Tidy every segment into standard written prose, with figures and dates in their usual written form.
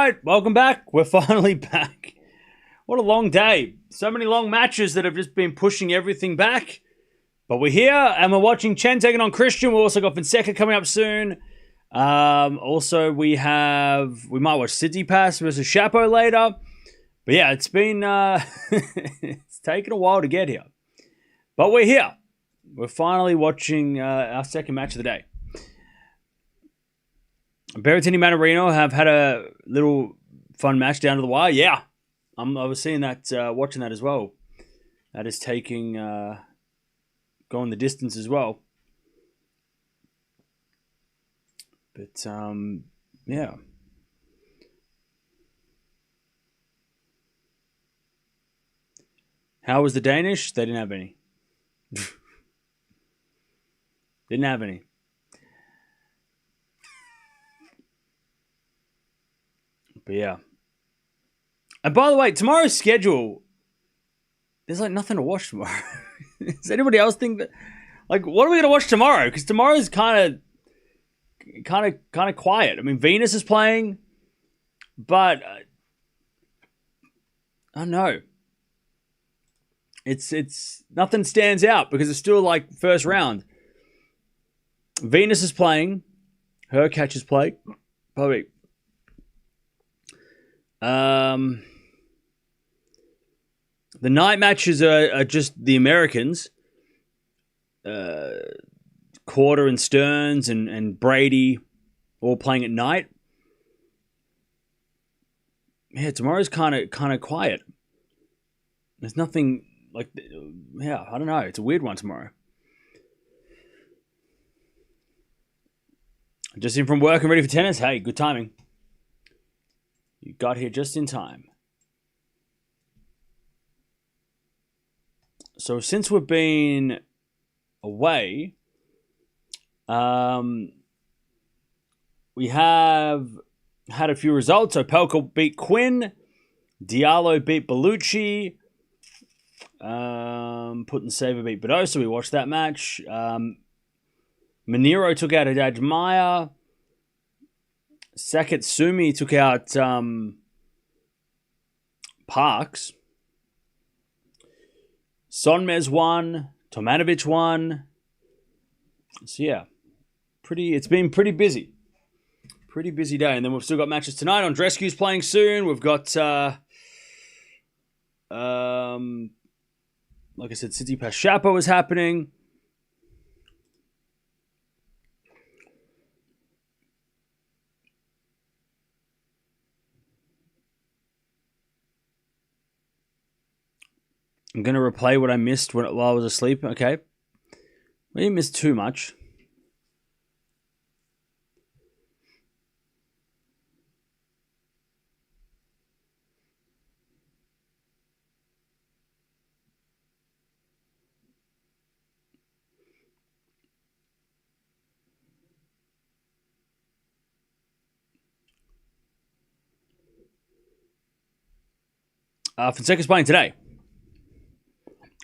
right, welcome back. We're finally back. What a long day. So many long matches that have just been pushing everything back. But we're here, and we're watching Tjen taking on Cristian. We've also got Fonseca coming up soon. Also, we might watch Tsitsipas versus Chapo later. But yeah, it's been, it's taken a while to get here. But we're here. We're finally watching our second match of the day. Berrettini Mannarino have had a little fun match down to the wire. Yeah, I was seeing that, watching that as well. That is taking, going the distance as well. But, yeah. How was the Danish? They didn't have any. Didn't have any. But yeah. And by the way, tomorrow's schedule, there's like nothing to watch tomorrow. Does anybody else think that? Like, what are we gonna watch tomorrow? Because tomorrow's kind of quiet. I mean, Venus is playing, but I don't know. It's nothing stands out because it's still like first round. Venus is playing. Her catches play. Probably. The night matches are just the Americans. Quarter and Stearns and Brady all playing at night. Yeah, tomorrow's kind of quiet. There's nothing like, yeah, I don't know. It's a weird one tomorrow. Just in from work and ready for tennis. Hey, good timing. You got here just in time. So since we've been away, we have had a few results. So Pelko beat Quinn. Diallo beat Bellucci. Puttensaver beat Badosa. We watched that match. Monero took out Haddad Maya. Sakatsumi took out Parks. Sonmez won. Tomanovic won. So yeah, it's been pretty busy. Pretty busy day. And then we've still got matches tonight. Andreescu's playing soon. We've got like I said, Tsitsipas Chapo is happening. I'm going to replay what I missed while I was asleep. Okay. We didn't miss too much. Fonseca's playing today.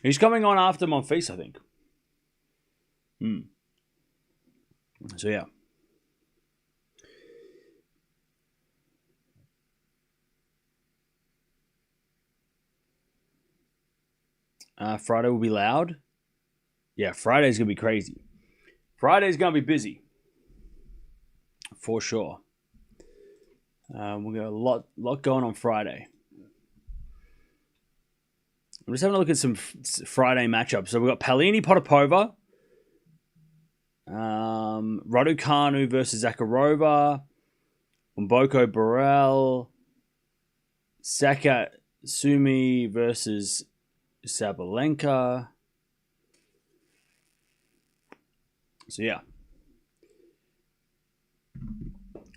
He's coming on after Monfils, I think. So, yeah. Friday will be loud. Yeah, Friday's going to be crazy. Friday's going to be busy. For sure. We've got a lot going on Friday. I'm just having a look at some Friday matchups. So we've got Palini Potapova. Raducanu versus Zakharova. Mboko Burrell. Sakatsumi versus Sabalenka. So yeah.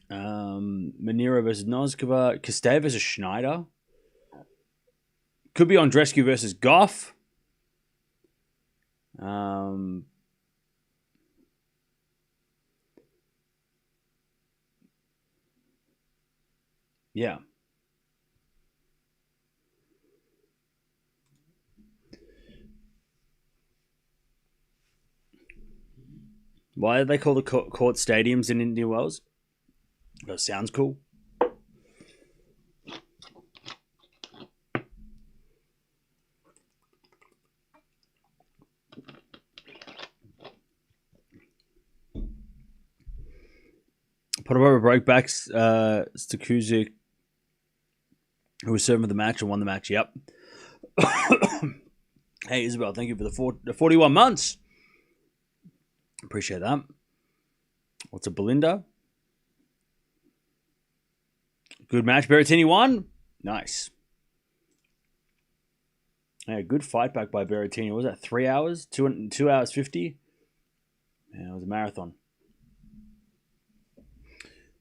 Monero versus Noskova. Kosteva versus Schneider. Could be Andreescu versus Gauff. Yeah. Why do they call the court stadiums in Indian Wells? That sounds cool. Potapova broke back Stakuzic, who was serving for the match and won the match. Yep. Hey, Isabel, thank you for the 41 months. Appreciate that. What's a Belinda? Good match. Berrettini won. Nice. Yeah, good fight back by Berrettini. What was that, 3 hours? 2 hours 50? Yeah, it was a marathon.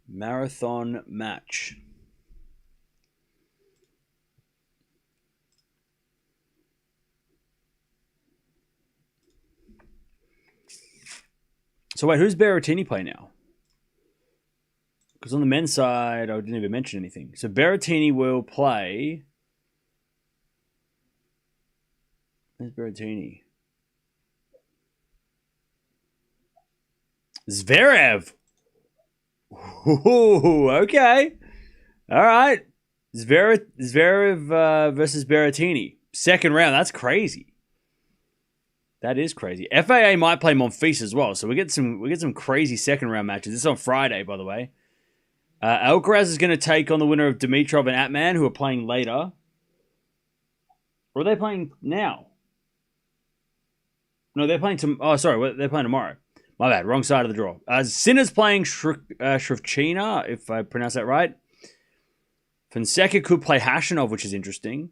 Marathon match. So wait, who's Berrettini play now? Because on the men's side, I didn't even mention anything. So Berrettini will play. Where's Berrettini? Zverev. Ooh, okay. All right. Zverev versus Berrettini. Second round. That's crazy. That is crazy. FAA might play Monfils as well, so we get some crazy second round matches. This is on Friday, by the way. Alcaraz is going to take on the winner of Dimitrov and Atman, who are playing later. Or are they playing now? No, they're playing they're playing tomorrow. My bad, wrong side of the draw. Sinner's playing Shrivchina, if I pronounce that right. Fonseca could play Hashanov, which is interesting.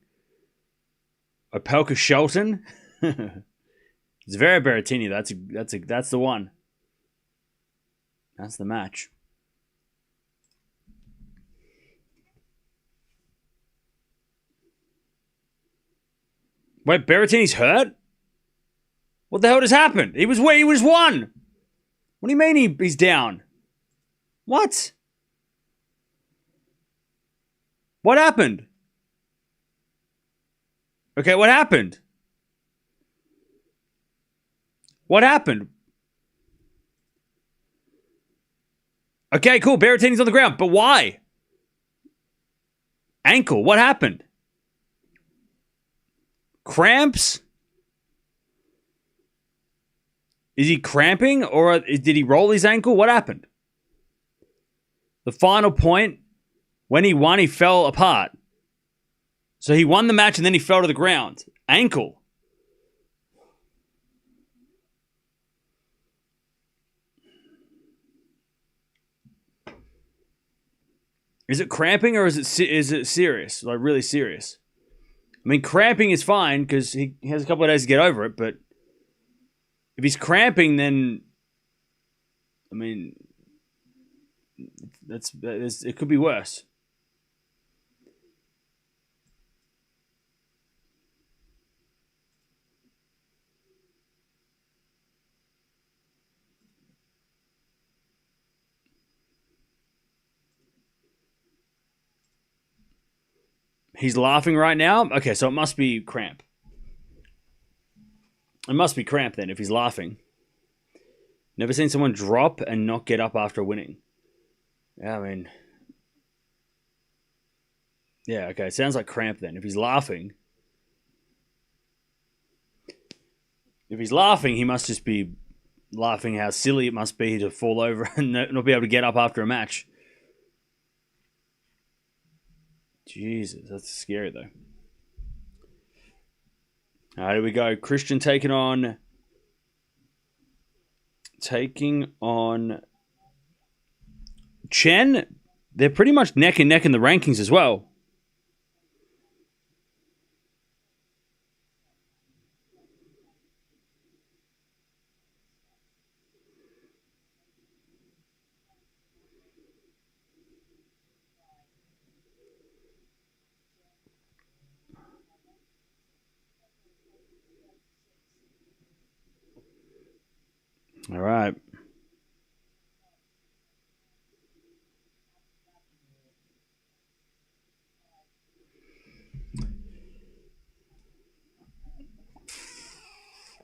Opelka Shelton. It's very Berrettini. That's the one. That's the match. Wait, Berrettini's hurt? What the hell just happened? He was won. What do you mean he's down? What? What happened? Okay, what happened? What happened? Okay, cool. Berrettini's on the ground, but why? Ankle. What happened? Cramps? Is he cramping or did he roll his ankle? What happened? The final point, when he won, he fell apart. So he won the match and then he fell to the ground. Ankle. Is it cramping or is it serious? Like really serious? I mean, cramping is fine because he has a couple of days to get over it, but if he's cramping, then I mean, it could be worse. He's laughing right now? Okay, so it must be cramp. It must be cramp then if he's laughing. Never seen someone drop and not get up after winning. Yeah, I mean... Yeah, okay, it sounds like cramp then. If he's laughing... If he's laughing, he must just be laughing how silly it must be to fall over and not be able to get up after a match. Jesus, that's scary though. All right, here we go. Cristian taking on Tjen. They're pretty much neck and neck in the rankings as well. All right.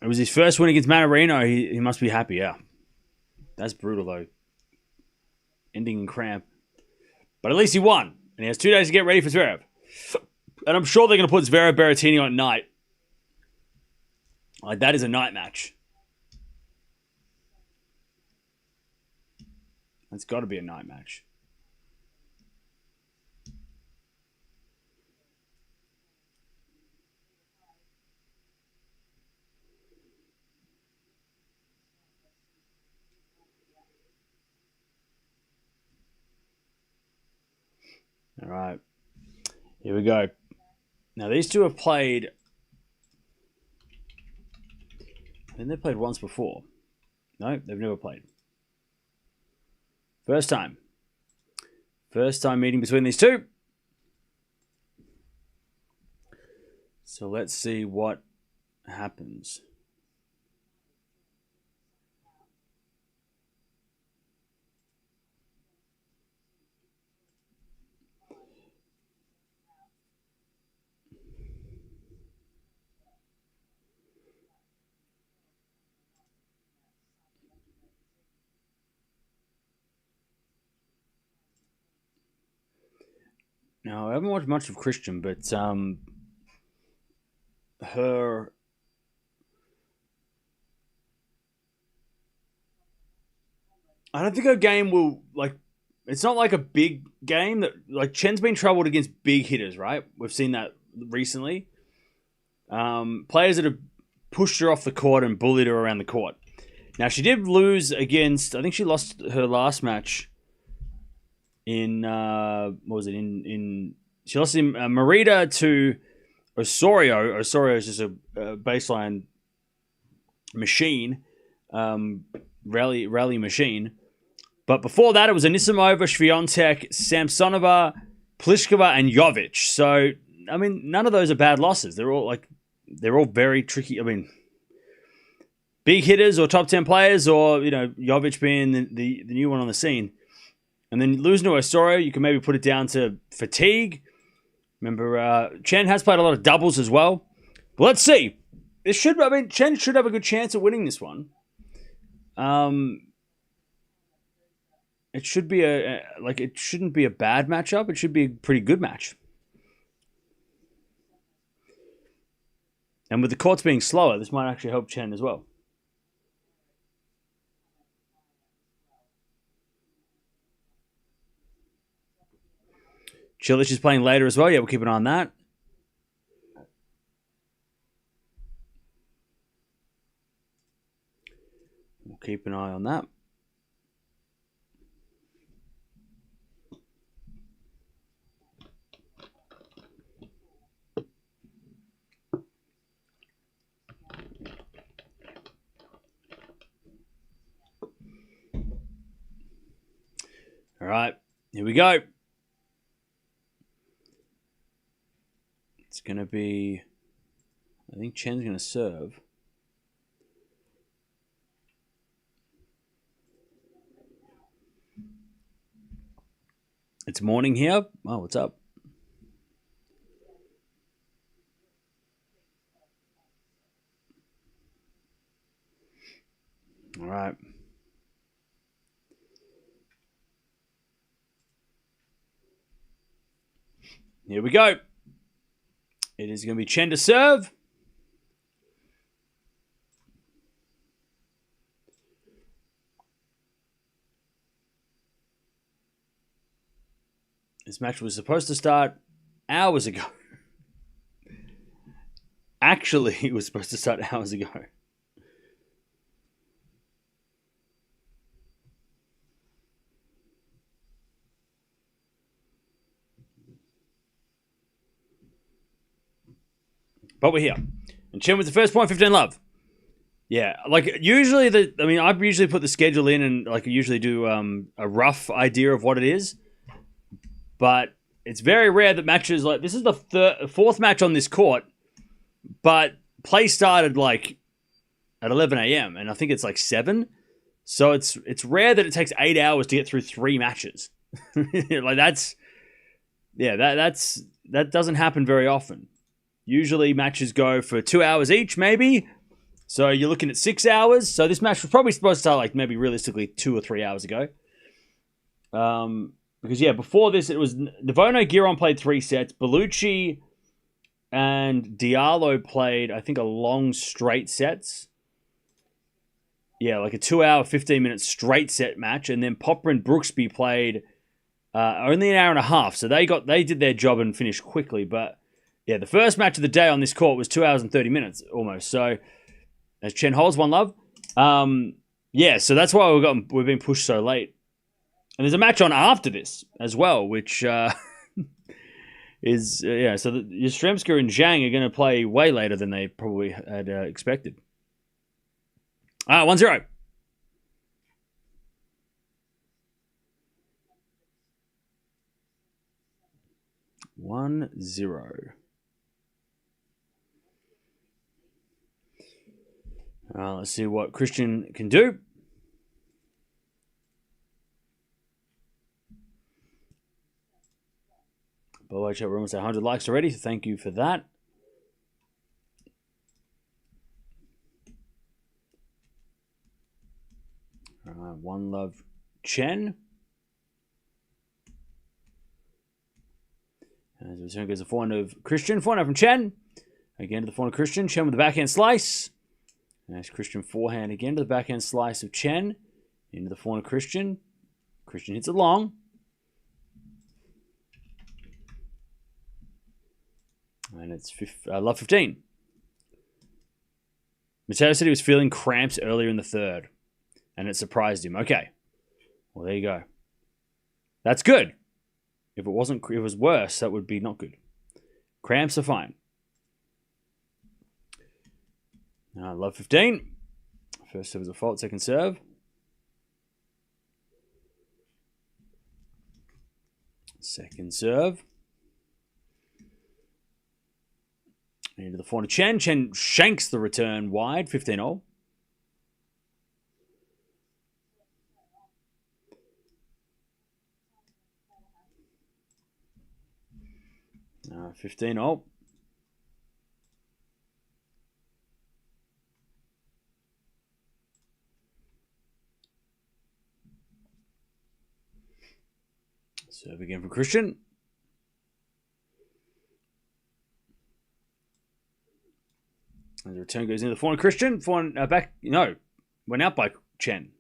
It was his first win against Mannarino. He must be happy, yeah. That's brutal, though. Ending in cramp. But at least he won. And he has 2 days to get ready for Zverev. And I'm sure they're going to put Zverev Berrettini on at night. Like, that is a night match. That's got to be a night match. All right. Here we go. Now, these two have played... I think they played once before. No, they've never played. First time. First time meeting between these two. So let's see what happens. Now, I haven't watched much of Cristian, but her... I don't think her game will, like... It's not like a big game that... Like, Chen's been troubled against big hitters, right? We've seen that recently. Players that have pushed her off the court and bullied her around the court. Now, she did lose against... I think she lost her last match... In what was it? She lost in Merida to Osorio. Osorio is just a baseline machine, rally machine. But before that, it was Anisimova, Swiatek, Samsonova, Pliskova, and Jovic. So I mean, none of those are bad losses. They're all very tricky. I mean, big hitters or top 10 players, or Jovic being the new one on the scene. And then losing to Osorio, you can maybe put it down to fatigue. Remember, Chen has played a lot of doubles as well. But let's see. Chen should have a good chance at winning this one. It should be it shouldn't be a bad matchup. It should be a pretty good match. And with the courts being slower, this might actually help Chen as well. Cilic is playing later as well. Yeah, we'll keep an eye on that. We'll keep an eye on that. All right, here we go. It's going to be, I think Chen's going to serve. It's morning here. Oh, what's up? All right. Here we go. It is going to be Chen to serve. This match was supposed to start hours ago. Actually, it was supposed to start hours ago. But we're here. And Chen with the first point, 15 love. Yeah, like usually I usually put the schedule in and like I usually do a rough idea of what it is. But it's very rare that matches like this is the fourth match on this court, but play started like at 11 a.m. and I think it's like 7. So it's rare that it takes 8 hours to get through 3 matches. Like that doesn't happen very often. Usually matches go for 2 hours each, maybe. So you're looking at 6 hours. So this match was probably supposed to start like maybe realistically 2 or 3 hours ago. Because yeah, before this it was Navono Giron played 3 sets. Bellucci and Diallo played, I think, a long straight sets. like a 2-hour, 15-minute straight set match, and then Popper and Brooksby played only an hour and a half. So they did their job and finished quickly. But yeah, the first match of the day on this court was 2 hours and 30 minutes almost. So as Chen holds 1-love. Yeah, so that's why we've been pushed so late. And there's a match on after this as well, which is, so Yastremska and Zhang are going to play way later than they probably had expected. 1-0. Let's see what Cristian can do. By the way, chat room, 100 likes already, so thank you for that. All right, 1-love Chen. As the return goes the forehand of Cristian. Forehand from Chen. Again to the forehand of Cristian. Chen with the backhand slice. Nice Cristian forehand again to the backhand slice of Chen. Into the forehand of Cristian. Cristian hits it long. And it's love 15. Mateo said he was feeling cramps earlier in the third. And it surprised him. Okay. Well, there you go. That's good. If it was worse, that would be not good. Cramps are fine. Love 15. First serve is a fault, second serve. Second serve. Into the forehand of Chen. Chen shanks the return wide, 15-all. 15-all. Serve again from Cristian. And the return goes into the forehand of Cristian. Forehand back. No, went out by Chen.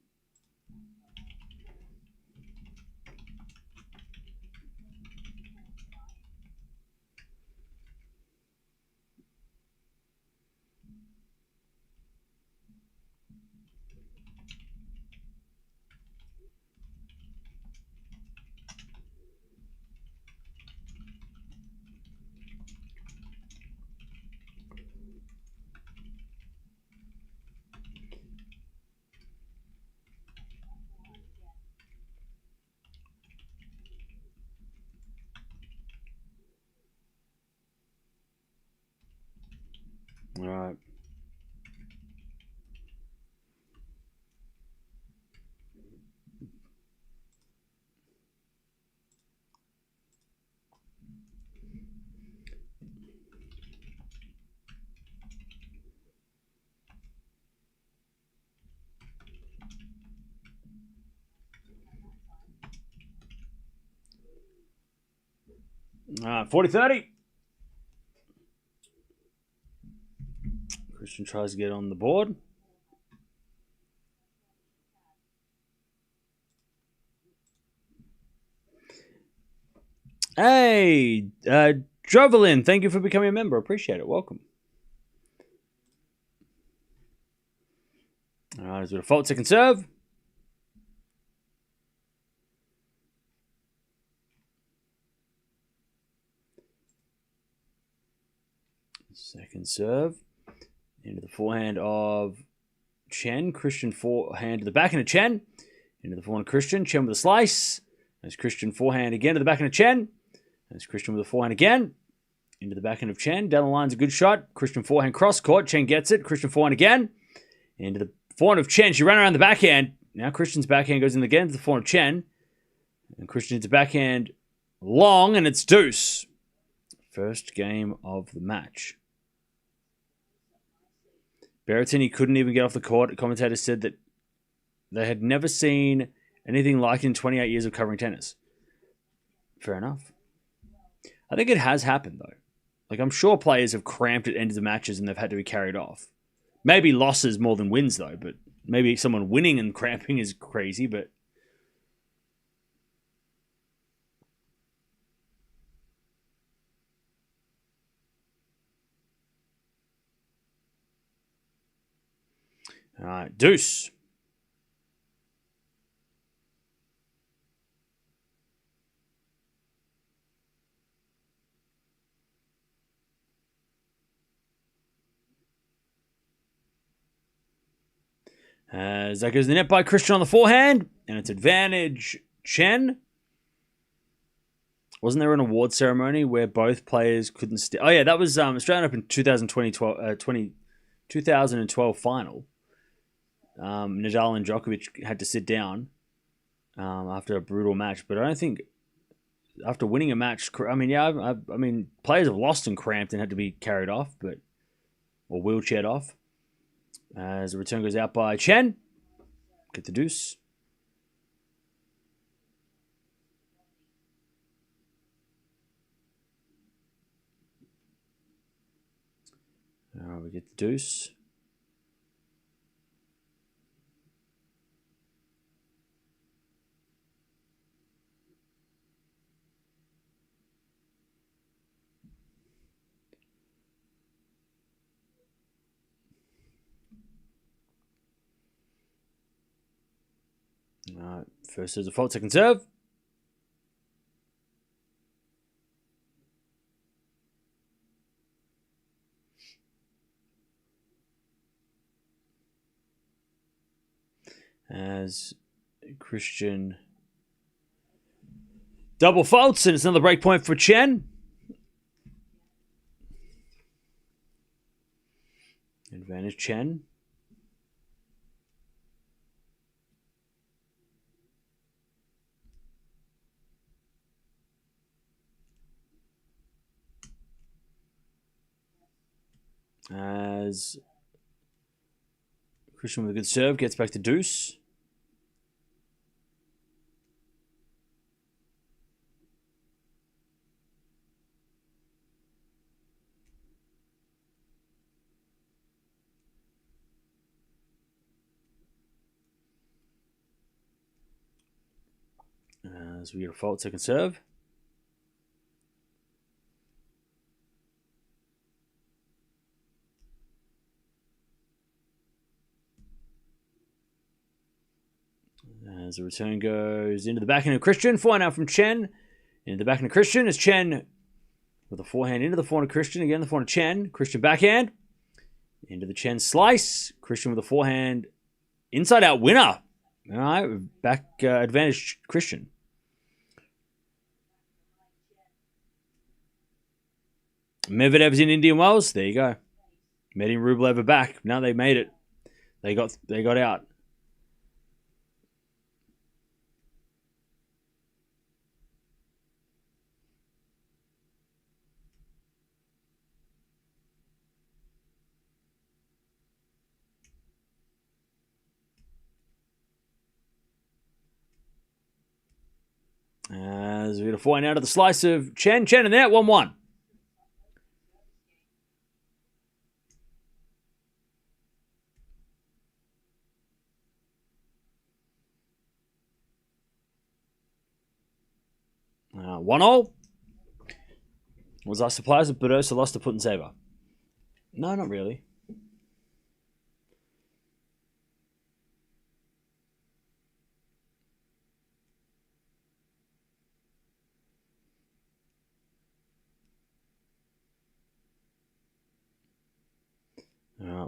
All right. All right, 40-30. Cristian tries to get on the board. Hey, Jovelin, thank you for becoming a member. Appreciate it. Welcome. All right, he's got a fault second serve. Second serve. Into the forehand of Chen. Cristian forehand to the backhand of Chen. Into the forehand of Cristian. Chen with a slice. There's Cristian forehand again to the backhand of Chen. There's Cristian with a forehand again. Into the backhand of Chen. Down the line's a good shot. Cristian forehand cross court. Chen gets it. Cristian forehand again. Into the forehand of Chen. She ran around the backhand. Now Cristian's backhand goes in again to the forehand of Chen. And Cristian hits a backhand long, and it's deuce. First game of the match. Berrettini couldn't even get off the court. Commentators said that they had never seen anything like it in 28 years of covering tennis. Fair enough. I think it has happened, though. Like, I'm sure players have cramped at ends of matches and they've had to be carried off. Maybe losses more than wins, though, but Maybe someone winning and cramping is crazy, but all right, deuce. As that goes to the net by Cristian on the forehand, and it's advantage Tjen. Wasn't there an award ceremony where both players couldn't stay? Oh, yeah, that was Australian Open 2012 final. Nadal and Djokovic had to sit down after a brutal match. But I don't think after winning a match, I mean, players have lost and cramped and had to be carried off, or wheelchaired off. As the return goes out by Tjen. Get the deuce. We get the deuce. First is a fault, second serve. As Cristian double faults, and it's another break point for Tjen. Advantage Tjen. As Cristian with a good serve gets back to deuce. As we get a fault, second serve. As the return goes into the backhand of Cristian. Forehand out from Tjen. Into the backhand of Cristian as Tjen with a forehand into the forehand of Cristian. Again, the forehand of Tjen. Cristian backhand. Into the Tjen slice. Cristian with a forehand. Inside out winner. All right, back advantage Cristian. Medvedev's in Indian Wells. There you go. Medin Rublev are back. Now they made it. They got out. As we get a forehand out of the slice of Tjen. Tjen in there, 1-1. One all. Was I surprised that Badosa lost to Put and Saber? No, not really. All right,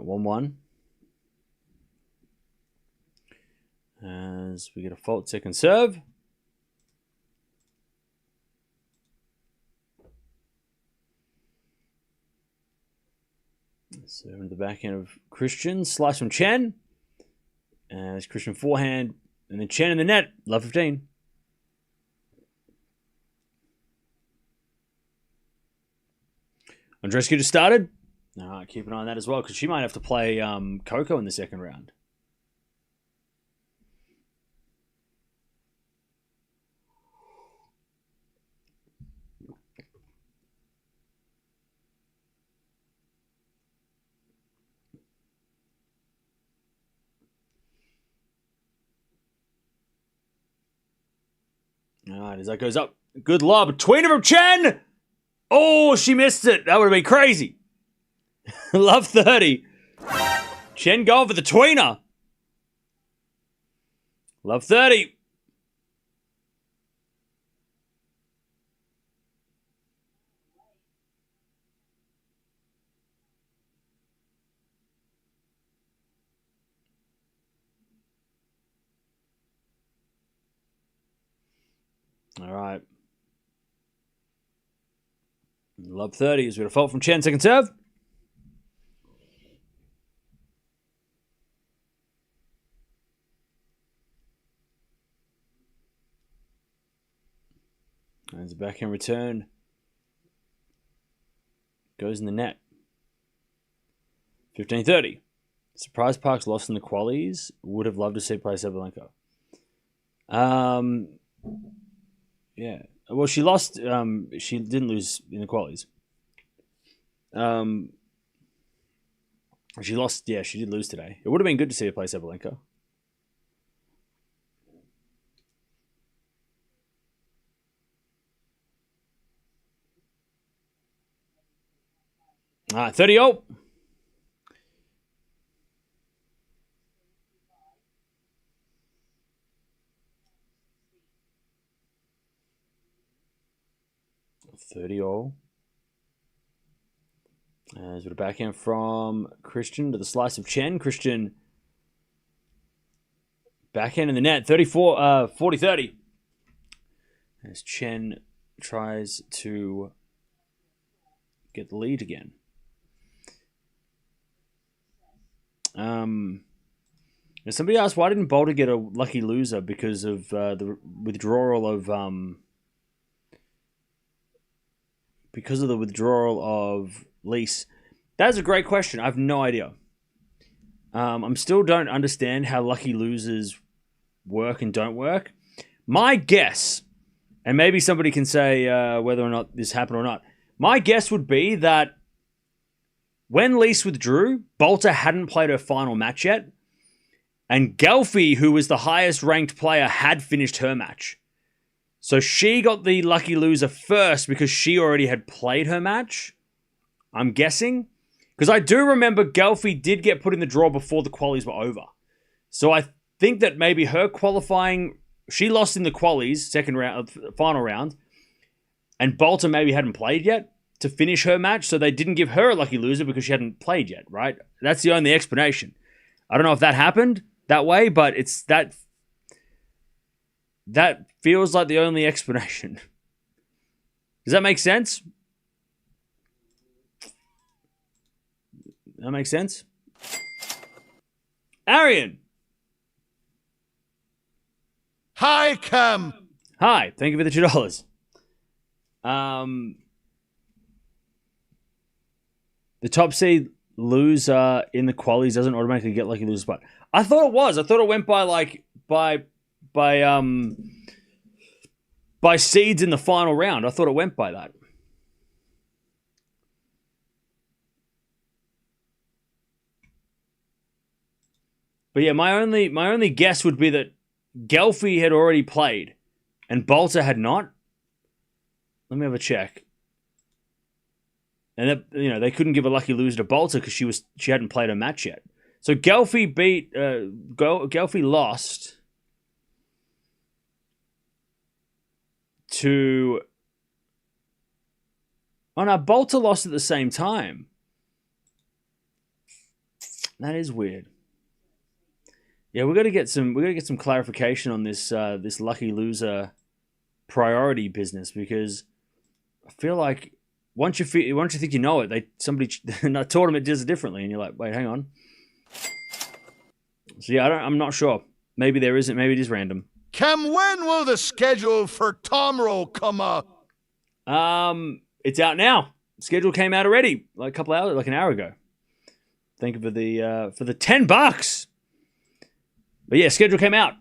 1-1. As we get a fault, second serve. Serve into the backhand of Cristian. Slice from Tjen. As Cristian forehand. And then Tjen in the net. Love 15. Andreescu just started. All right, keep an eye on that as well, because she might have to play Coco in the second round. All right, as that goes up. Good lob. Tweener from Tjen. Oh, she missed it. That would have been crazy. Love 30. Tjen going for the tweener. Love 30. All right. Love 30 as we got a fault from Tjen, second serve. There's a backhand return. Goes in the net. 15-30. Surprise Parks lost in the qualies. Would have loved to see play Sabalenka. Yeah. Well, she lost. She didn't lose in the qualies. She lost. Yeah, she did lose today. It would have been good to see her play Sabalenka. All right, 30-0. As with a backhand from Cristian to the slice of Tjen. Cristian backhand in the net. 40-30. As Tjen tries to get the lead again. Somebody asked, why didn't Boulder get a lucky loser because of the withdrawal of Lease? That's a great question. I have no idea. I'm still don't understand how lucky losers work and don't work. My guess, and maybe somebody can say whether or not this happened or not. My guess would be that when Lease withdrew, Bolter hadn't played her final match yet, and Gauff, who was the highest ranked player, had finished her match. So she got the lucky loser first because she already had played her match, I'm guessing. Because I do remember Gauff did get put in the draw before the qualies were over. So I think that maybe her qualifying, she lost in the qualies, second round, final round, and Bolter maybe hadn't played yet to finish her match, so they didn't give her a lucky loser because she hadn't played yet, right? That's the only explanation. I don't know if that happened that way, but it's that feels like the only explanation. Does that make sense? That makes sense? Arian. Hi, Cam. Hi, thank you for the $2. The top seed loser in the qualies doesn't automatically get lucky loser spot. I thought it was. I thought it went by seeds in the final round. I thought it went by that. But yeah, my only guess would be that Gauff had already played and Bolter had not. Let me have a check. And that, they couldn't give a lucky loser to Bolter because she hadn't played her match yet. So Gauff lost to. Oh no, Bolter lost at the same time. That is weird. Yeah, we got to get some clarification on this this lucky loser priority business, because I feel like once you think you know it, somebody in a tournament does it differently, and you're like, wait, hang on. So yeah, I'm not sure. Maybe there isn't. Maybe it is random. Cam, when will the schedule for Tomro come up? It's out now. The schedule came out already, like an hour ago. Thank you for the $10. But yeah, schedule came out.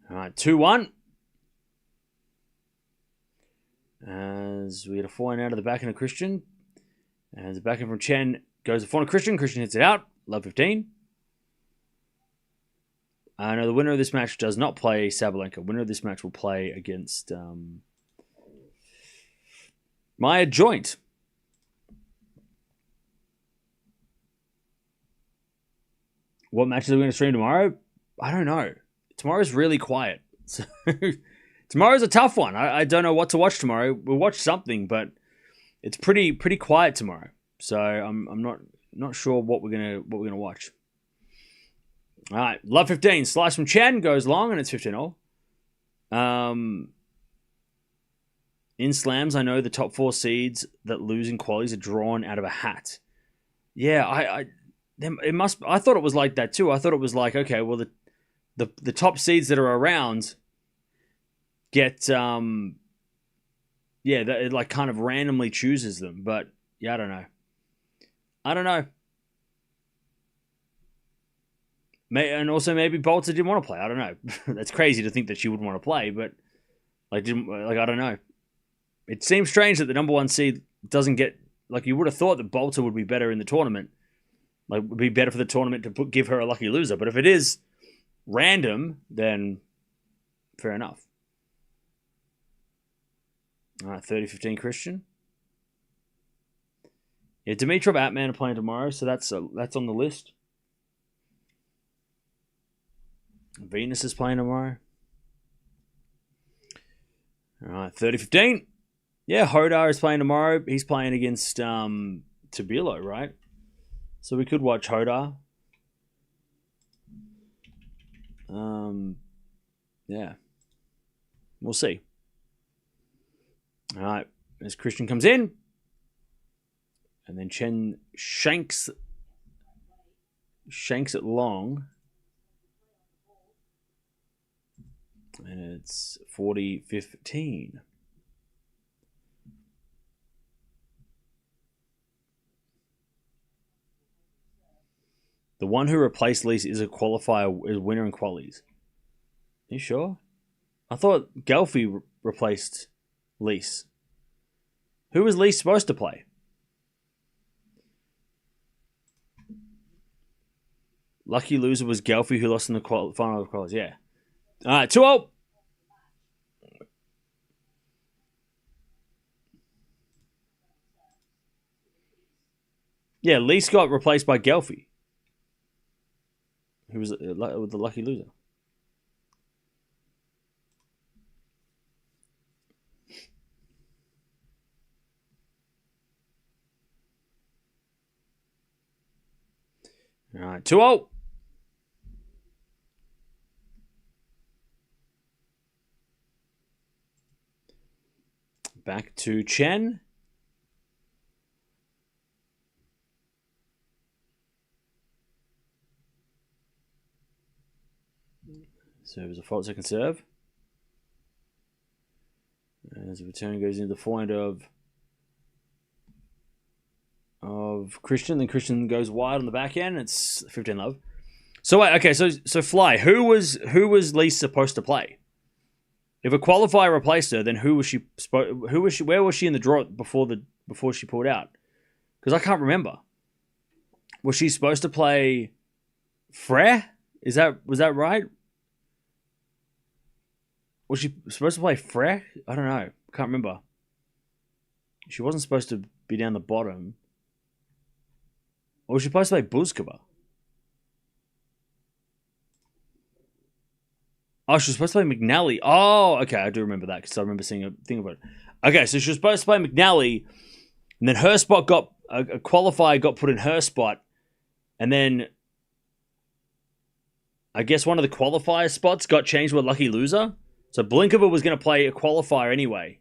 All right, 2-1. As we get a forehand out of the backhand of Cristian. As the backhand from Tjen goes to forehand of Cristian. Cristian hits it out. Love 15. No, the winner of this match does not play Sabalenka. Winner of this match will play against Maya Joint. What matches are we going to stream tomorrow? I don't know. Tomorrow's really quiet. So tomorrow's a tough one. I don't know what to watch tomorrow. We'll watch something, but it's pretty quiet tomorrow. So I'm not sure what we're gonna watch. All right, Love 15. Slice from Chen goes long, and it's 15-all. In slams, I know the top 4 seeds that lose in qualies are drawn out of a hat. Yeah, I thought it was like that too. I thought it was like, okay, well the top seeds that are around get it like kind of randomly chooses them. But yeah, I don't know. And also maybe Bolter didn't want to play. I don't know. That's crazy to think that she wouldn't want to play, but I don't know. It seems strange that the number 1 seed doesn't get, like, you would have thought that Bolter would be better in the tournament. Like, would be better for the tournament to give her a lucky loser. But if it is random, then fair enough. All right, 30-15 Cristian. Yeah, Dimitrov, Atman are playing tomorrow, so that's on the list. Venus is playing tomorrow. All right, 30-15. Yeah, Hodar is playing tomorrow. He's playing against Tabilo, right? So we could watch Hodar. Yeah. We'll see. All right, as Cristian comes in. And then Chen shanks it long. And it's 40-15. The one who replaced Lise is a qualifier, is winner in qualies. Are you sure? I thought Gelfi replaced Lise. Who was Lise supposed to play? Lucky loser was Gelfi, who lost in the final of qualies. Yeah. All right, 2-0. Yeah, Lise got replaced by Gelfi, who was the lucky loser. All right, 2-0. Back to Chen. Serve is a fault, second serve. As the return goes into the forehand of Cristian, then Cristian goes wide on the back end. It's 15-love. So wait, okay, so Fly, who was Lise supposed to play? If a qualifier replaced her, then who was she? Where was she in the draw before she pulled out? Because I can't remember. Was she supposed to play Frere? Was that right? Was she supposed to play Frere? I don't know. Can't remember. She wasn't supposed to be down the bottom. Or was she supposed to play Buzkova? Oh, she was supposed to play McNally. Oh, okay. I do remember that because I remember seeing a thing about it. Okay, so she was supposed to play McNally, and then her spot got... A qualifier got put in her spot, and then I guess one of the qualifier spots got changed with a lucky loser. So Blinkova was going to play a qualifier anyway,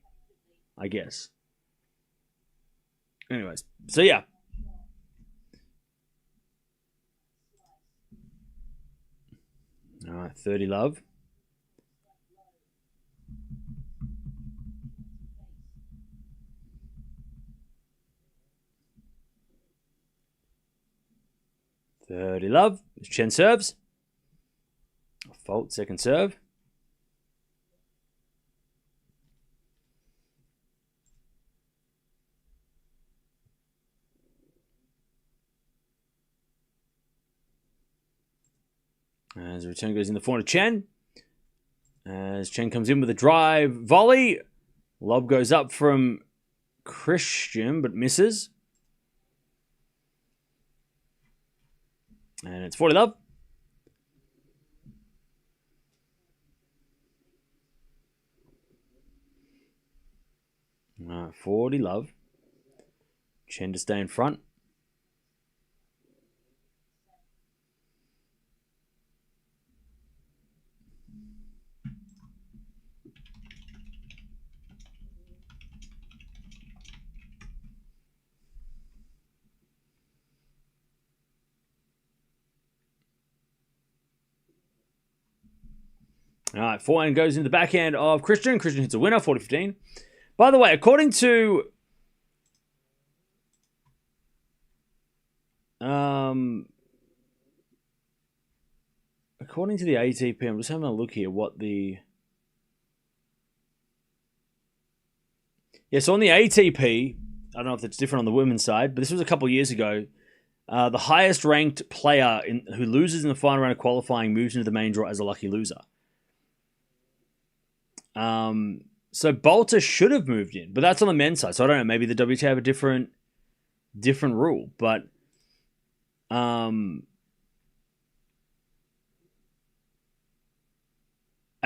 I guess. Anyways, so yeah. All right, 30-love. Love. Chen serves. Fault, second serve. As the return goes in the forehand to Tjen. As Tjen comes in with a drive volley. Lob goes up from Cristian, but misses. And it's 40 love. 40 love. Tjen to stay in front. All right, forehand goes into the backhand of Cristian. Cristian hits a winner, 40-15. By the way, according to the ATP, I'm just having a look here what the... Yeah, so on the ATP, I don't know if it's different on the women's side, but this was a couple of years ago. The highest ranked player who loses in the final round of qualifying moves into the main draw as a lucky loser. So Bolter should have moved in, but that's on the men's side. So I don't know, maybe the WTA have a different rule, but at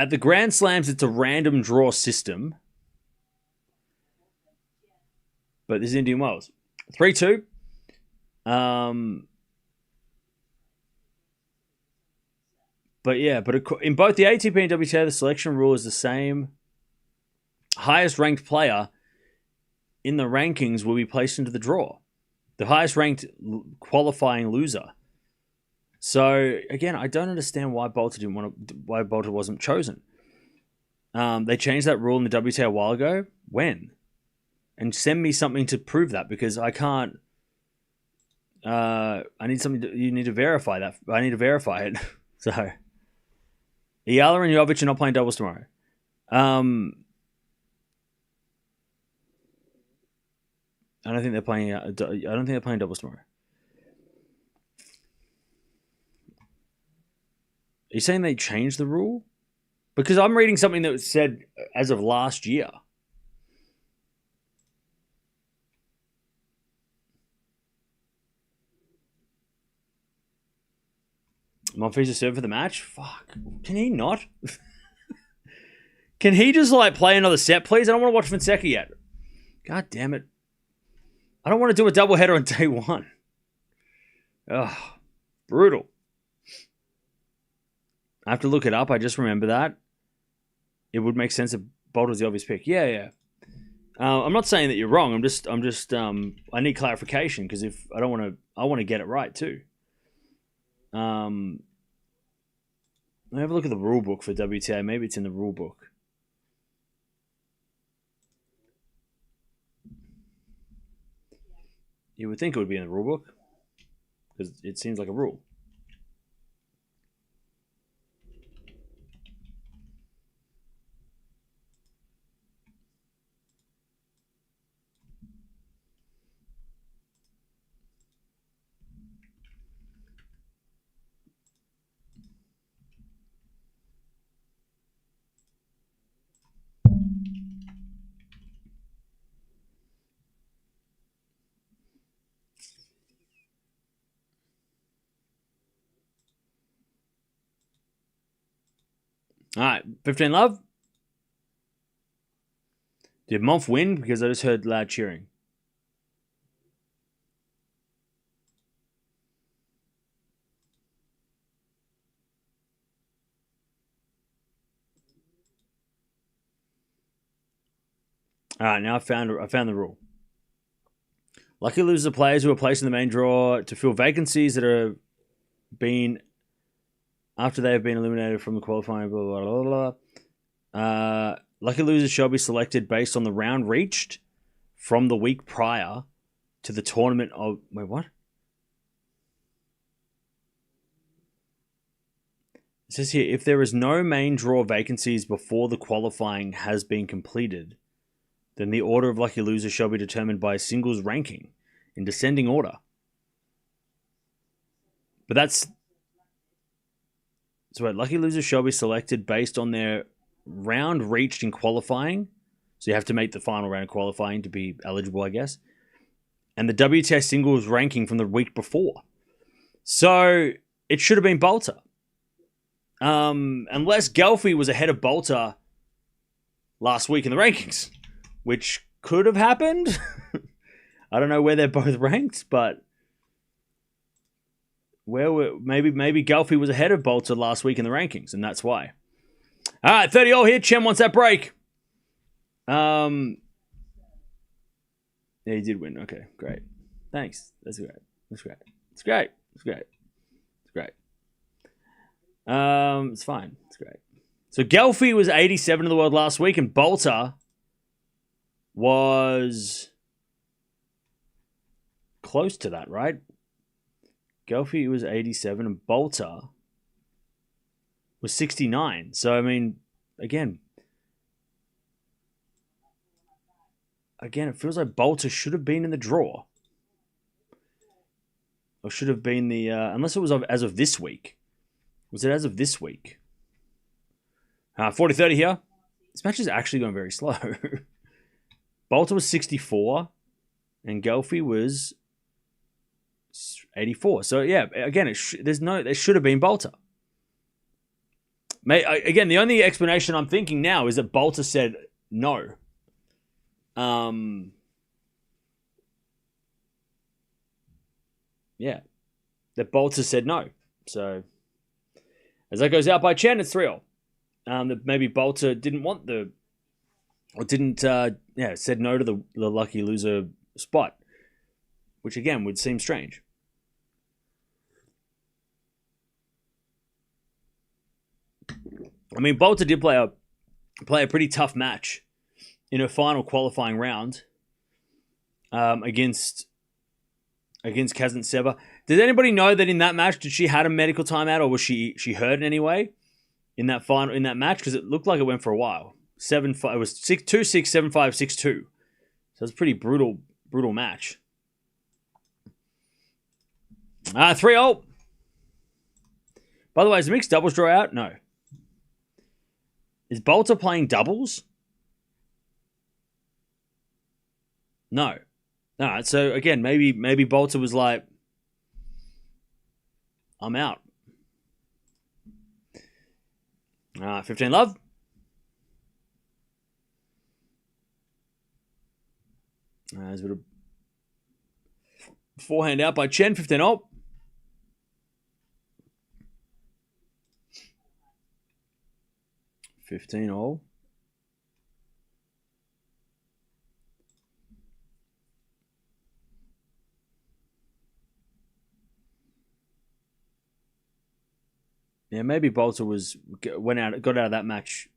the Grand Slams, it's a random draw system. But this is Indian Wells. 3-2. But yeah, in both the ATP and WTA, the selection rule is the same. Highest ranked player in the rankings will be placed into the draw. The highest ranked qualifying loser. So again, I don't understand why Bolter wasn't chosen. They changed that rule in the WTA a while ago. When? And send me something to prove that, because I can't. I need something. You need to verify that. I need to verify it. So, Eala and Jovic are not playing doubles tomorrow. I don't think they're playing. I don't think they're playing doubles tomorrow. Are you saying they changed the rule? Because I'm reading something that was said as of last year. Monfils serve for the match? Fuck. Can he not? Can he just play another set, please? I don't want to watch Fonseca yet. God damn it. I don't want to do a doubleheader on day one. Ugh. Brutal. I have to look it up. I just remember that. It would make sense if Bolter's the obvious pick. Yeah. I'm not saying that you're wrong. I'm just I need clarification, because if I want to get it right too. Let me have a look at the rule book for WTA. Maybe it's in the rule book. You would think it would be in the rule book, because it seems like a rule. All right, 15 love. Did Monf win? Because I just heard loud cheering. All right, now I found the rule. Lucky losers are players who are placed in the main draw to fill vacancies that are been after they have been eliminated from the qualifying. Blah blah blah blah. Lucky losers shall be selected based on the round reached from the week prior to the tournament of... Wait, what? It says here, if there is no main draw vacancies before the qualifying has been completed, then the order of lucky losers shall be determined by a singles ranking in descending order. But that's... So lucky losers shall be selected based on their round reached in qualifying. So you have to make the final round qualifying to be eligible, I guess. And the WTA singles ranking from the week before. So it should have been Bolter. Unless Gauff was ahead of Bolter last week in the rankings, which could have happened. I don't know where they're both ranked, but maybe Gauff was ahead of Bolter last week in the rankings, and that's why. All right, 30-all here. Chen wants that break. Yeah, he did win. Okay, great. Thanks. That's great. It's great. It's fine. It's great. So Gauff was 87 in the world last week, and Bolter was close to that, right? Gauff was 87, and Bolter was 69. So, I mean, again, it feels like Bolter should have been in the draw. Or should have been the... unless it was as of this week. Was it as of this week? 40-30 here. This match is actually going very slow. Bolter was 64. And Gauff was 84. So, yeah, again, there should have been Bolter. Again, the only explanation I'm thinking now is that Bolter said no. Yeah. That Bolter said no. So, as that goes out by Chen, it's 3-all. That maybe Bolter didn't want said no to the lucky loser spot. Which, again, would seem strange. I mean, Bolter did play a pretty tough match in her final qualifying round against Kazatseva. Did anybody know that in that match, did she had a medical timeout, or was she hurt in any way in that match? Because it looked like it went for a while. 7-5. It was 6-2, 6-7-5, 6-2. So it's a pretty brutal match. 3-all. By the way, is the mixed doubles draw out? No. Is Bolter playing doubles? No. Alright, so again, maybe Bolter was like, I'm out. Alright, 15 love. There's a bit of forehand out by Chen, 15-all. $15-all. Yeah, maybe Bolter got out of that match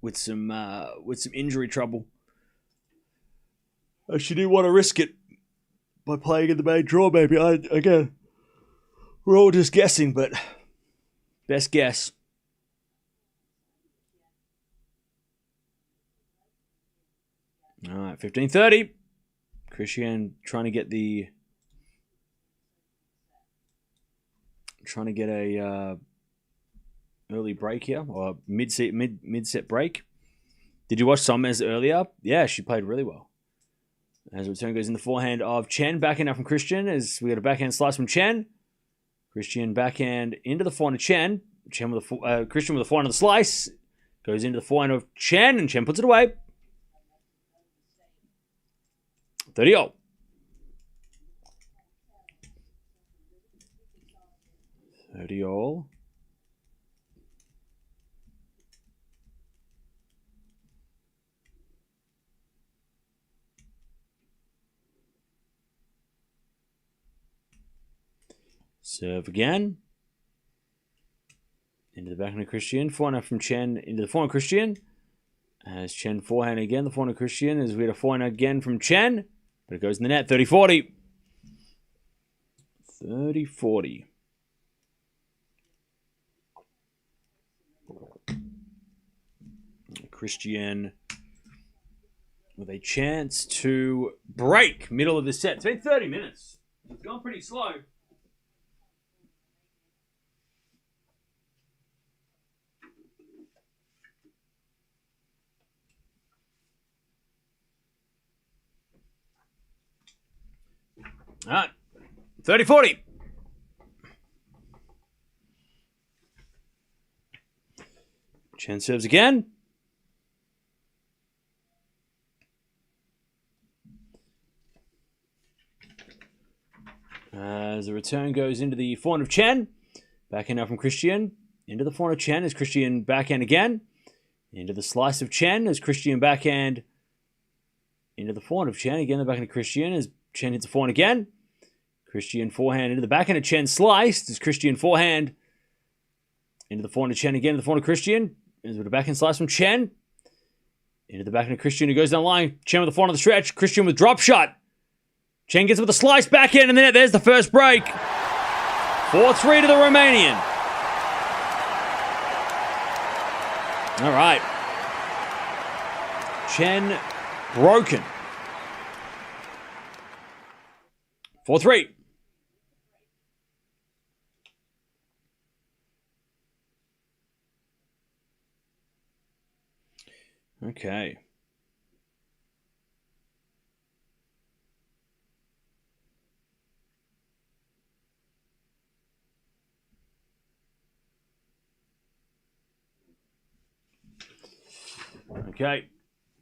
with some injury trouble. She didn't want to risk it by playing in the main draw. Maybe again, we're all just guessing, but best guess. All right, 15-30. Cristian trying to get a early break here, or mid-set break. Did you watch Somers earlier? Yeah, she played really well. As return goes in the forehand of Chen, backhand out from Cristian, as we got a backhand slice from Chen. Cristian backhand into the forehand of Chen. Cristian with the forehand of the slice. Goes into the forehand of Chen, and Chen puts it away. 30-all. Serve again. Into the backhand of Cristian. Forehand from Chen into the forehand of Cristian. As Chen forehand again. The forehand of Cristian. As we had a forehand again from Chen. But it goes in the net. 30-40. 30-40. Cristian with a chance to break middle of the set. It's been 30 minutes. It's gone pretty slow. All right. 30-40. Chen serves again. As the return goes into the forehand of Chen. Backhand now from Cristian. Into the forehand of Chen as Cristian backhand again. Into the slice of Chen as Cristian backhand. Into the forehand of Chen. Again, the backhand of Cristian as Chen hits the forehand again. Cristian forehand into the backhand of Chen sliced as Cristian forehand. Into the forehand of Chen again. Into the forehand of Cristian. Into the backhand slice from Chen. Into the backhand of Cristian who goes down the line. Chen with the forehand on the stretch. Cristian with drop shot. Chen gets with a slice backhand and then there's the first break. 4-3 to the Romanian. All right. Chen broken. 4-3. Okay. Okay.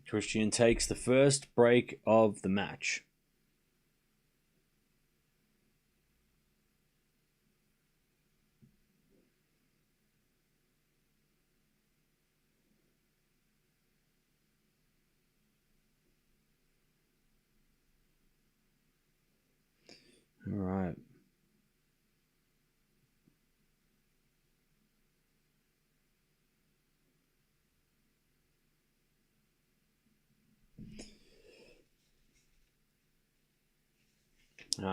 Cristian takes the first break of the match. All right.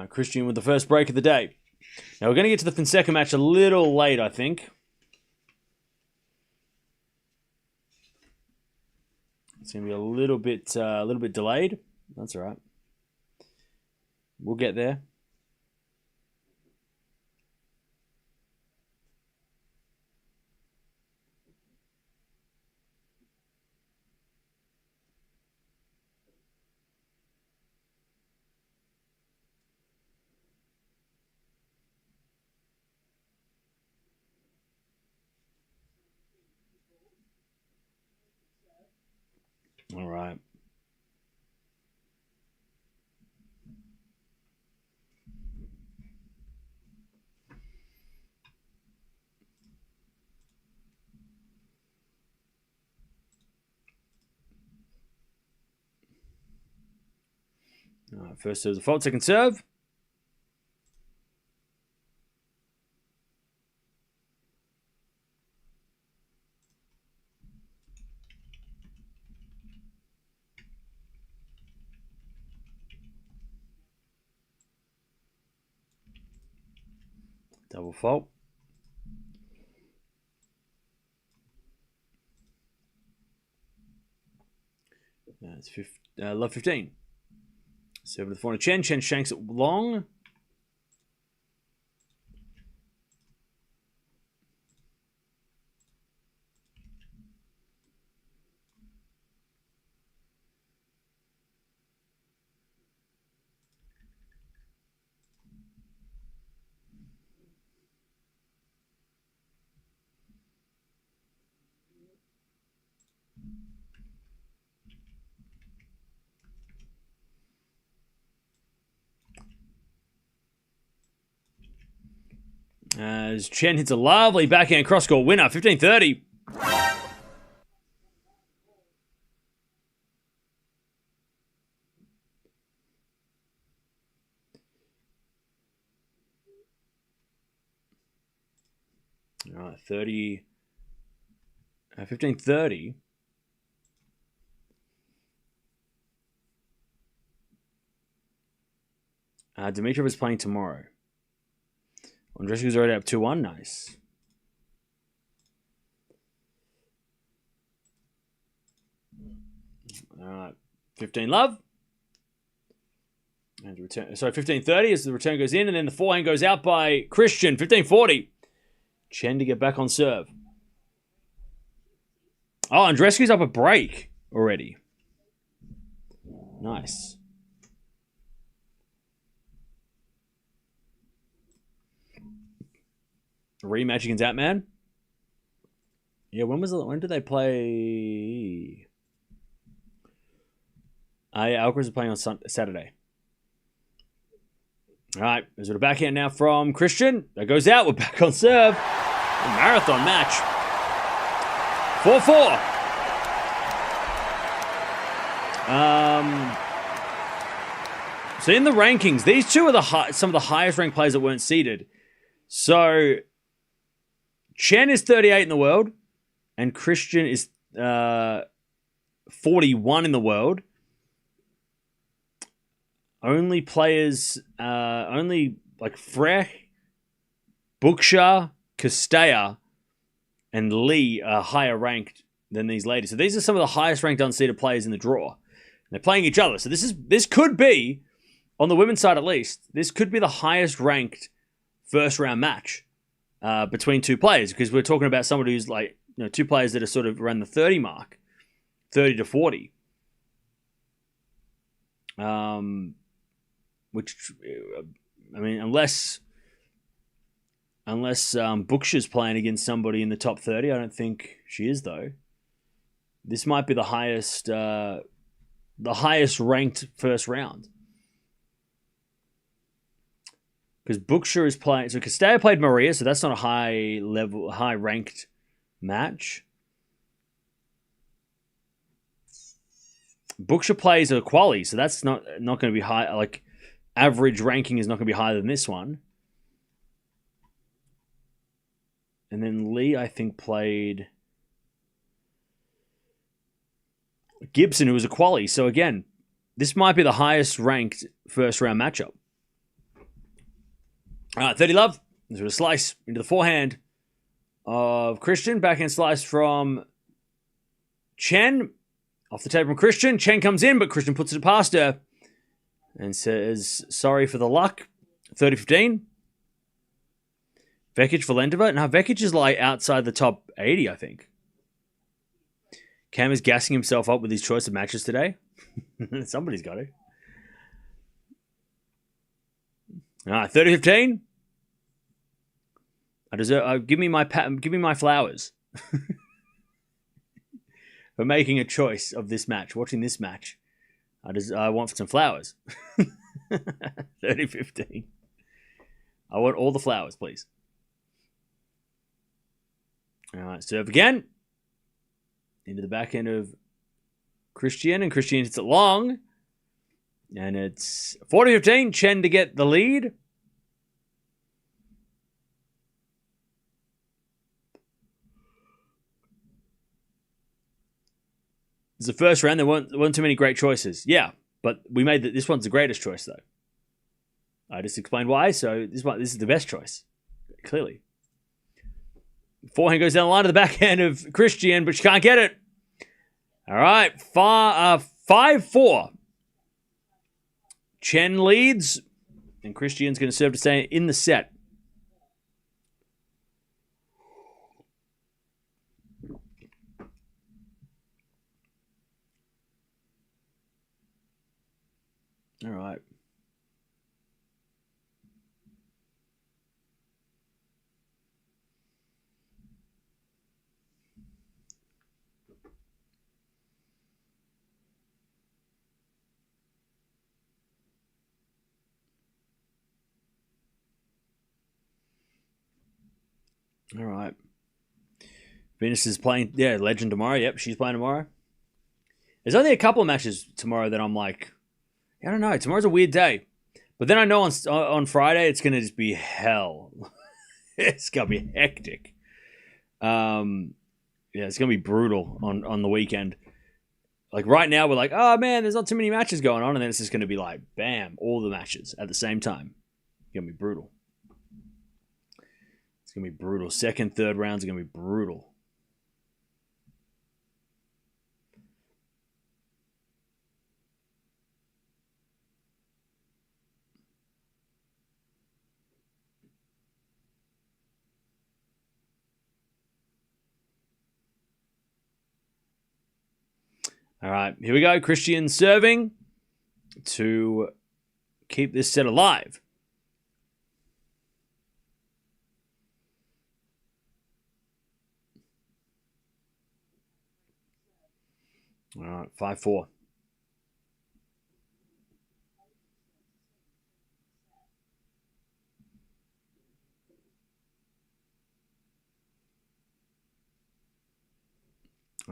Cristian with the first break of the day. Now we're going to get to the Fonseca match a little late, I think. It's going to be a little bit delayed. That's all right. We'll get there. All right. All right, first serve the fault, second serve. Double fault. That's love 15. Serve to the forehand of Chen. Chen shanks it long. As Chen hits a lovely backhand cross-court winner, 15-30. All right, 15-30. Dimitrov is playing tomorrow. Andreescu's already up 2-1. Nice. All right. 15 love. And return. Sorry, 15-30 as the return goes in, and then the forehand goes out by Cristian. 15-40. Chen to get back on serve. Oh, Andreescu's up a break already. Nice. rematch against Atman. Yeah, when did they play? Alcaraz are playing on Saturday. All right, there's a backhand now from Cristian. That goes out. We're back on serve. A marathon match. 4-4. So in the rankings, these two are some of the highest ranked players that weren't seeded. So Tjen is 38 in the world, and Cristian is 41 in the world. Only players, only like Frech, Buksha, Castella, and Lee are higher ranked than these ladies. So these are some of the highest ranked unseeded players in the draw. They're playing each other. So this could be, on the women's side at least, this could be the highest ranked first round match between two players, because we're talking about somebody who's like, two players that are sort of around the 30 mark, 30 to 40. Which, I mean, unless Buksha's playing against somebody in the top 30, I don't think she is, though. This might be the highest ranked first round. Because Buksha is playing, so Castella played Maria, so that's not a high ranked match. Buksha plays a quali, so that's not going to be high. Like, average ranking is not going to be higher than this one. And then Lee, I think, played Gibson, who was a quali. So again, this might be the highest ranked first round matchup. All right, 30 love. There's a slice into the forehand of Cristian. Backhand slice from Tjen. Off the table from Cristian. Tjen comes in, but Cristian puts it past her and says, sorry for the luck. 30-15. Vekic for Lendova. Now, Vekic is like outside the top 80, I think. Cam is gassing himself up with his choice of matches today. Somebody's got to. All right, 30-15. Give me my flowers for making a choice of this match. Watching this match, I want some flowers. 30-15. I want all the flowers, please. All right, serve again. Into the back end of Cristian, and Cristian hits it long. And it's 40-15, Tjen to get the lead. It's the first round. There weren't too many great choices. Yeah, but we made this one's the greatest choice, though. I just explained why, so this is the best choice, clearly. Forehand goes down the line to the backhand of Cristian, but she can't get it. All right, 5-4. Tjen leads, and Cristian's going to serve to stay in the set. All right. All right. Venus is playing, Legend tomorrow. Yep, she's playing tomorrow. There's only a couple of matches tomorrow that I'm like, I don't know. Tomorrow's a weird day. But then I know on Friday it's going to just be hell. It's going to be hectic. It's going to be brutal on the weekend. Like right now we're like, oh man, there's not too many matches going on. And then it's just going to be like, bam, all the matches at the same time. It's going to be brutal. It's going to be brutal. Second, third rounds are going to be brutal. All right, here we go. Cristian serving to keep this set alive. All right, 5-4.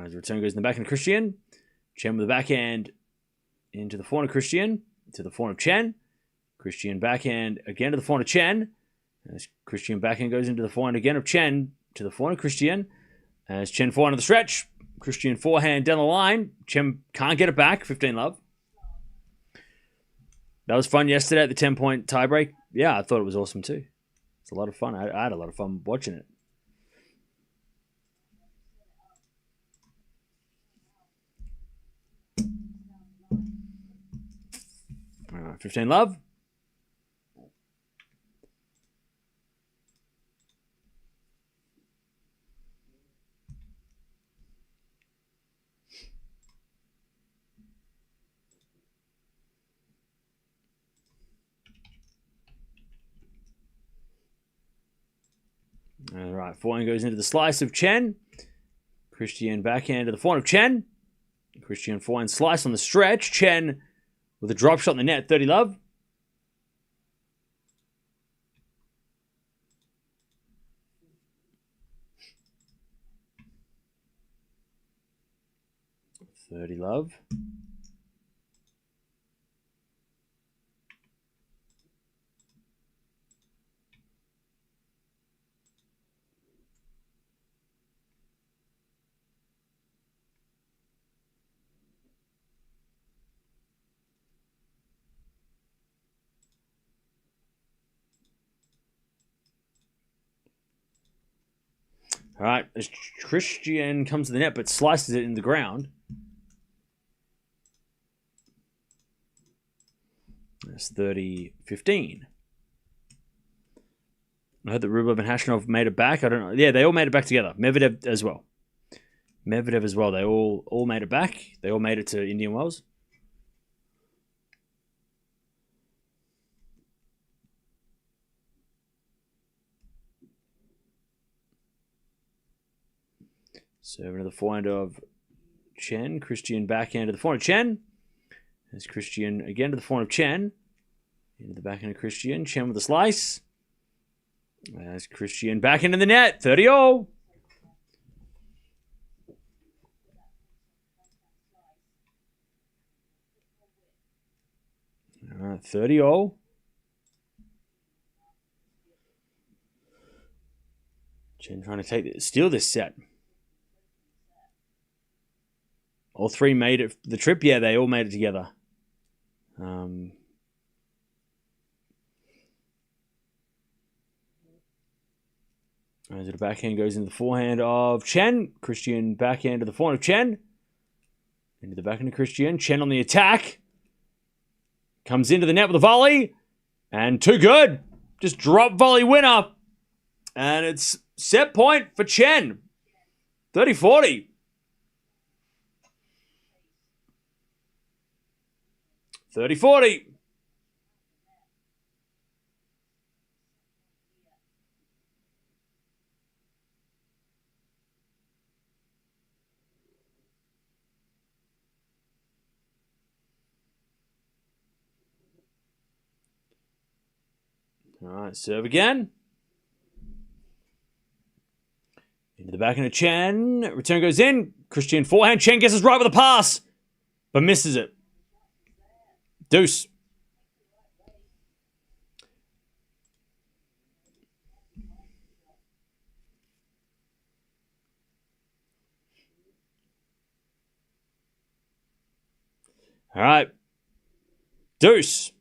As the return goes in the backhand of Cristian. Chen with the backhand into the forehand of Cristian. To the forehand of Chen. Cristian backhand again to the forehand of Chen. As Cristian backhand goes into the forehand again of Chen. To the forehand of Cristian. As Chen forehand of the stretch. Cristian forehand down the line. Chen can't get it back. 15-love. That was fun yesterday at the 10-point tiebreak. Yeah, I thought it was awesome too. It's a lot of fun. I had a lot of fun watching it. All right, 15-love. All right, forehand goes into the slice of Chen. Cristian backhand to the forehand of Chen. Cristian forehand slice on the stretch. Chen with a drop shot in the net. 30-love. $30-love. All right, as Cristian comes to the net but slices it in the ground. That's 30-15. I heard that Rublev and Khachanov made it back. I don't know. Yeah, they all made it back together. Medvedev as well. They all made it back. They all made it to Indian Wells. Serving to the forehand of Chen. Cristian backhand to the forehand of Chen. There's Cristian again to the forehand of Chen. Into the backhand of Cristian. Chen with a slice. There's Cristian backhand in the net. 30-0. All right, 30-0. Chen trying to steal this set. All three made it the trip. Yeah, they all made it together. As the backhand goes into the forehand of Chen. Cristian backhand to the forehand of Chen. Into the backhand of Cristian. Chen on the attack. Comes into the net with a volley. And too good. Just drop volley winner. And it's set point for Chen. 30-40. 30-40. All right, serve again. Into the backhand of Chen. Return goes in. Cristian forehand. Chen guesses right with a pass, but misses it. Deuce. All right. Deuce.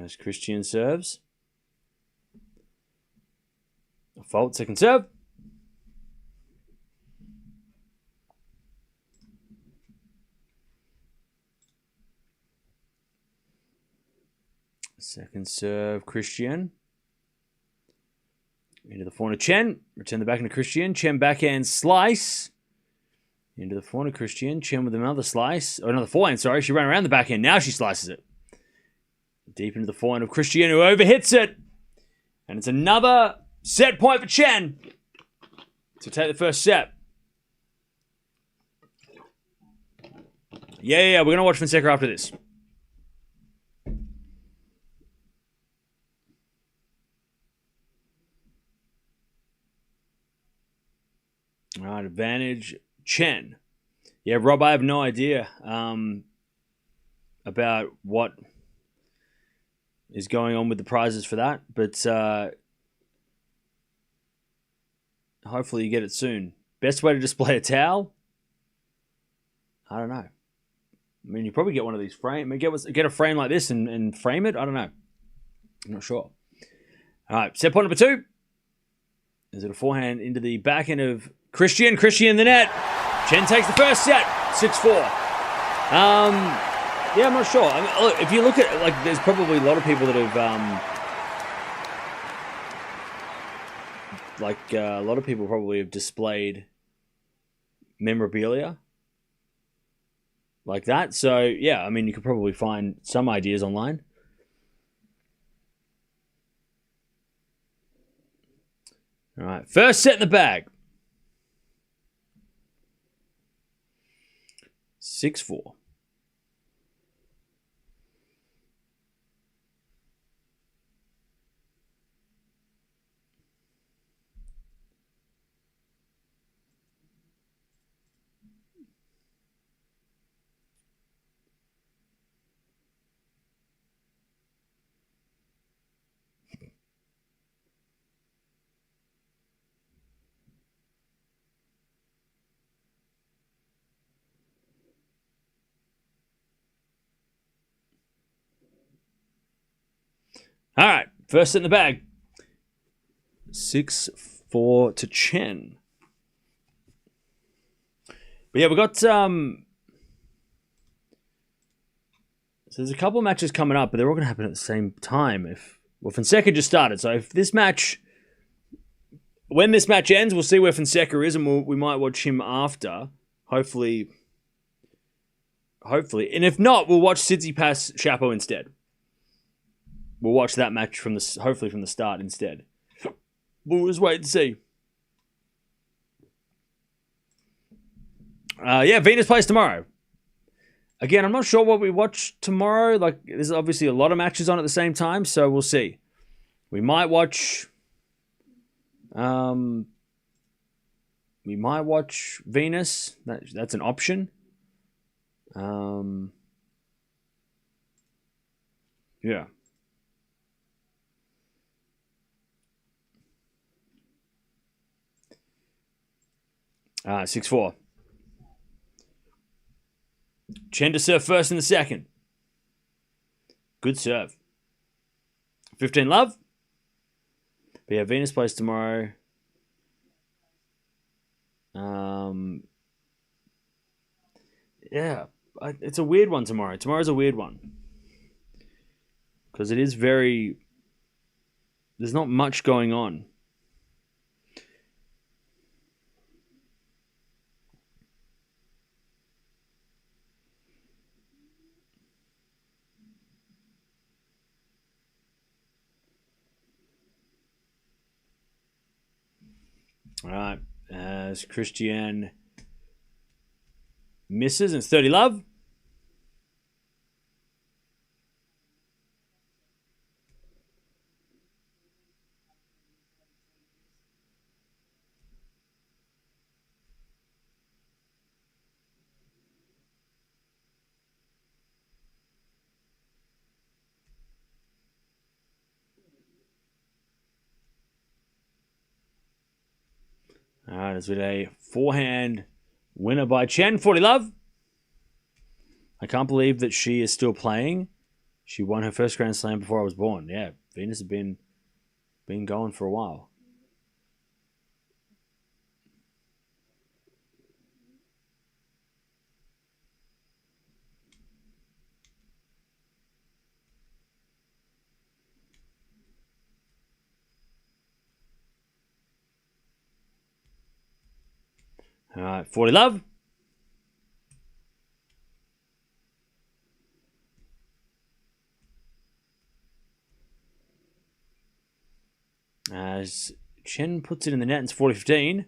As Cristian serves. A fault, second serve. Second serve, Cristian. Into the forehand of Chen. Return the backhand of Cristian. Chen backhand slice. Into the forehand of Cristian. Chen with another slice. Oh, another forehand, sorry. She ran around the backhand. Now she slices it. Deep into the forehand of Cristian, who overhits it. And it's another set point for Tjen to take the first set. Yeah, we're going to watch Fonseca after this. All right, advantage Tjen. Yeah, Rob, I have no idea about what is going on with the prizes for that, but hopefully you get it soon. Best way to display a towel? I don't know. I mean, you probably get one of these frame. I mean, get a frame like this and frame it. I don't know. I'm not sure. All right, set point number 2. Is it a forehand into the backhand of Cristian? Cristian in the net. Tjen takes the first set, 6-4. Yeah, I'm not sure. I mean, look, if you look at, like, there's probably a lot of people that have, a lot of people probably have displayed memorabilia like that. So, yeah, I mean, you could probably find some ideas online. All right, first set in the bag. 6-4. All right, first in the bag. 6-4 to Tjen. But yeah, we've got so there's a couple of matches coming up, but they're all going to happen at the same time. Fonseca just started, so if this match, when this match ends, we'll see where Fonseca is, and we might watch him after. Hopefully, and if not, we'll watch Tsitsipas Chapo instead. We'll watch that match hopefully from the start instead. We'll just wait and see. Yeah, Venus plays tomorrow. Again, I'm not sure what we watch tomorrow. Like, there's obviously a lot of matches on at the same time, so we'll see. We might watch Venus. That's an option. Yeah. 6-4. Tjen to serve first in the second. Good serve. 15 love. But yeah, Venus plays tomorrow. Yeah, it's a weird one tomorrow. Tomorrow's a weird one. Because it is very... There's not much going on. All right, as Cristian misses, and it's 30 love. All right, it's with a forehand winner by Tjen, 40 love. I can't believe that she is still playing. She won her first Grand Slam before I was born. Yeah, Venus has been going for a while. All right, 40 love. As Tjen puts it in the net, and it's 40-15.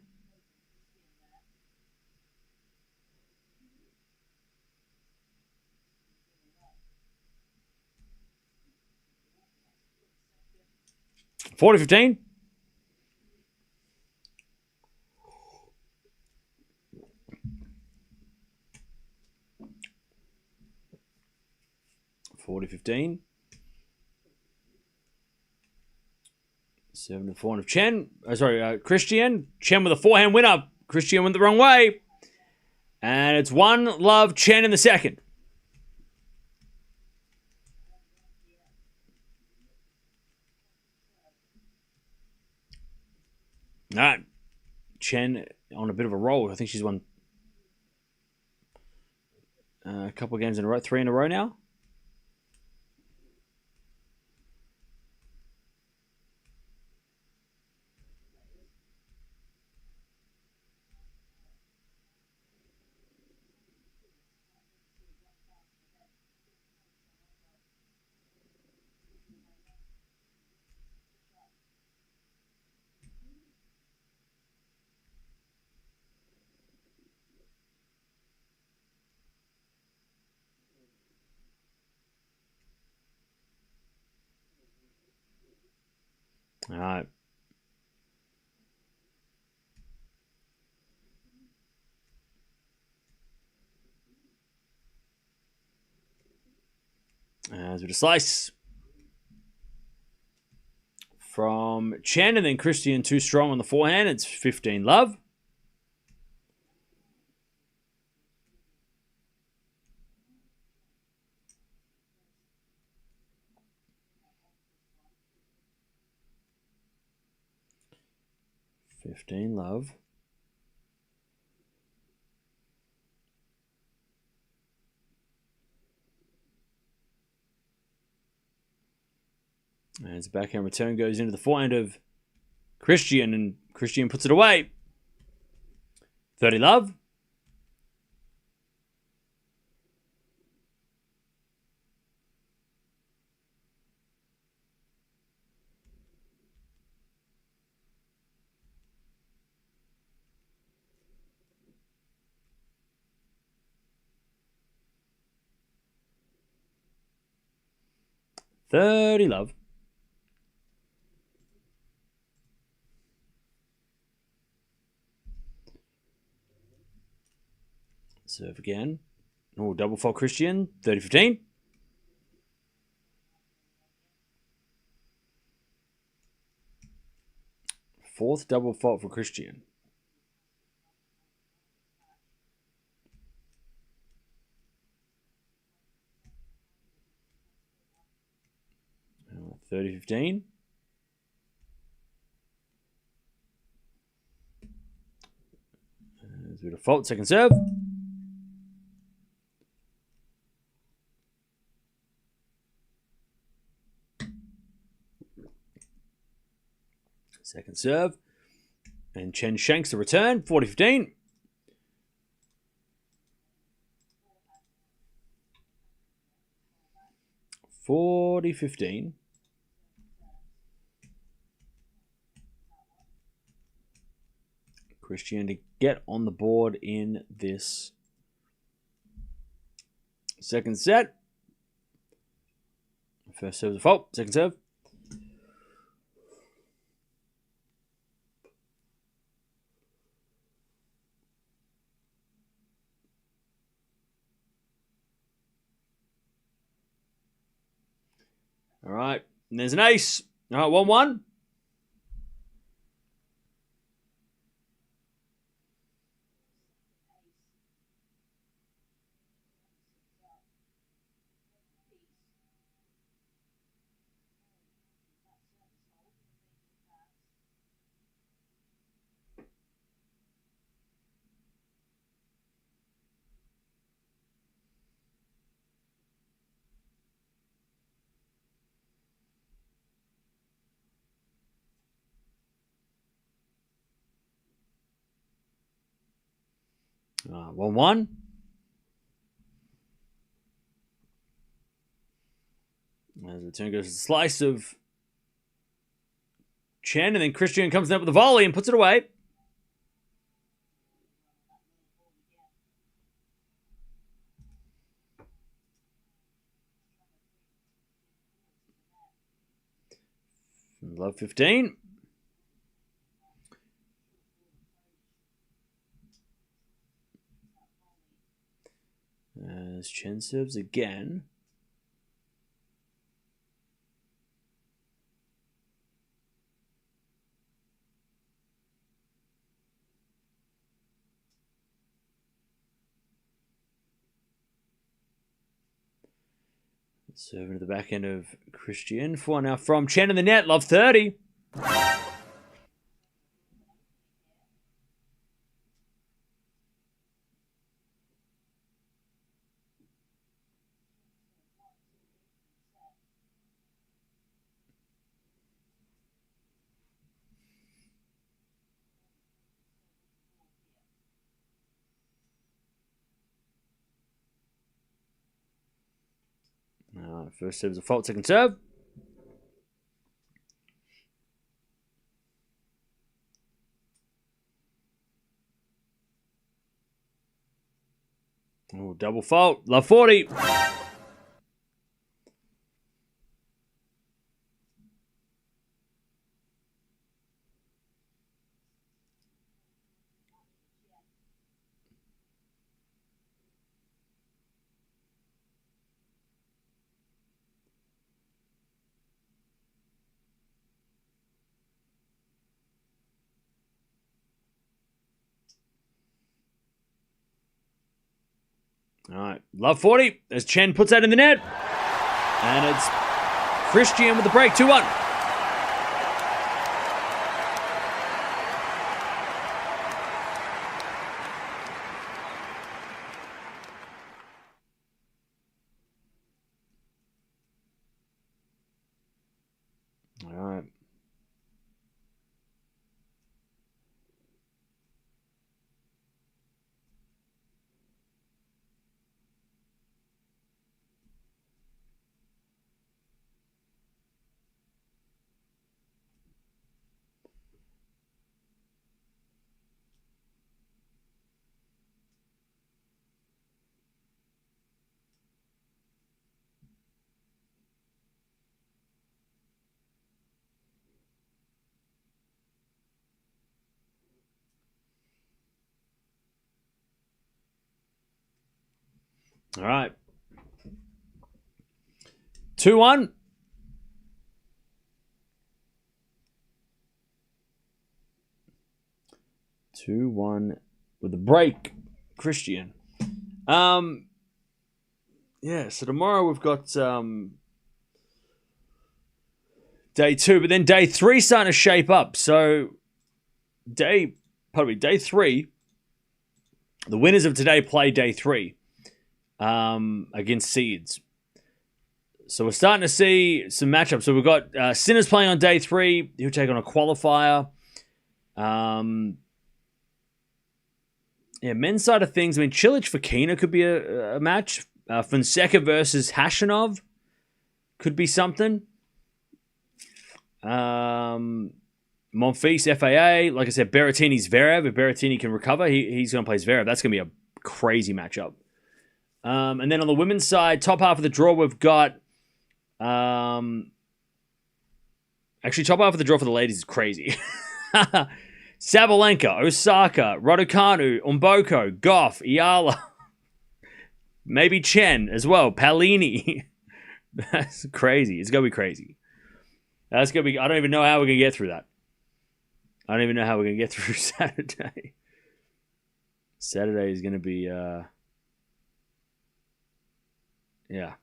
$40-15. $40-15. 7-4 of Tjen. Cristian. Tjen with a forehand winner. Cristian went the wrong way. And it's 1-love Tjen in the second. All right. Tjen on a bit of a roll. I think she's won a couple of games in a row. 3 in a row now. All right. As with a slice from Tjen, and then Cristian too strong on the forehand. It's 15-love. $15-love. As the backhand return goes into the forehand of Cristian, and Cristian puts it away. 30-love. $30-love. Serve again. Oh, double fault Cristian. 30-15. Fourth double fault for Cristian. $30-15. There's a bit of fault. Second serve. Second serve. And Tjen shanks the return. 40-15. $40-15. Cristian to get on the board in this second set. First serve was a fault. Second serve. All right. And there's an ace. All right, 1-1. Uh, 1-1. As the turn goes to the slice of Tjen, and then Cristian comes up with a volley and puts it away. Love 15. As Tjen serves again. Serving to the back end of Cristian. 4 now from Tjen in the net. Love 30. First serve is a fault, second serve. Oh, double fault. Love 40. All right, love 40 as Tjen puts that in the net. And it's Cristian with the break, 2-1. All right. All right. 2-1. With the break, Cristian. Yeah, so tomorrow we've got day 2, but then day 3 starting to shape up. So day 3, the winners of today play day 3 against seeds. So we're starting to see some matchups. So we've got Sinner's playing on day 3. He'll take on a qualifier. Yeah, men's side of things. I mean, Cilic-Fokina could be a match. Fonseca versus Khachanov could be something. Monfils, FAA. Like I said, Berrettini's Zverev. If Berrettini can recover, he's going to play Zverev. That's going to be a crazy matchup. And then on the women's side, top half of the draw, we've got... actually, top half of the draw for the ladies is crazy. Sabalenka, Osaka, Raducanu, Umboko, Gauff, Eala. Maybe Tjen as well. Palini. That's crazy. It's going to be crazy. That's going to be... I don't even know how we're going to get through that. I don't even know how we're going to get through Saturday. Saturday is going to be... yeah.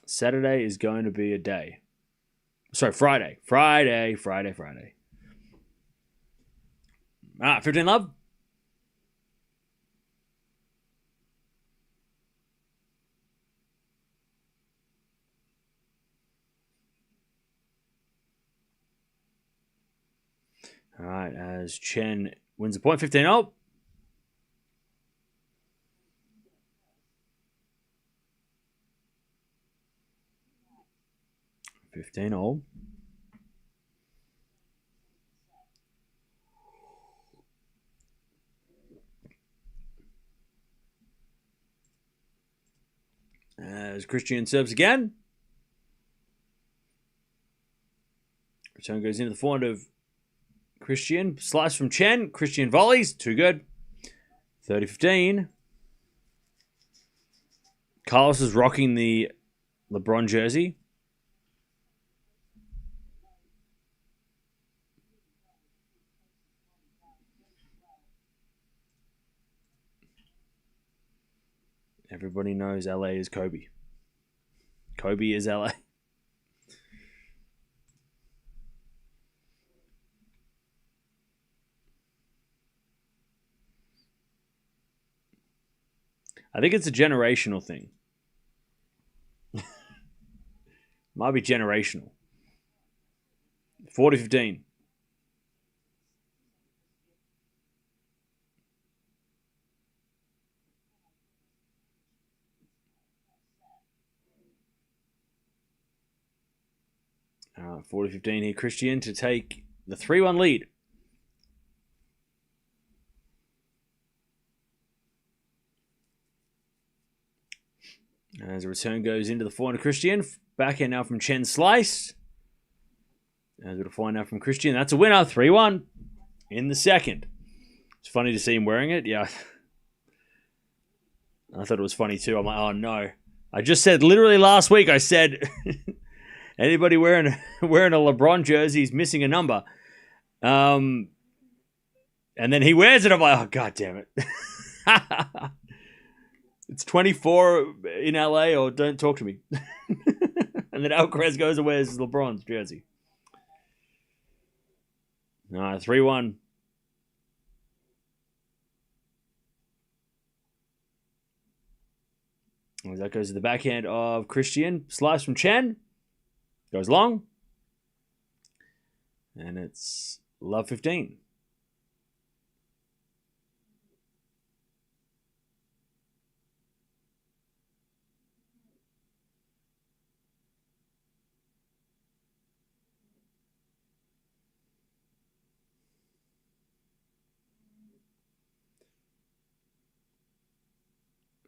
Saturday is going to be a day. Sorry, Friday. Friday. All right, 15 love. All right, as Tjen wins the point, 15-0. 15 all. As Cristian serves again. Return goes into the forehand of Cristian. Slice from Tjen. Cristian volleys. Too good. 30-15. Carlos is rocking the LeBron jersey. Everybody knows LA is Kobe. Kobe is LA. I think it's a generational thing. Might be generational. 40-15. All right, 40-15 here. Cristian to take the 3-1 lead. As a return goes into the forehand of Cristian. Backhand now from Tjen slice. As we'll find out from Cristian. That's a winner. 3-1 in the second. It's funny to see him wearing it. Yeah. I thought it was funny too. I'm like, oh no. I just said, literally last week, I said, anybody wearing a LeBron jersey is missing a number. And then he wears it. I'm like, oh, God damn it. It's 24 in LA or don't talk to me. And then Alcaraz goes and wears LeBron's jersey. All right, 3-1. As that goes to the backhand of Cristian. Slice from Tjen. Goes long. And it's love 15.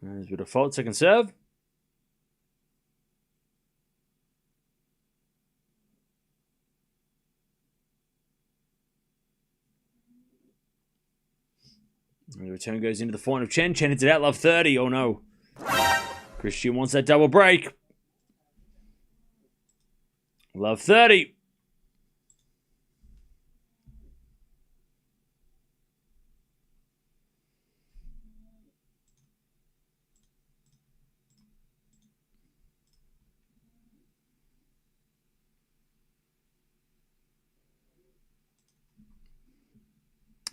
As we default second serve. And the return goes into the forehand of Tjen. Tjen hits it out, love 30. Oh no. Cristian wants that double break. Love 30.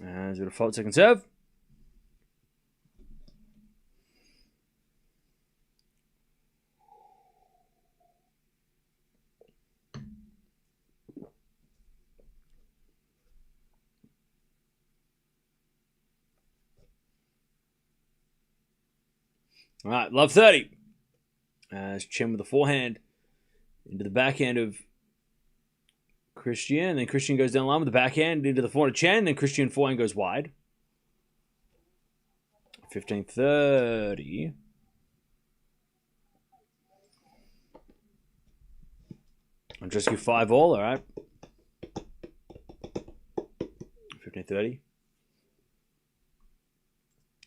As we default second serve. All right, love 30. As Tjen with the forehand into the backhand of Cristian. And then Cristian goes down the line with the backhand into the forehand of Tjen. And then Cristian forehand goes wide. 15-30. Andreescu 5 all right. 15-30.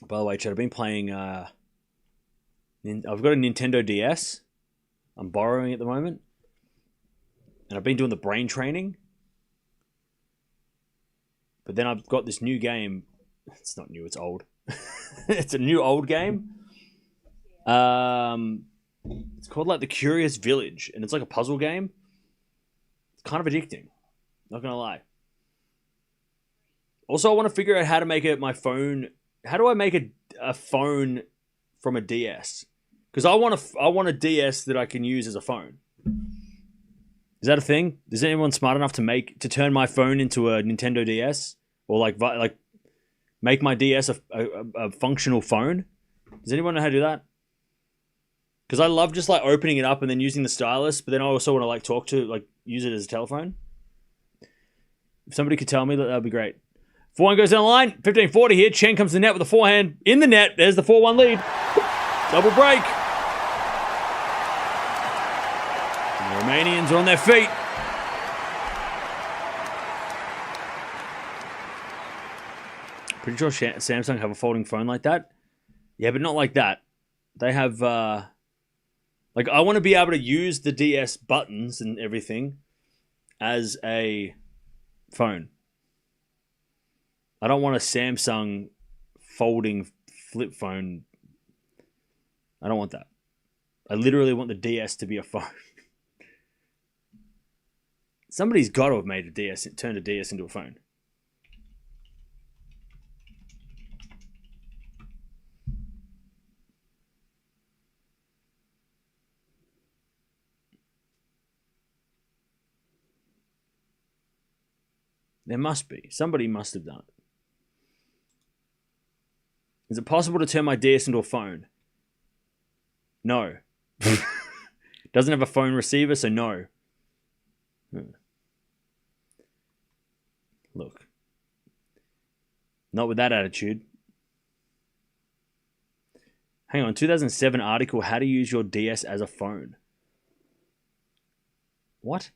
By the way, Chad, I've been playing... I've got a Nintendo DS. I'm borrowing at the moment. And I've been doing the brain training. But then I've got this new game. It's not new, it's old. It's a new old game. It's called like The Curious Village. And it's like a puzzle game. It's kind of addicting. Not going to lie. Also, I want to figure out how to make it my phone. How do I make a phone from a DS? Because I want a DS that I can use as a phone. Is that a thing? Is anyone smart enough to turn my phone into a Nintendo DS or like make my DS a functional phone? Does anyone know how to do that? Because I love just like opening it up and then using the stylus, but then I also want to like talk to, like use it as a telephone. If somebody could tell me that would be great. 4-1 goes down the line. 15-40 here. Tjen comes to the net with a forehand in the net. There's the 4-1 lead. Double break. And the Romanians are on their feet. Pretty sure Samsung have a folding phone like that. Yeah, but not like that. They have, like, I want to be able to use the DS buttons and everything as a phone. I don't want a Samsung folding flip phone. I don't want that. I literally want the DS to be a phone. Somebody's got to have made a DS, turned a DS into a phone. There must be. Somebody must have done it. Is it possible to turn my DS into a phone? No. Doesn't have a phone receiver, so no. Look. Not with that attitude. Hang on, 2007 article, how to use your DS as a phone. What?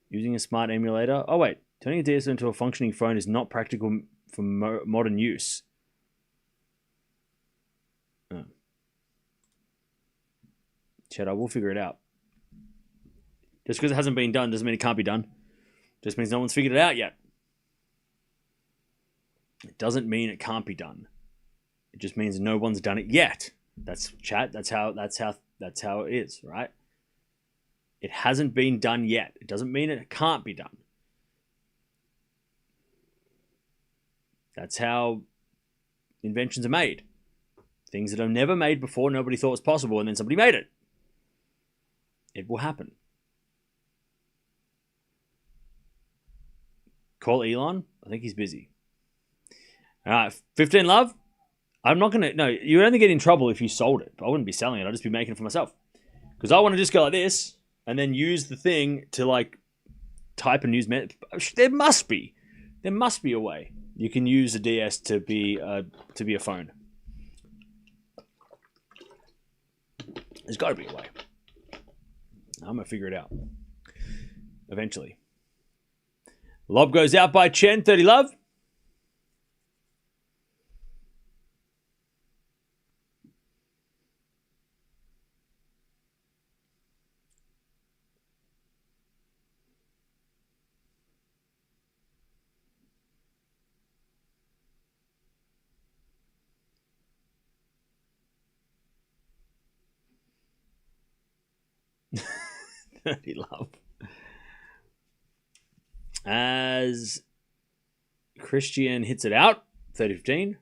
Using a smart emulator? Oh wait, turning a DS into a functioning phone is not practical for modern use. Oh. Chad, I will figure it out. Just because it hasn't been done doesn't mean it can't be done. Just means no one's figured it out yet. It doesn't mean it can't be done. It just means no one's done it yet. That's chat. That's how it is, right? It hasn't been done yet. It doesn't mean it can't be done. That's how inventions are made. Things that are never made before, nobody thought was possible, and then somebody made it. It will happen. Call Elon. I think he's busy. All right, 15 love. I'm not going to... No, you would only get in trouble if you sold it. I wouldn't be selling it. I'd just be making it for myself. Because I want to just go like this and then use the thing to like type and use... There must be. There must be a way you can use a DS to be a phone. There's got to be a way. I'm going to figure it out. Eventually. Lob goes out by Tjen. 30 love. Dirty love. As Cristian hits it out, 30-15.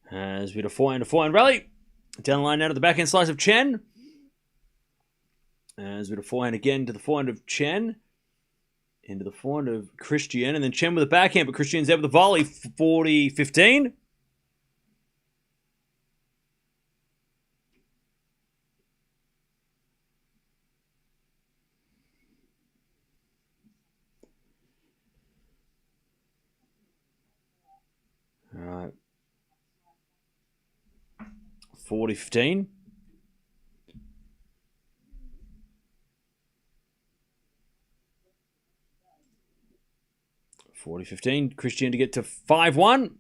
As we had a forehand rally. Down the line now to the backhand slice of Tjen. As we had a forehand again to the forehand of Tjen. Into the forehand of Cristian. And then Tjen with a backhand, but Cristian's there with the volley. 40-15. All right. 40-15. Cristian to get to 5-1.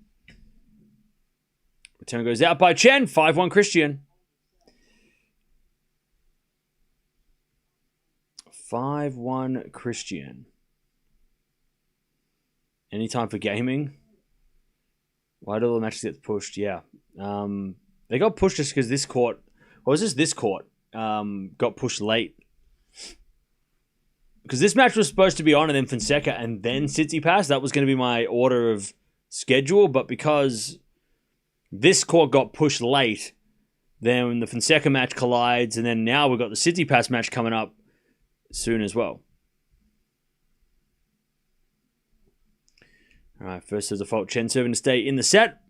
Return goes out by Tjen. 5-1 Cristian. 5-1 Cristian. Any time for gaming? Why do all the matches get pushed? Yeah. They got pushed just because this court, or was this court, got pushed late. because this match was supposed to be on and then Fonseca and then Tsitsipas. That was going to be my order of schedule, but because this court got pushed late, then the Fonseca match collides, and then now we've got the Tsitsipas match coming up soon as well. All right, first as a default, Tjen serving to stay in the set.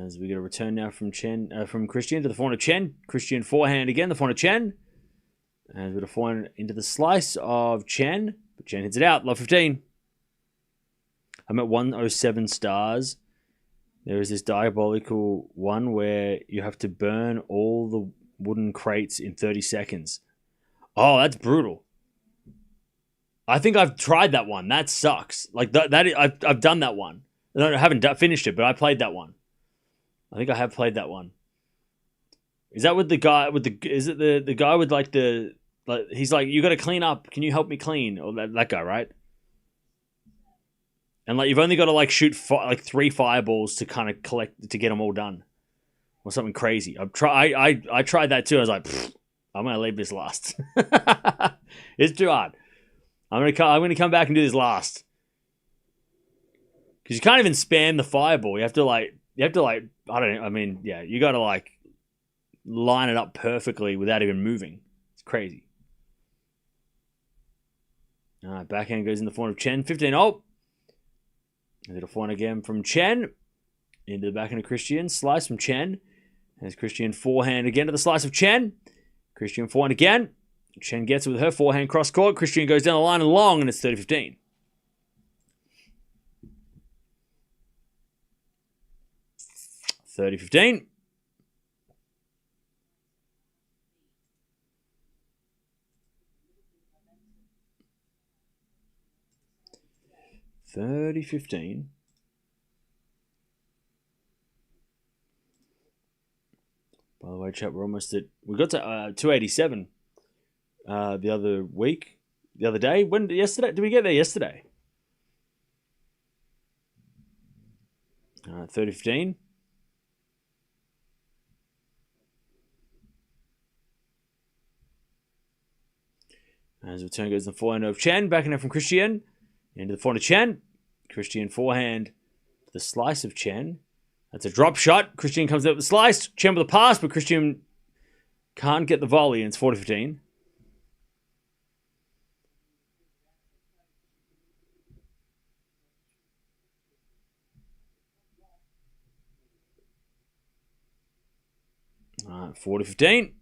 As we get a return now from Cristian to the forehand of Tjen. Cristian forehand again, the forehand of Tjen. As with a forehand into the slice of Tjen. But Tjen hits it out, love 15. I'm at 107 stars. There is this diabolical one where you have to burn all the wooden crates in 30 seconds. Oh, that's brutal. I think I've tried that one. That sucks. Like I've done that one. I haven't finished it, but I played that one. I think I have played that one. Is that with the guy with the? Is it the guy with like the? Like he's like, you got to clean up. Can you help me clean? Or that guy, right? And like you've only got to like shoot like 3 fireballs to kind of collect to get them all done, or something crazy. I tried that too. I was like, I'm gonna leave this last. It's too hard. I'm gonna come back and do this last because you can't even spam the fireball. You have to like. I don't know. I mean, yeah, you got to like line it up perfectly without even moving. It's crazy. All right, backhand goes in the forehand of Tjen. 15-0. A little forehand again from Tjen. Into the backhand of Cristian. Slice from Tjen. There's Cristian forehand again to the slice of Tjen. Cristian forehand again. Tjen gets it with her forehand cross court. Cristian goes down the line and long, and it's 30-15. 30-15. By the way, chat, we're almost at... We got to 287 the other day. Yesterday? Did we get there yesterday? 30-15. As the return goes in the forehand of Tjen, backing up from Cristian. Into the forehand of Tjen. Cristian forehand to the slice of Tjen. That's a drop shot. Cristian comes out with the slice. Tjen with the pass, but Cristian can't get the volley, and it's 40-15. All right, 40-15.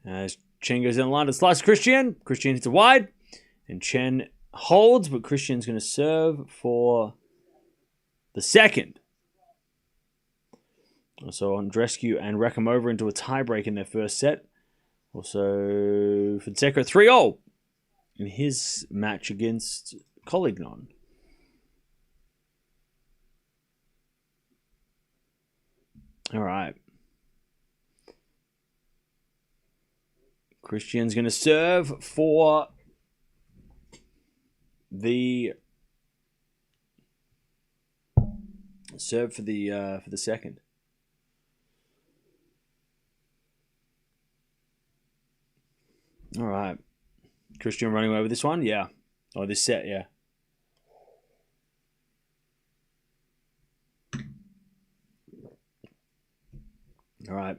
As Tjen goes in the line to slice Cristian. Cristian hits it wide. And Tjen holds, but Cristian's going to serve for the second. Also, Andreescu and Reckham over into a tiebreak in their first set. Also, Fonseca at 3-0 in his match against Collignon. All right. Cristian's going to serve for the second. All right. Cristian running away with this one? Yeah. Oh, this set, yeah. All right.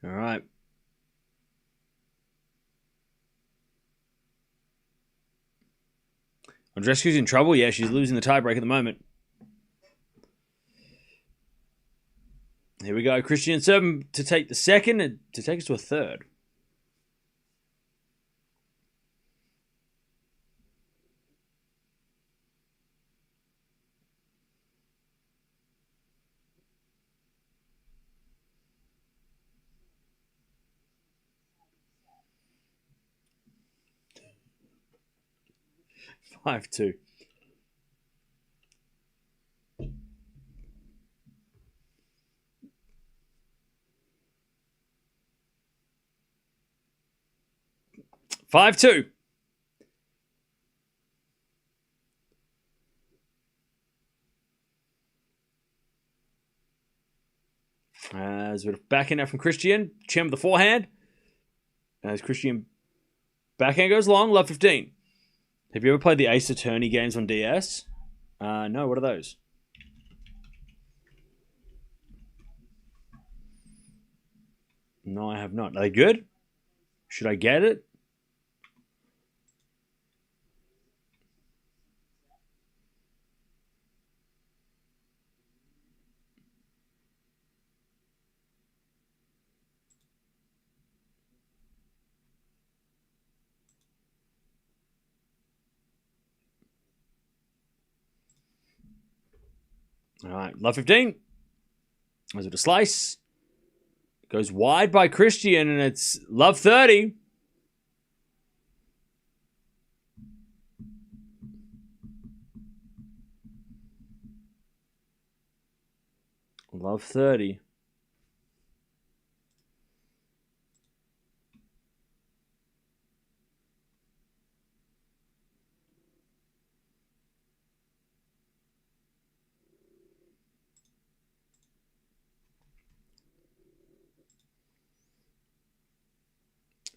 All right. Andreescu's in trouble. Yeah, she's losing the tiebreak at the moment. Here we go. Cristian serving to take the second and to take us to a third. 5-2. As we're backhand out from Cristian. Chen with the forehand. As Cristian backhand goes long, love 15. Have you ever played the Ace Attorney games on DS? No, what are those? No, I have not. Are they good? Should I get it? All right, love 15. As with a slice. Goes wide by Cristian, and it's love 30. Love 30.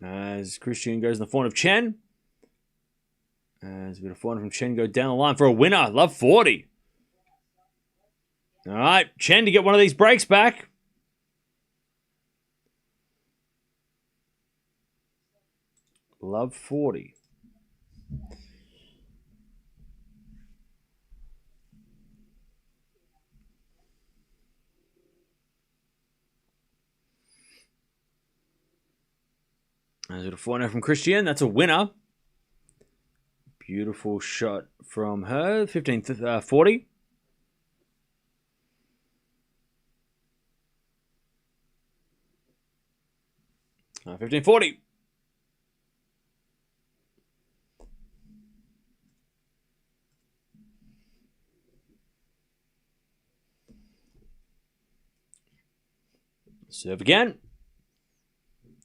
As Cristian goes in the forehand of Chen. As we get a forehand from Chen go down the line for a winner. Love 40. All right, Chen to get one of these breaks back. Love 40. As we get a forehand from Cristian. That's a winner. Beautiful shot from her. 15-40. 15-40. Serve again.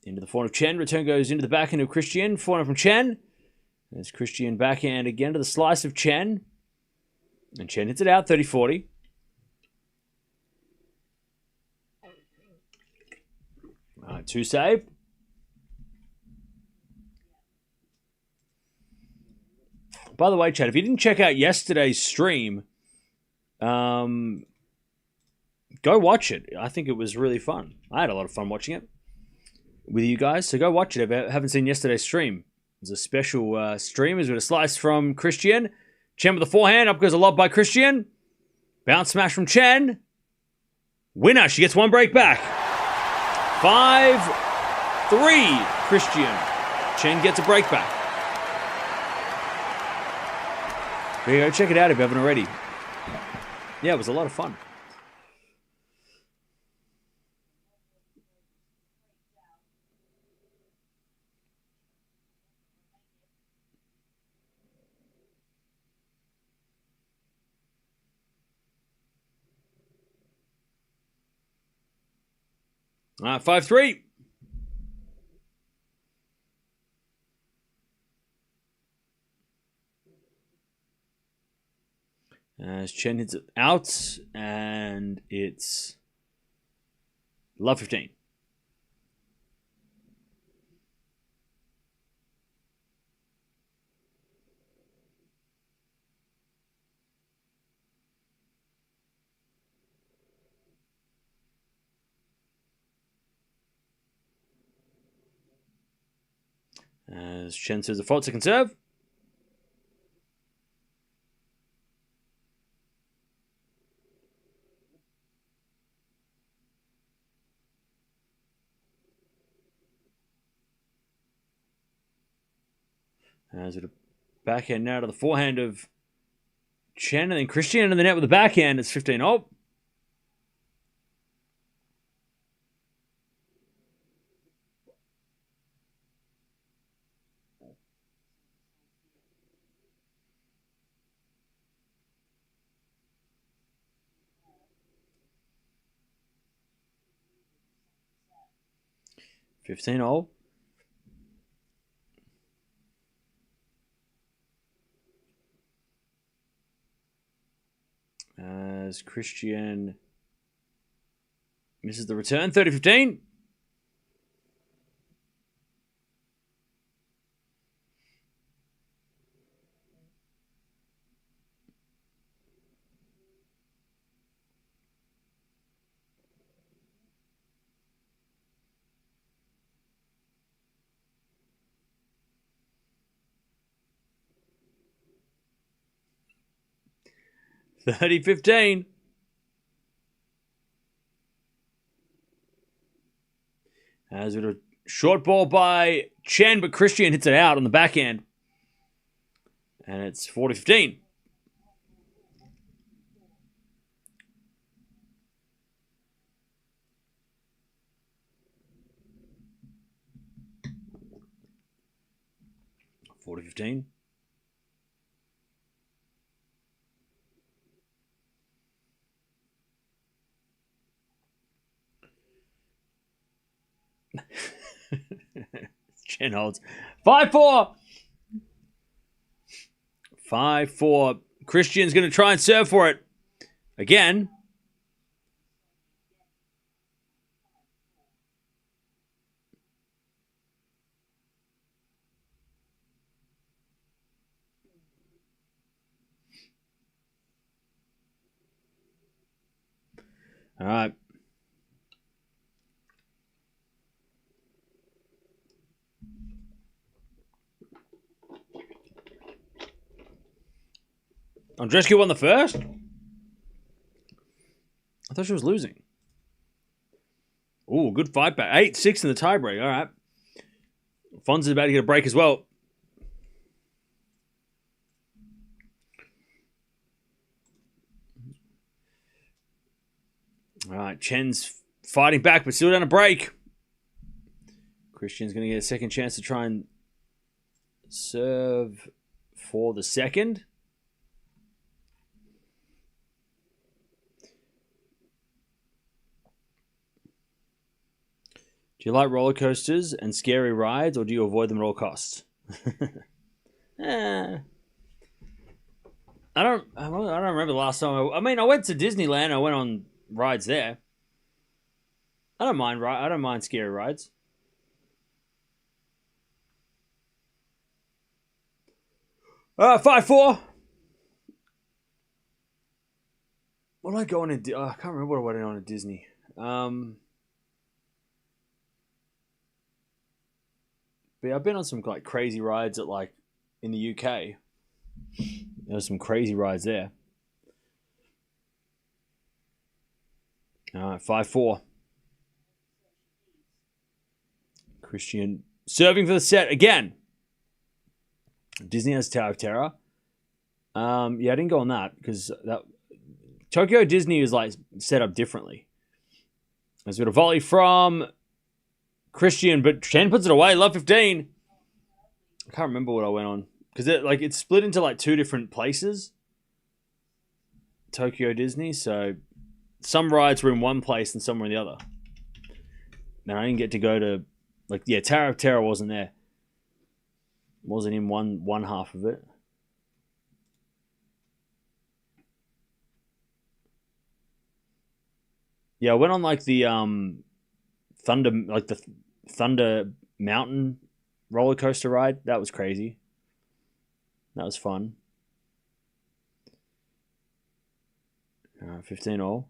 Into the forehand of Chen. Return goes into the backhand of Cristian. Forehand from Chen. There's Cristian backhand again to the slice of Chen. And Chen hits it out. 30-40. All right, 2 save. By the way, Chad, if you didn't check out yesterday's stream, go watch it. I think it was really fun. I had a lot of fun watching it with you guys, so go watch it if you haven't seen yesterday's stream. It was a special stream. As with a slice from Cristian. Chen with the forehand. Up goes a lob by Cristian. Bounce smash from Chen. Winner. She gets one break back. 5-3 Cristian. Chen gets a break back. There you go. Check it out if you haven't already. Yeah, it was a lot of fun. All right, 5-3. As Chen hits it out, and it's love 15. As Chen says a fault, second serve. As it a backhand now to the forehand of Chen, and then Cristian in the net with the backhand. It's 15-0. 15-all. As Cristian misses the return. 30-15. $30-15. As with a short ball by Tjen, but Cristian hits it out on the backhand. And it's 40-15. $40-15. Tjen holds. 5-4. 5-4. Cristian's going to try and serve for it. Again. All right. Andreescu won the first? I thought she was losing. Ooh, good fight back. 8-6 in the tiebreak. All right. Fonz is about to get a break as well. All right. Tjen's fighting back, but still down a break. Cristian's going to get a second chance to try and serve for the second. Do you like roller coasters and scary rides, or do you avoid them at all costs? I don't remember the last time. I went to Disneyland. I went on rides there. I don't mind scary rides. All right, 5-4. What did I go on? I can't remember what I went on at Disney. But I've been on some like crazy rides at like in the UK. There was some crazy rides there. All right, 5-4. Cristian serving for the set again. Disney has Tower of Terror. Yeah, I didn't go on that because Tokyo Disney is like set up differently. There's got a volley from Cristian, but Tjen puts it away. Love 15. I can't remember what I went on because it's split into like two different places. Tokyo Disney, so some rides were in one place and some were in the other. And I didn't get to go to Tower of Terror wasn't there. Wasn't in one half of it. Yeah, I went on like the Thunder Mountain roller coaster ride. That was crazy. That was fun. 15-all.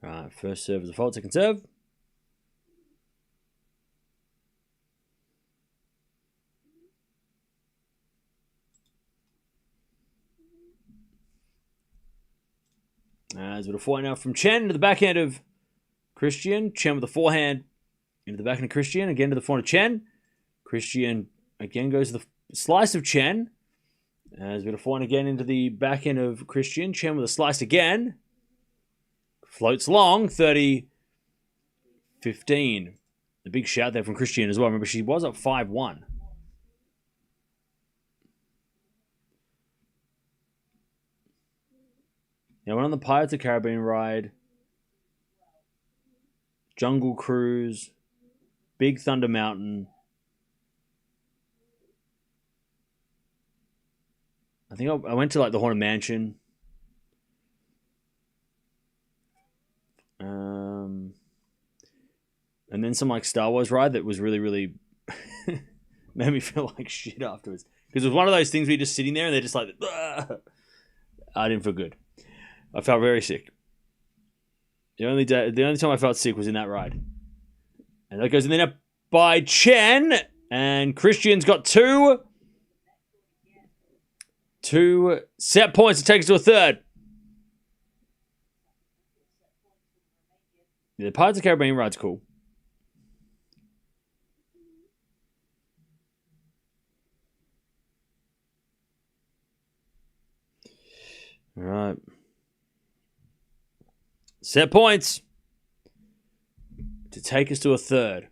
All right, first serve is a fault, second serve. As with a forehand now from Tjen to the backhand of Cristian. Tjen with a forehand into the backhand of Cristian. Again to the forehand of Tjen. Cristian again goes to the slice of Tjen. As with a forehand again into the backhand of Cristian. Tjen with a slice again. Floats long. 30-15. 15. The big shout there from Cristian as well. Remember, she was up 5-1. Now, went on the Pirates of the Caribbean ride. Jungle Cruise. Big Thunder Mountain. I think I went to like the Haunted Mansion. And then some like Star Wars ride that was really, really made me feel like shit afterwards. Because it was one of those things where you're just sitting there and they're just like, ugh. I didn't feel good. I felt very sick. The only time I felt sick was in that ride. And that goes in there by Chen. And Cristian's got two set points to take us to a third. Yeah, the Pirates of the Caribbean ride's cool. All right. Set points to take us to a third.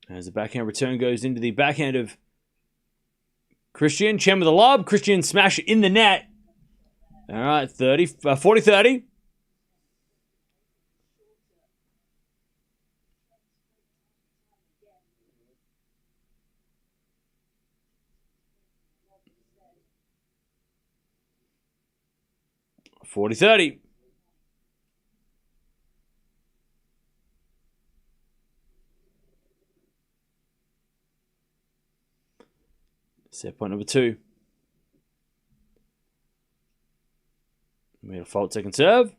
As the backhand return goes into the backhand of Cristian. Chen with a lob. Cristian smash in the net. All right, 40-30. $40-30. Set point number 2. We had a fault second serve.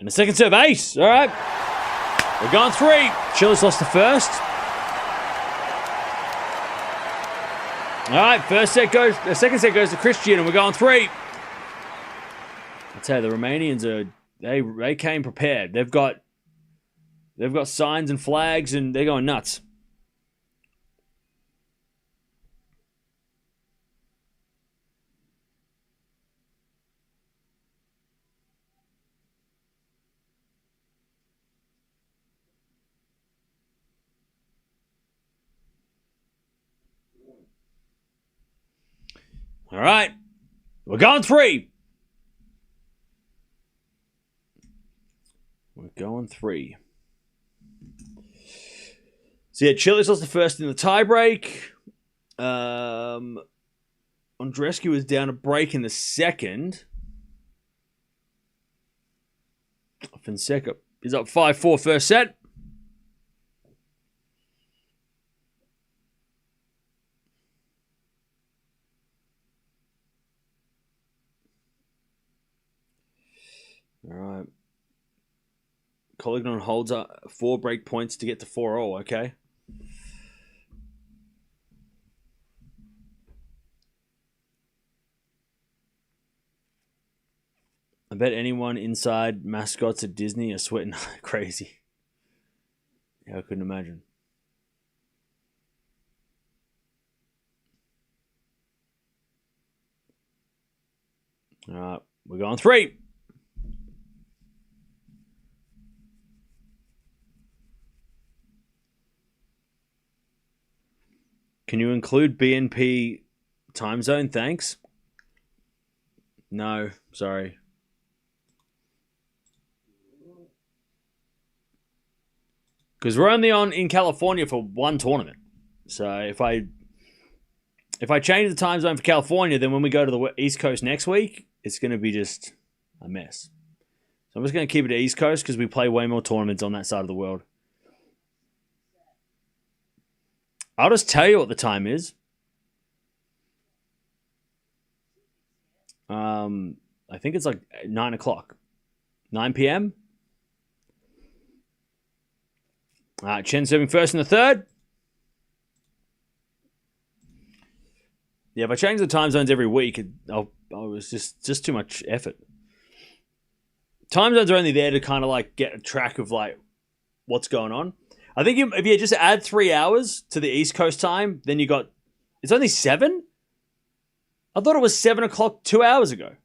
And the second serve, ace. All right. We're going 3. Chile's lost the first. All right, the second set goes to Cristian, and we're going 3. I tell you, the Romanians they came prepared. They've got signs and flags, and they're going nuts. All right. We're going 3. We're going 3. So, yeah, Chile's lost the first in the tiebreak. Andreescu was down a break in the second. Fonseca is up 5-4 first set. All right. Collignon holds up 4 break points to get to 4-0, okay? I bet anyone inside mascots at Disney are sweating crazy. Yeah, I couldn't imagine. All right, we're going 3. Can you include BNP time zone? Thanks. No, sorry. Because we're only in California for one tournament. So if I change the time zone for California, then when we go to the East Coast next week, it's going to be just a mess. So I'm just going to keep it to East Coast because we play way more tournaments on that side of the world. I'll just tell you what the time is. I think it's like 9 o'clock. 9 p.m. Chen serving first in the third. Yeah, if I change the time zones every week, it was just too much effort. Time zones are only there to kind of like get a track of like what's going on. I think if you just add 3 hours to the East Coast time, then you got... It's only 7? I thought it was 7 o'clock 2 hours ago.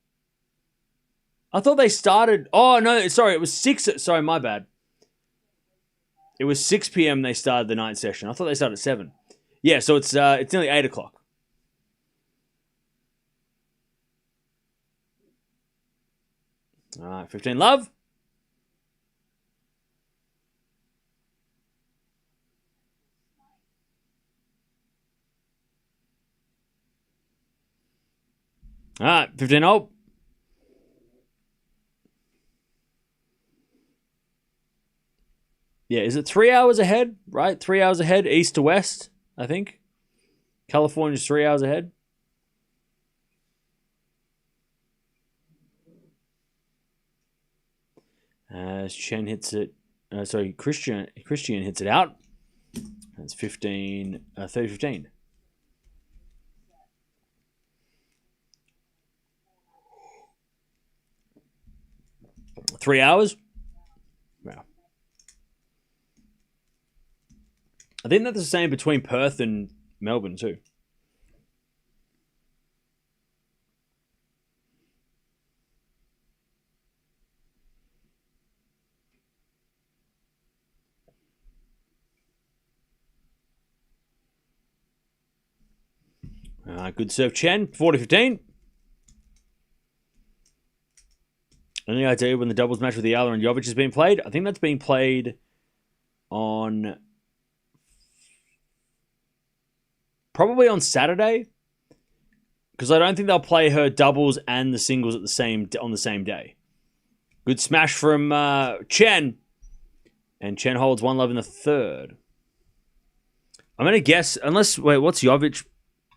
I thought they started... Oh, no, sorry, it was 6... Sorry, my bad. It was 6 p.m. they started the night session. I thought they started at 7. Yeah, so it's nearly 8 o'clock. All right, 15 love. All right, 15 all. Yeah, is it 3 hours ahead? Right, 3 hours ahead, east to west, I think. California's 3 hours ahead. As Chen hits it, Cristian hits it out. That's 30-15. Three hours? Wow. I think that's the same between Perth and Melbourne too. Good serve, Chen. 40-15. Any idea when the doubles match with Eala and Jovic is being played? I think that's being played on... Probably on Saturday. Because I don't think they'll play her doubles and the singles on the same day. Good smash from Chen. And Chen holds 1-love in the third. I'm going to guess... Unless... Wait, what's Jovic...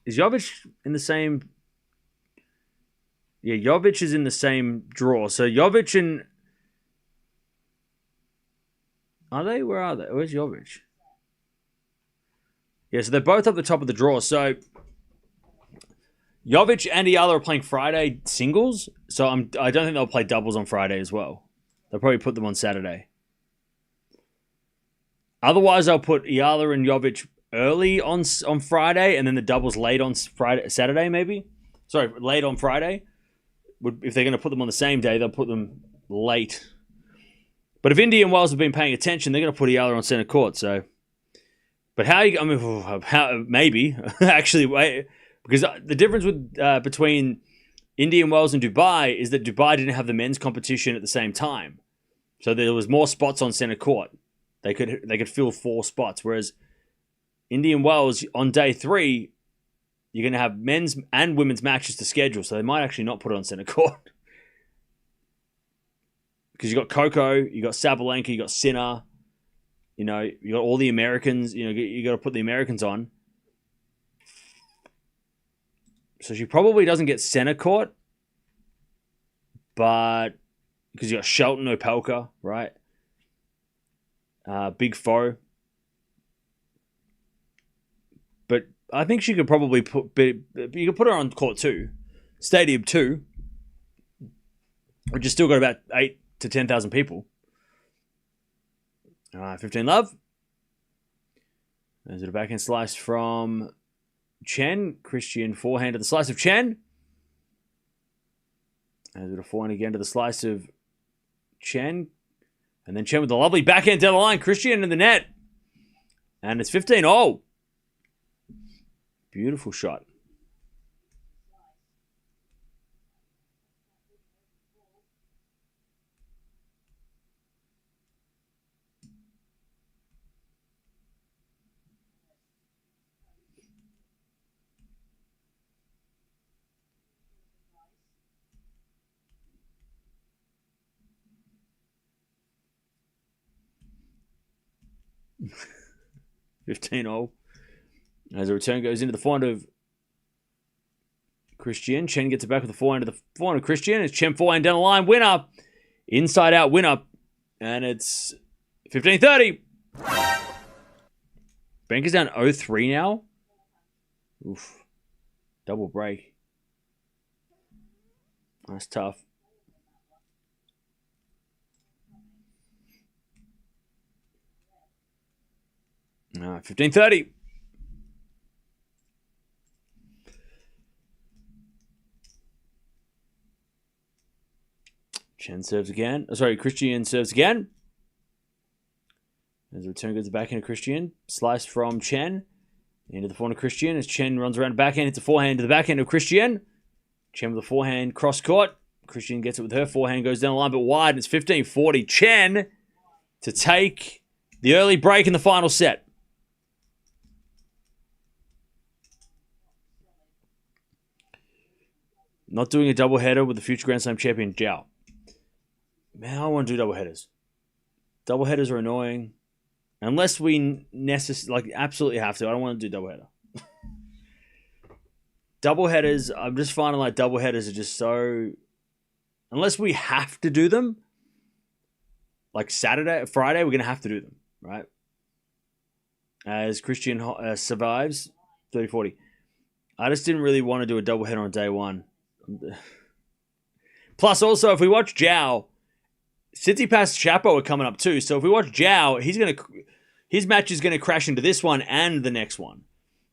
Is Jovic in the same... Yeah, Jovic is in the same draw. So Jovic and... Are they? Where are they? Where's Jovic? Yeah, so they're both up the top of the draw. So Jovic and Eala are playing Friday singles. So I don't think they'll play doubles on Friday as well. They'll probably put them on Saturday. Otherwise, I'll put Eala and Jovic early on Friday, and then the doubles late on Saturday, maybe. Sorry, late on Friday. If they're going to put them on the same day, they'll put them late. But if India and Wales have been paying attention, they're going to put Eala on centre court. So, but maybe actually wait, because the difference between India and Wales and Dubai is that Dubai didn't have the men's competition at the same time, so there was more spots on centre court. They could fill 4 spots, whereas India and Wales on day 3, you're going to have men's and women's matches to schedule, so they might actually not put it on centre court. Because you got Coco, you got Sabalenka, you got Sinner, you got all the Americans, you got to put the Americans on. So she probably doesn't get centre court, but because you got Shelton, Opelka, right? Big foe. But I think she could probably you could put her on court 2, Stadium 2, which has still got about 8 to 10,000 people. 15 love. There's a backhand slice from Chen. Cristian forehand to the slice of Chen. There's a forehand again to the slice of Chen. And then Chen with the lovely backhand down the line. Cristian in the net. And it's 15-all. Beautiful shot. $15-all. As a return goes into the forehand of Cristian. Chen gets it back with the forehand of Cristian. It's Chen forehand down the line. Winner. Inside out winner. And it's 15-30. Banker's down 0-3 now. Oof. Double break. That's tough. 15:30. Chen serves again. Sorry, Cristian serves again. As the return goes back into Cristian. Slice from Chen. Into the forehand of Cristian. As Chen runs around the backhand. It's a forehand to the backhand of Cristian. Chen with a forehand cross court. Cristian gets it with her forehand. Goes down the line but wide. And it's 15-40. Chen to take the early break in the final set. Not doing a doubleheader with the future Grand Slam champion, Zhao. Man, I don't want to do doubleheaders. Doubleheaders are annoying. Unless we absolutely have to. I don't want to do doubleheader. Doubleheaders, I'm just finding like doubleheaders are just so... Unless we have to do them, like Friday, we're going to have to do them, right? As Cristian survives, 30-40. I just didn't really want to do a doubleheader on day one. Plus, also, if we watch Zhao, Tsitsipas Chapo are coming up too. So if we watch Zhao, his match is gonna crash into this one and the next one.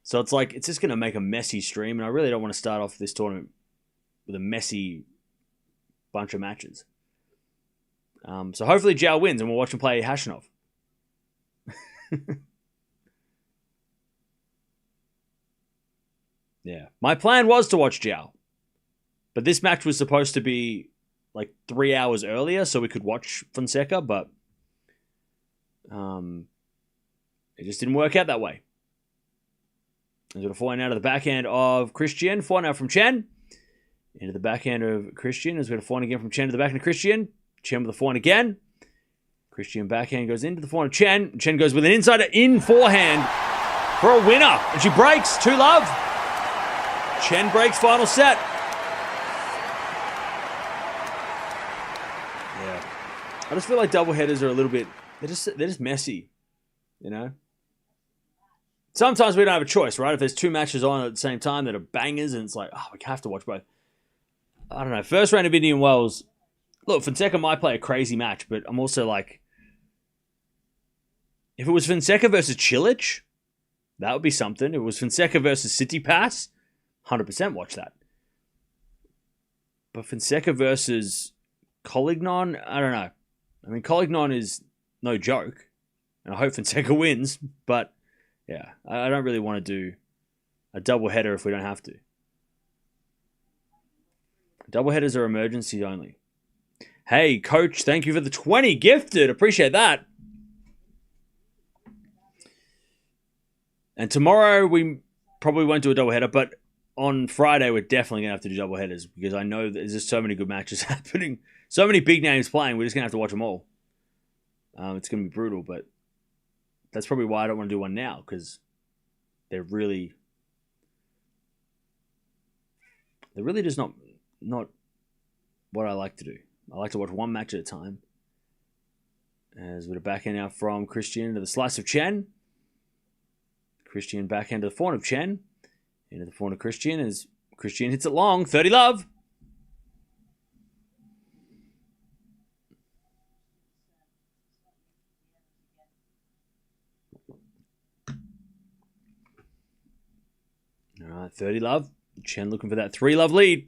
So it's like it's just gonna make a messy stream, and I really don't want to start off this tournament with a messy bunch of matches. So hopefully Zhao wins, and we'll watch him play Hashanov. Yeah, my plan was to watch Zhao, but this match was supposed to be like 3 hours earlier so we could watch Fonseca, but it just didn't work out that way. There's a forehand out of the backhand of Cristian. Forehand out from Chen. Into the backhand of Cristian. There's got a forehand again from Chen to the backhand of Cristian. Chen with the forehand again. Cristian backhand goes into the forehand of Chen. Chen goes with an insider in forehand for a winner. And she breaks 2-love. Chen breaks final set. I just feel like doubleheaders are a little bit... They're just messy, you know? Sometimes we don't have a choice, right? If there's two matches on at the same time that are bangers and it's like, oh, we have to watch both. I don't know. First round of Indian Wells. Look, Fonseca might play a crazy match, but I'm also like... If it was Fonseca versus Cilic, that would be something. If it was Fonseca versus Tsitsipas, 100% watch that. But Fonseca versus Collignon, I don't know. I mean, Collignon is no joke, and I hope Fonseca wins, but yeah, I don't really want to do a doubleheader if we don't have to. Doubleheaders are emergency only. Hey, Coach, thank you for the 20 gifted. Appreciate that. And tomorrow we probably won't do a doubleheader, but on Friday we're definitely going to have to do doubleheaders because I know there's just so many good matches happening. So many big names playing, we're just going to have to watch them all. It's going to be brutal, but that's probably why I don't want to do one now, because they're really just not what I like to do. I like to watch one match at a time. As with a backhand out from Cristian to the slice of Chen. Cristian backhand to the forehand of Chen. Into the forehand of Cristian as Cristian hits it long. 30-love. All right, 30-love. Chen looking for that 3-love lead.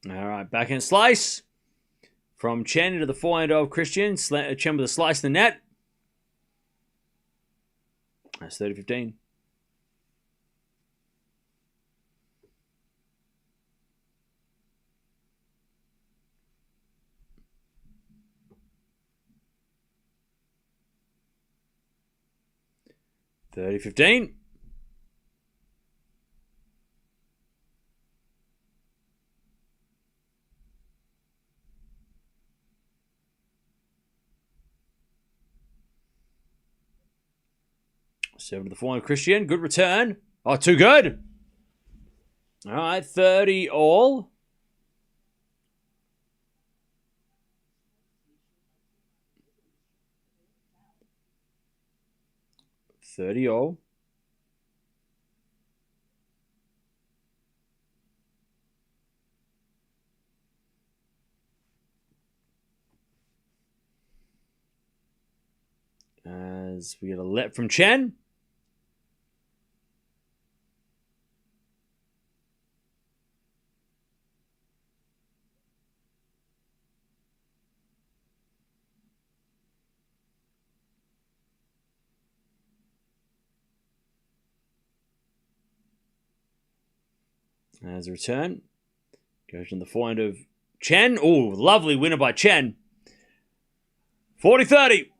All right, backhand slice from Chen into the forehand of Cristian. Chen with a slice in the net. That's 30-15. $30-15. Seven to the forehand of Cristian. Good return. Oh, too good. All right, 30 all. 30 all. As we get a let from Tjen. As a return, goes in the forehand of Tjen. Oh, lovely winner by Tjen. 40-30.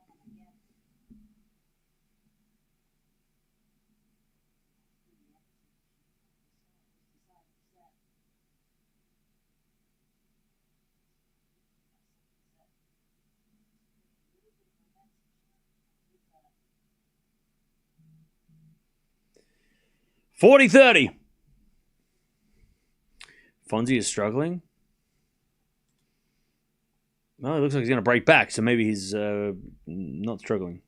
$40-30. Fonzie is struggling. Well, it looks like he's going to break back, so maybe he's not struggling.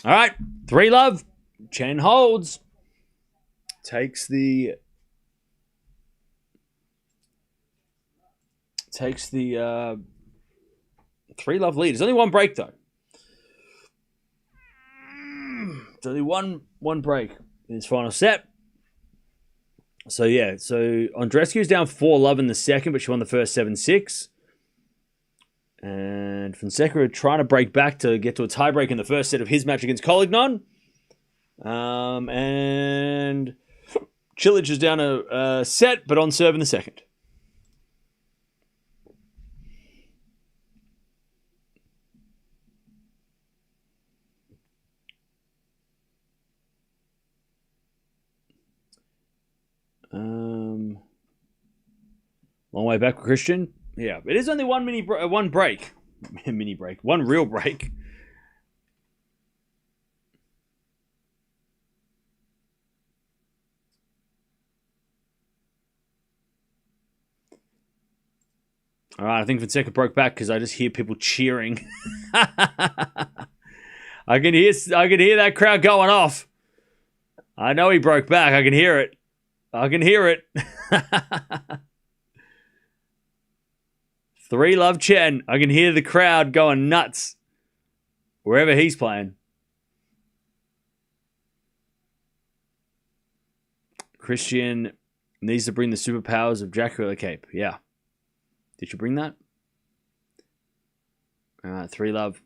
All right, 3-love. Tjen holds. Takes the 3-love lead. There's only one break, though. There's only one break in his final set. So, yeah. So, Andreescu's down 4-love in the second, but she won the first 7-6. And Fonseca trying to break back to get to a tiebreak in the first set of his match against Collignon. And Cilic is down a set, but on serve in the second. Long way back for Cristian. Yeah, it is only one break. Mini break. One real break. All right, I think Fonseca broke back because I just hear people cheering. I can hear that crowd going off. I know he broke back. I can hear it. 3-love Tjen. I can hear the crowd going nuts wherever he's playing. Cristian needs to bring the superpowers of Jaqueline Cape. Yeah. Did you bring that? All right, 3-love.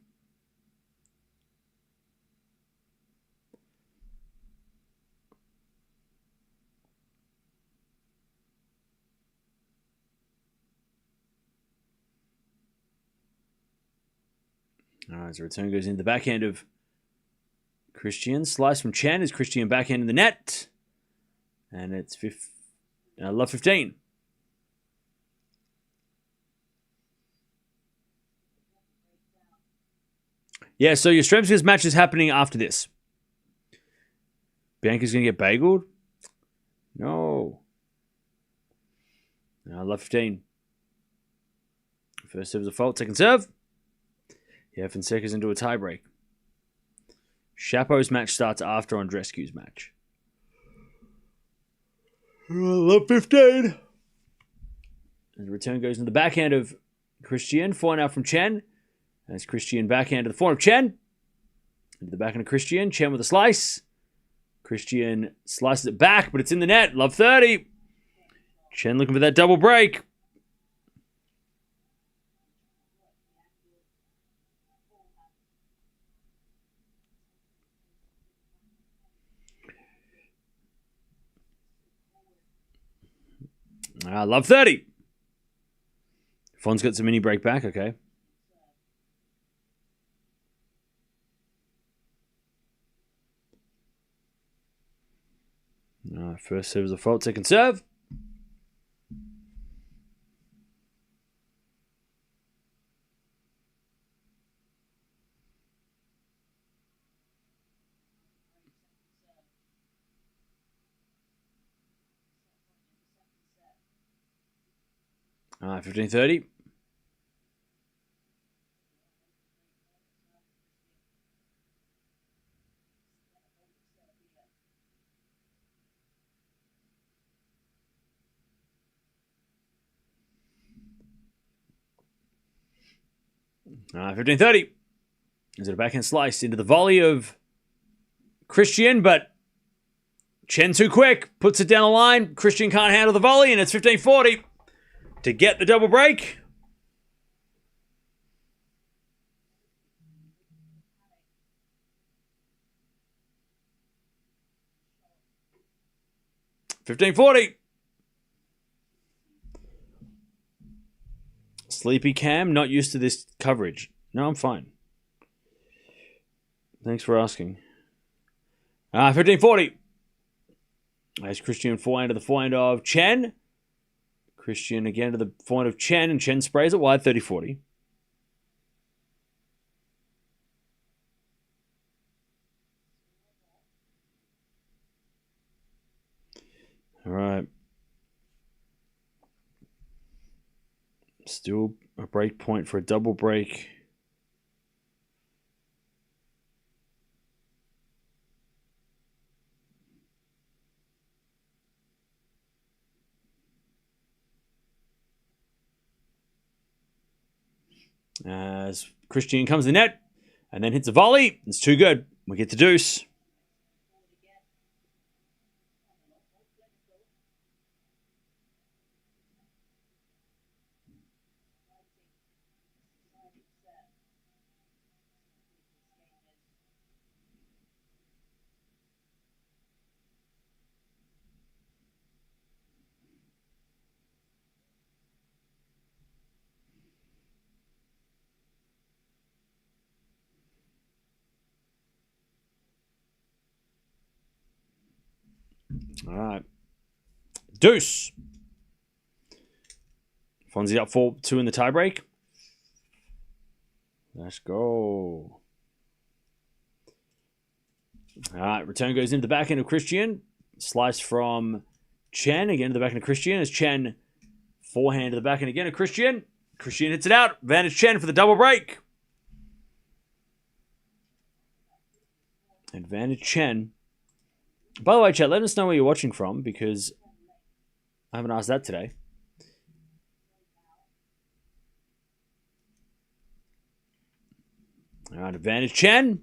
All right, so return goes into the backhand of Cristian. Slice from Tjen is Cristian backhand in the net. And it's love 15. Yeah, so your Stremska's match is happening after this. Bianca's going to get bageled? No. Love 15. First serve is a fault. Second serve. Yeah, Fonseca's into a tiebreak. Chapeau's match starts after Andreescu's match. Love 15. And the return goes into the backhand of Cristian. 4 now from Tjen. As Cristian backhand to the forehand of Tjen. Into the backhand of Cristian. Tjen with a slice. Cristian slices it back, but it's in the net. Love 30. Tjen looking for that double break. Love 30. Fon's got some mini break back. Okay. First serve is a fault. Second serve. All right, 15-30. 15-30. Is it a backhand slice into the volley of Cristian, but Tjen too quick. Puts it down the line. Cristian can't handle the volley, and it's 15-40 to get the double break. Sleepy Cam, not used to this coverage. No, I'm fine. Thanks for asking. 15-40. As Cristian forehand to the forehand of Tjen. Cristian again to the forehand of Tjen, and Tjen sprays it wide, 30-40. All right. Still a break point for a double break. As Cristian comes to the net and then hits a volley. It's too good. We get the deuce. All right. Deuce. Fonzie up 4-2 in the tiebreak. Let's go. All right. Return goes into the backhand of Cristian. Slice from Tjen. Again to the backhand of Cristian. As Tjen forehand to the backhand again of Cristian. Cristian hits it out. Advantage Tjen for the double break. Advantage Tjen. By the way, chat, let us know where you're watching from, because I haven't asked that today. All right, advantage Tjen.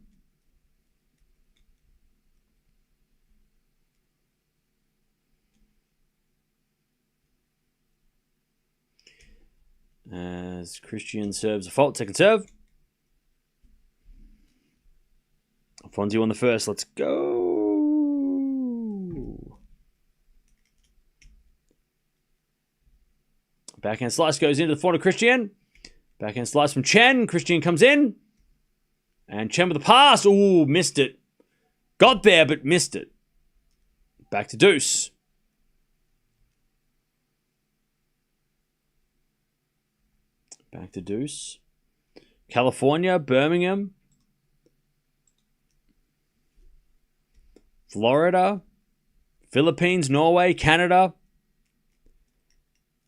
As Cristian serves a fault, second serve. Fonzie on the first. Let's go. Backhand slice goes into the forehand of Cristian. Backhand slice from Tjen. Cristian comes in. And Tjen with the pass. Ooh, missed it. Got there, but missed it. Back to deuce. Back to deuce. California, Birmingham. Florida. Philippines, Norway, Canada.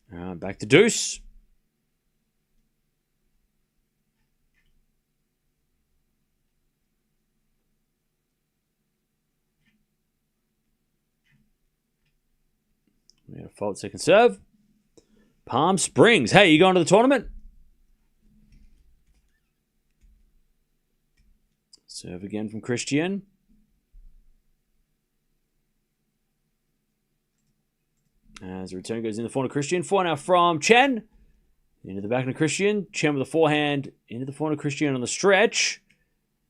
Back to deuce. We had a fault second serve. Palm Springs. Hey, you going to the tournament? Serve again from Cristian. As the return goes in the forehand of Cristian. Forehand now from Tjen. Into the back of Cristian. Tjen with the forehand. Into the forehand of Cristian on the stretch.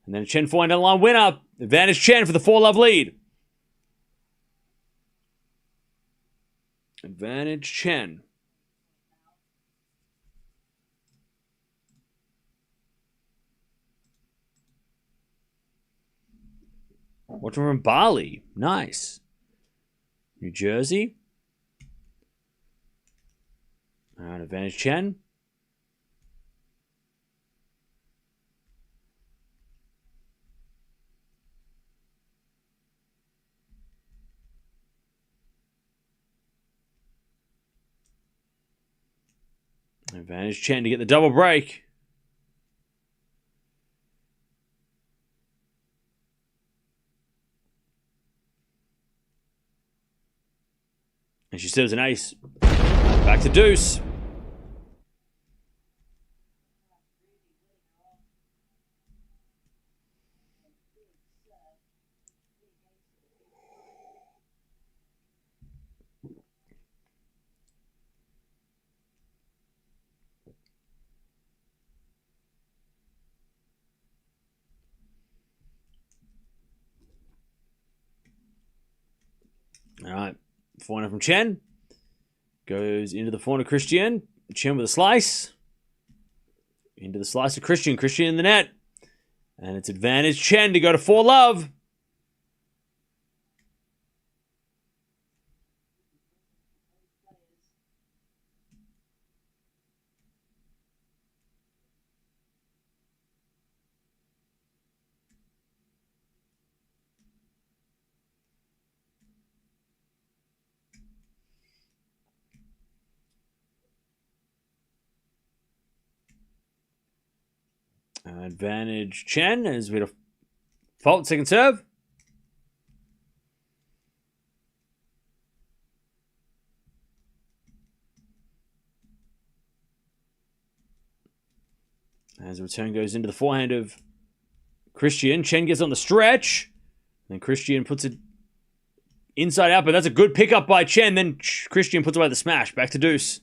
And then a Tjen forehand down the line. Winner. Advantage Tjen for the 4-love lead. Advantage Tjen. Watching from Bali. Nice. New Jersey. All right, advantage Tjen. Advantage Tjen to get the double break. And she serves an ace. Back to deuce. All right. Forehand from Tjen. Goes into the forehand of Cristian. Tjen with a slice. Into the slice of Cristian. Cristian in the net. And it's advantage Tjen to go to 4-love. Advantage Tjen as we fault second serve. As the return goes into the forehand of Cristian. Tjen gets on the stretch. Then Cristian puts it inside out, but that's a good pickup by Tjen. Then Cristian puts away the smash. Back to deuce.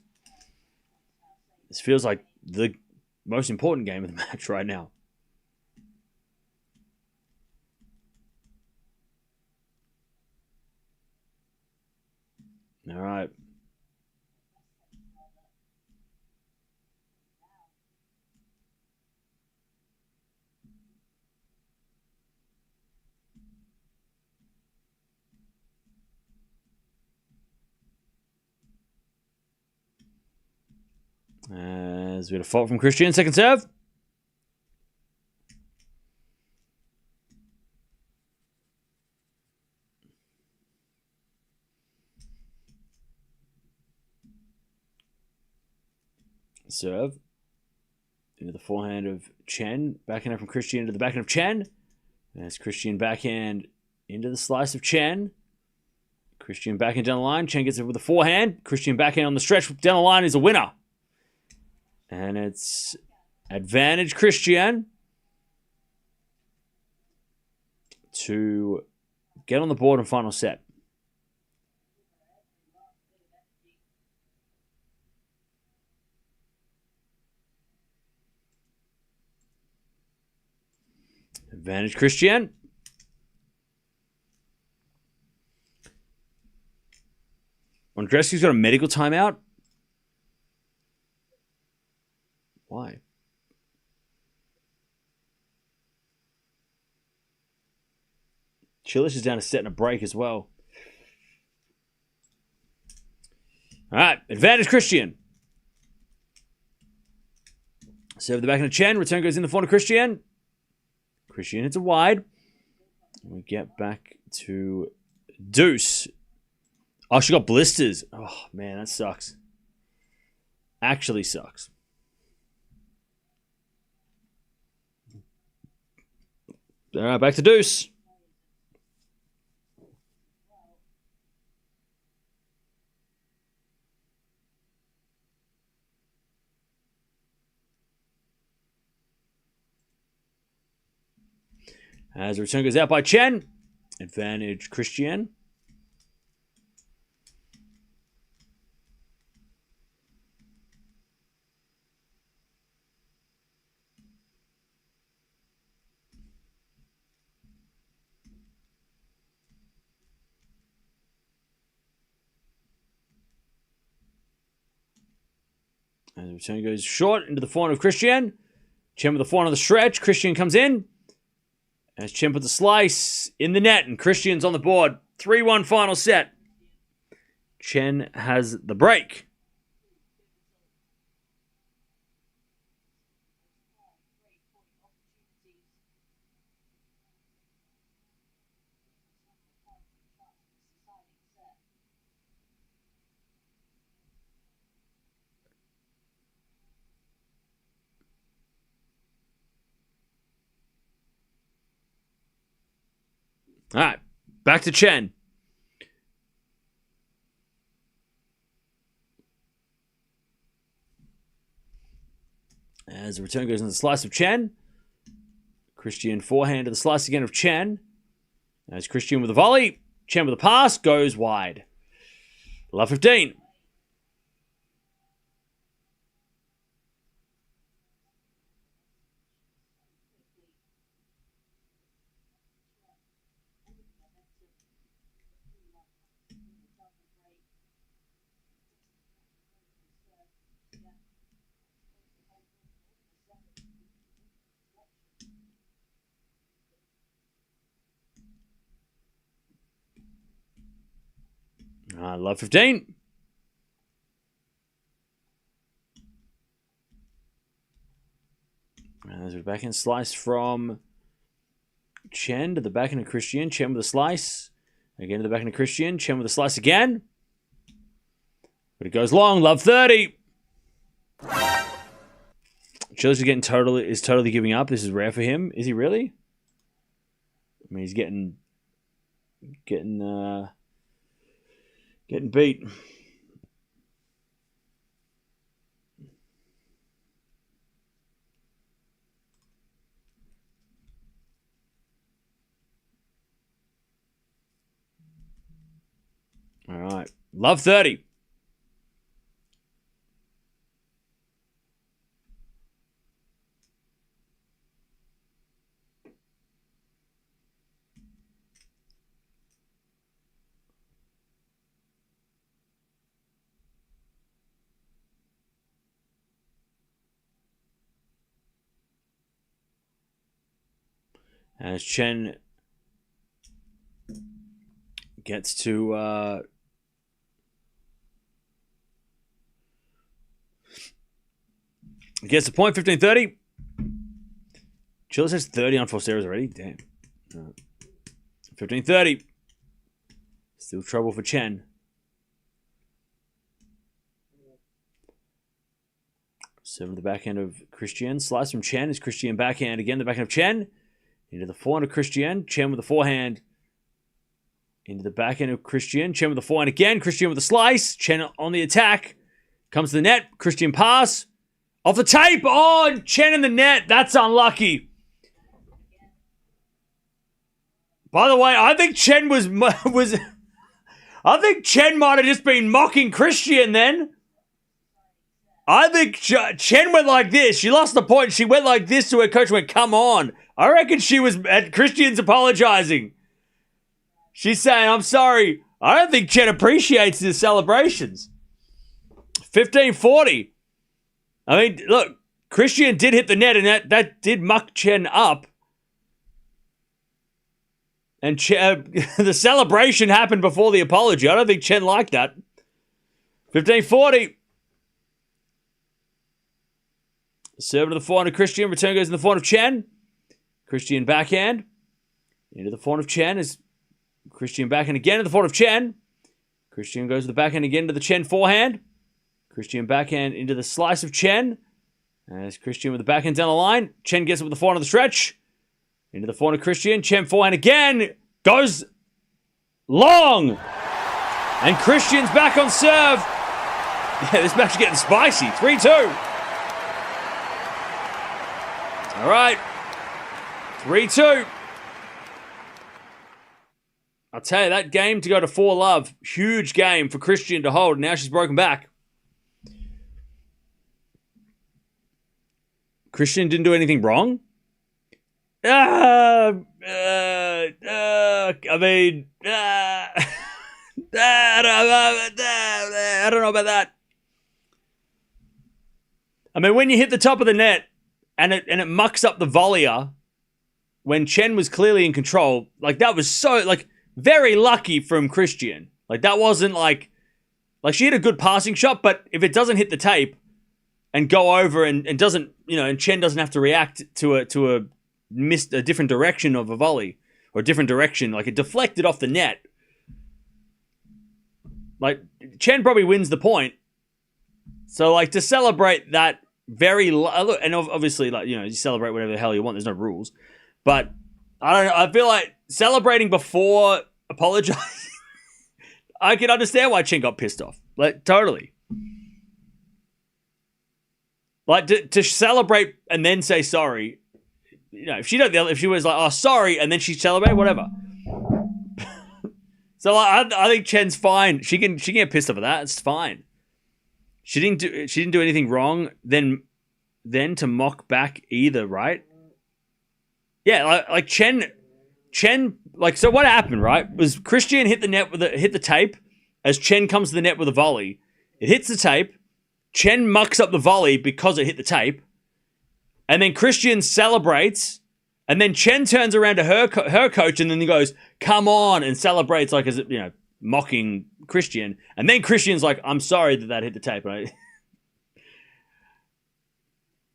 This feels like the most important game of the match right now. All right. As we had a fault from Cristian, second serve. Serve. Into the forehand of Tjen. Backhand from Cristian into the backhand of Tjen. As Cristian backhand into the slice of Tjen. Cristian backhand down the line. Tjen gets it with a forehand. Cristian backhand on the stretch down the line is a winner. And it's advantage Cristian to get on the board in final set. Advantage Cristian. Andreescu's got a medical timeout. Why? Chilich is down a set and a break as well. All right, advantage Cristian. Serve the back of Tjen. Return goes in the front of Cristian. Cristian hits a wide. We get back to deuce. Oh, she got blisters. Oh, man, that sucks. Actually sucks. All right, back to deuce. As the return goes out by Tjen. Advantage Cristian. As the return goes short into the forehand of Cristian. Tjen with the forehand on the stretch. Cristian comes in. As Tjen puts a slice in the net, and Cristian's on the board. 3-1 final set. Tjen has the break. All right, back to Tjen. As the return goes into the slice of Tjen. Cristian forehand to the slice again of Tjen. As Cristian with a volley. Tjen with a pass. Goes wide. Love 15. Love 15. There's a backhand slice from Tjen to the backhand of Cristian. Tjen with a slice. Again to the backhand of Cristian. Tjen with a slice again. But it goes long. Love 30. Chili's is totally giving up. This is rare for him. Is he really? I mean, he's getting beat. All right. Love 30. As Tjen gets to gets the point, 15-30. Chile has 30 on forced errors already. Damn. 15-30. Still trouble for Tjen. Serve to the backhand of Cristian. Slice from Tjen is Cristian backhand again. The backhand of Tjen. Into the forehand of Cristian. Tjen with the forehand. Into the backhand of Cristian. Tjen with the forehand again. Cristian with the slice. Tjen on the attack. Comes to the net. Cristian pass. Off the tape. Oh, and Tjen in the net. That's unlucky. By the way, I think Tjen was I think Tjen might have just been mocking Cristian then. I think Tjen went like this. She lost the point. She went like this to her coach and went, come on. I reckon she was at Cristian's apologizing. She's saying, I'm sorry. I don't think Tjen appreciates the celebrations. 15-40. I mean, look, Cristian did hit the net and that did muck Tjen up. And the celebration happened before the apology. I don't think Tjen liked that. 15-40. Serve to the forehand of Cristian. Return goes in the forehand of Tjen. Cristian backhand. Into the forehand of Tjen is Cristian backhand again to the forehand of Tjen. Cristian goes to the backhand again to the Tjen forehand. Cristian backhand into the slice of Tjen. As Cristian with the backhand down the line. Tjen gets it with the forehand of the stretch. Into the forehand of Cristian. Tjen forehand again. Goes long. And Cristian's back on serve. Yeah, this match is getting spicy. 3-2. All right. 3-2. I'll tell you, that game to go to 4-love. Huge game for Cristian to hold. Now she's broken back. Cristian didn't do anything wrong? I don't know about that. I mean, when you hit the top of the net and it mucks up the volleyer when Tjen was clearly in control, like that was so, like, very lucky from Cristian. Like that wasn't like she hit a good passing shot, but if it doesn't hit the tape and go over and doesn't, you know, and Tjen doesn't have to react to a different direction of a volley or a different direction, like it deflected off the net. Like Tjen probably wins the point. So like to celebrate that and obviously, like, you know, you celebrate whatever the hell you want. There's no rules, but I don't know. I feel like celebrating before apologizing, I can understand why Tjen got pissed off. Like, totally. Like, to celebrate and then say sorry, you know, if she was like, oh, sorry, and then she celebrated, whatever. So, like, I think Tjen's fine. She can get pissed off at that. It's fine. She didn't do anything wrong. Then to mock back either, right? Yeah, like Tjen, like, so what happened, right? Was Cristian hit the tape as Tjen comes to the net with a volley. It hits the tape. Tjen mucks up the volley because it hit the tape. And then Cristian celebrates. And then Tjen turns around to her coach and then he goes, come on, and celebrates like, as you know, mocking Cristian. And then Cristian's like, I'm sorry that hit the tape. Right?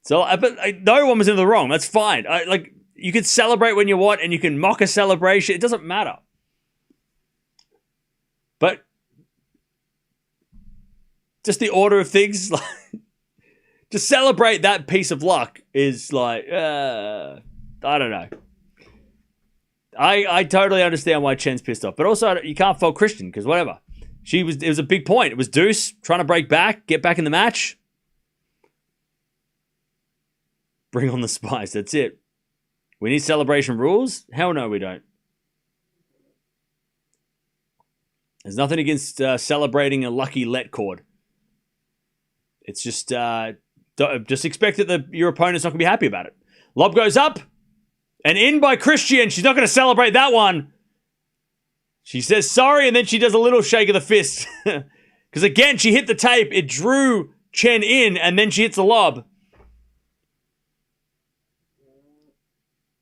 So, but no one was in the wrong. That's fine. You can celebrate when you want, and you can mock a celebration. It doesn't matter. But just the order of things, like, to celebrate that piece of luck is like, I don't know. I totally understand why Chen's pissed off, but also you can't fault Cristian because whatever. It was a big point. It was deuce trying to break back, get back in the match. Bring on the spice. That's it. We need celebration rules? Hell no, we don't. There's nothing against celebrating a lucky let cord. It's just expect that your opponent's not going to be happy about it. Lob goes up and in by Cristian. She's not going to celebrate that one. She says sorry, and then she does a little shake of the fist. Because again, she hit the tape. It drew Tjen in, and then she hits the lob.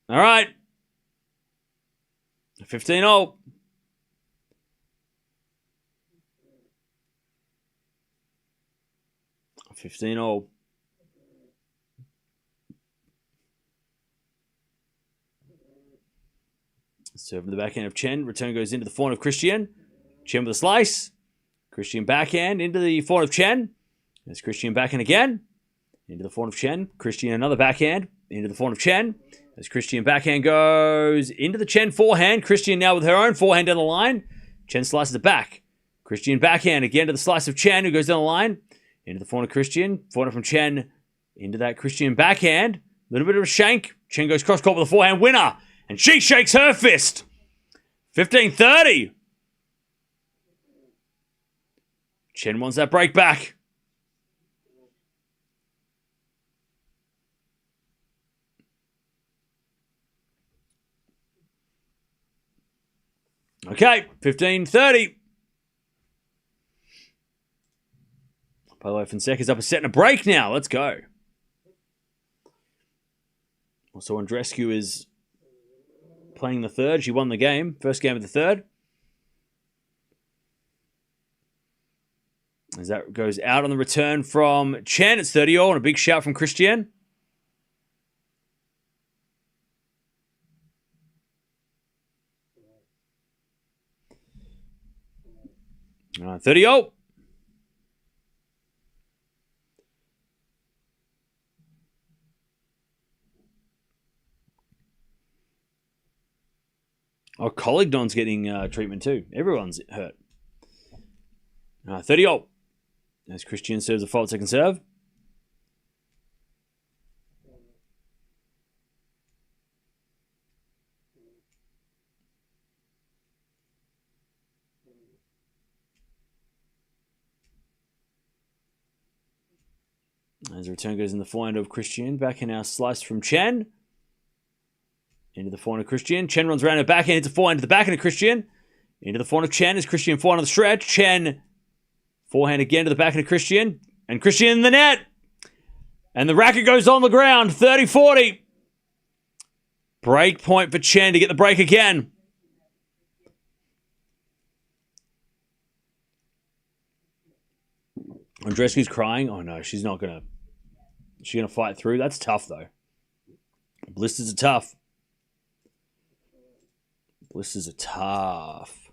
All right. 15-0. Serve in the backhand of Tjen. Return goes into the forehand of Cristian. Tjen with a slice. Cristian backhand into the forehand of Tjen. There's Cristian backhand again. Into the forehand of Tjen. Cristian another backhand. Into the forehand of Tjen. As Cristian backhand goes into the Tjen forehand. Cristian now with her own forehand down the line. Tjen slices it back. Cristian backhand again to the slice of Tjen, who goes down the line. Into the forehand of Cristian. Forehand from Tjen. Into that Cristian backhand. A little bit of a shank. Tjen goes cross court with a forehand winner. And she shakes her fist. 15-30. Tjen wants that break back. Okay, 15-30. By the way, Fonseca's up a set and a break now. Let's go. Also, Andreescu is playing the third. She won the game. First game of the third. As that goes out on the return from Tjen. It's 30-0 and a big shout from Cristian. 30-0. Oh, Colligdon's getting treatment too. Everyone's hurt. 30-0. As Cristian serves a fault second serve. As the return goes in the forehand of Cristian. Backhand now sliced from Tjen. Into the forehand of Cristian. Tjen runs around her backhand. Hits a forehand to the backhand of Cristian. Into the forehand of Tjen as Cristian forehand on the stretch. Tjen forehand again to the backhand of Cristian. And Cristian in the net. And the racket goes on the ground. 30-40. Break point for Tjen to get the break again. Andreescu's crying. Oh no, she's not gonna. Is she gonna fight through? That's tough though. Blisters are tough. Blisters are tough.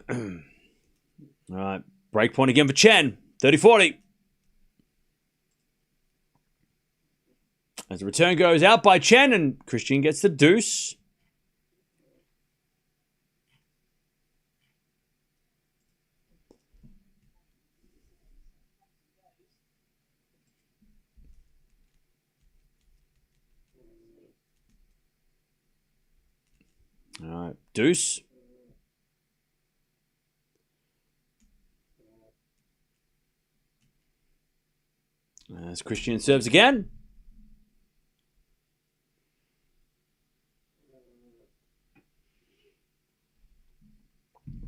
All right, break point again for Tjen. 30-40. As the return goes out by Tjen and Cristian gets the deuce. All right, deuce. As Cristian serves again.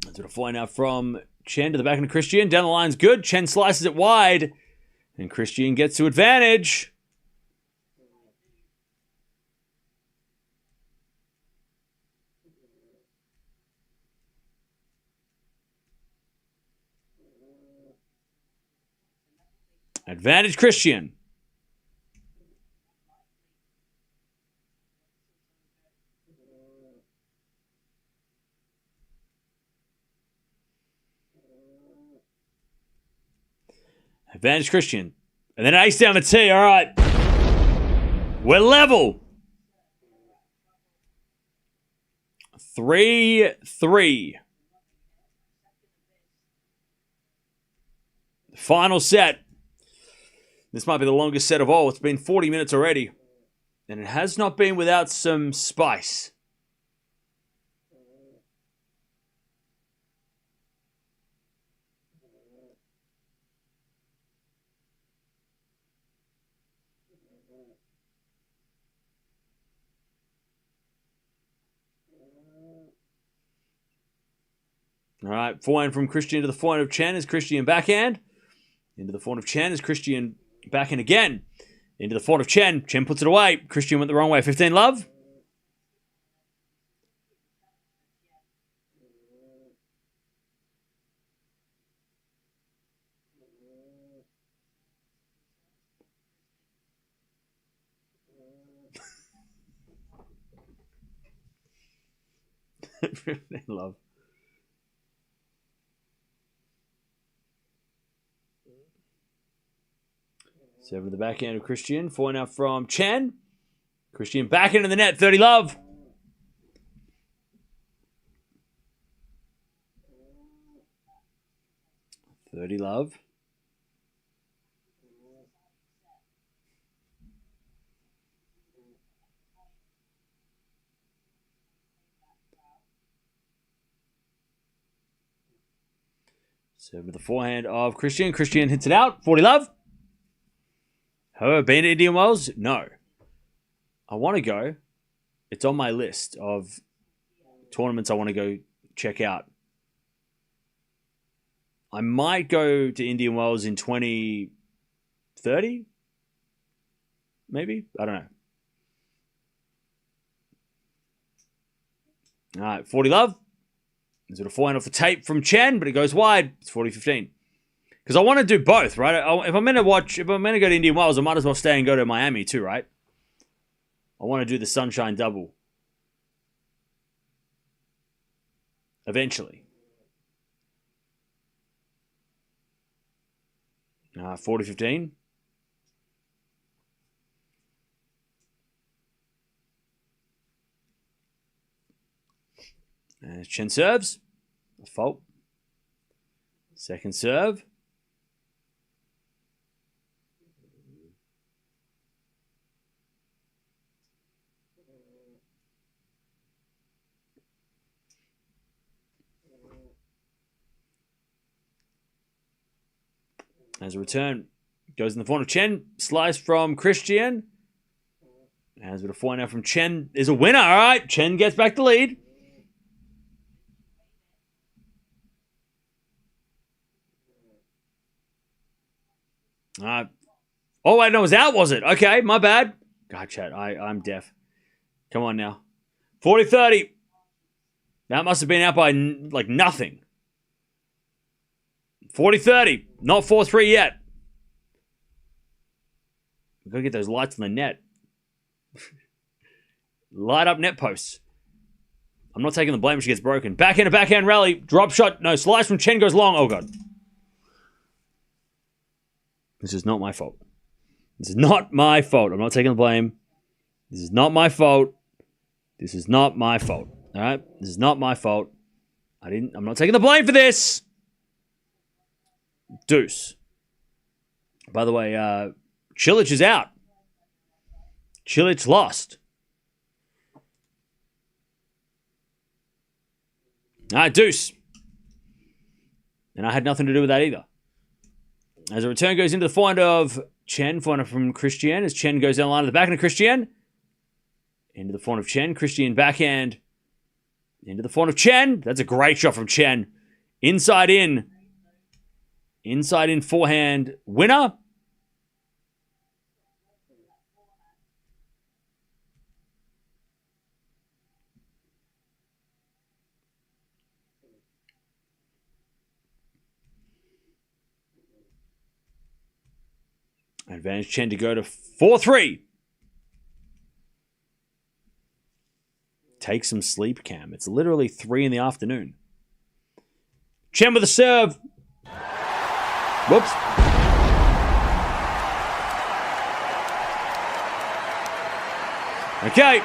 That's what a fly now from Tjen to the backhand of Cristian. Down the line's good. Tjen slices it wide. And Cristian gets to advantage. Advantage Cristian. Advantage Cristian. And then ace down the tee. All right. We're level. 3-3. Final set. This might be the longest set of all. It's been 40 minutes already. And it has not been without some spice. All right, forehand from Cristian to the forehand of Tjen is Cristian backhand. Into the forehand of Tjen is Cristian backhand again. Into the forehand of Tjen. Tjen puts it away. Cristian went the wrong way. 15 love. Love. Serve to the backhand of Cristian. Forehand out from Tjen. Cristian back into the net. 30 love. $30 love. Serve with the forehand of Cristian. Cristian hits it out. 40 love. Have I been to Indian Wells? No. I want to go. It's on my list of tournaments I want to go check out. I might go to Indian Wells in 2030. Maybe? I don't know. All right, 40 love. There's a forehand off the tape from Tjen, but it goes wide. It's 40-15. Because I want to do both, right? If I'm going to go to Indian Wells, I might as well stay and go to Miami too, right? I want to do the Sunshine Double. Eventually. 40-15. As Tjen serves. A fault. Second serve. As a return, goes in the forehand of Tjen. Slice from Cristian. As with a forehand now from Tjen is a winner. All right, Tjen gets back the lead. Oh, wait, no, it was out, was it? Okay, my bad. God, chat, I'm deaf. Come on now. 40-30. That must have been out by, like, nothing. 40-30. Not 4-3 yet. We've got to get those lights on the net. Light up net posts. I'm not taking the blame if she gets broken. Backhand to backhand rally. Drop shot. No, slice from Tjen goes long. Oh, God. This is not my fault. This is not my fault. I'm not taking the blame. This is not my fault. This is not my fault. All right? This is not my fault. I'm not taking the blame for this. Deuce. By the way, Cilic is out. Cilic lost. All right, deuce. And I had nothing to do with that either. As a return goes into the forehand of Tjen, forehand from Cristian. As Tjen goes down the line of the backhand of Cristian. Into the forehand of Tjen. Cristian backhand. Into the forehand of Tjen. That's a great shot from Tjen. Inside in. Inside in forehand. Winner. Advantage Tjen to go to 4-3. Take some sleep, Cam. It's literally 3 in the afternoon. Tjen with a serve. Whoops. Okay.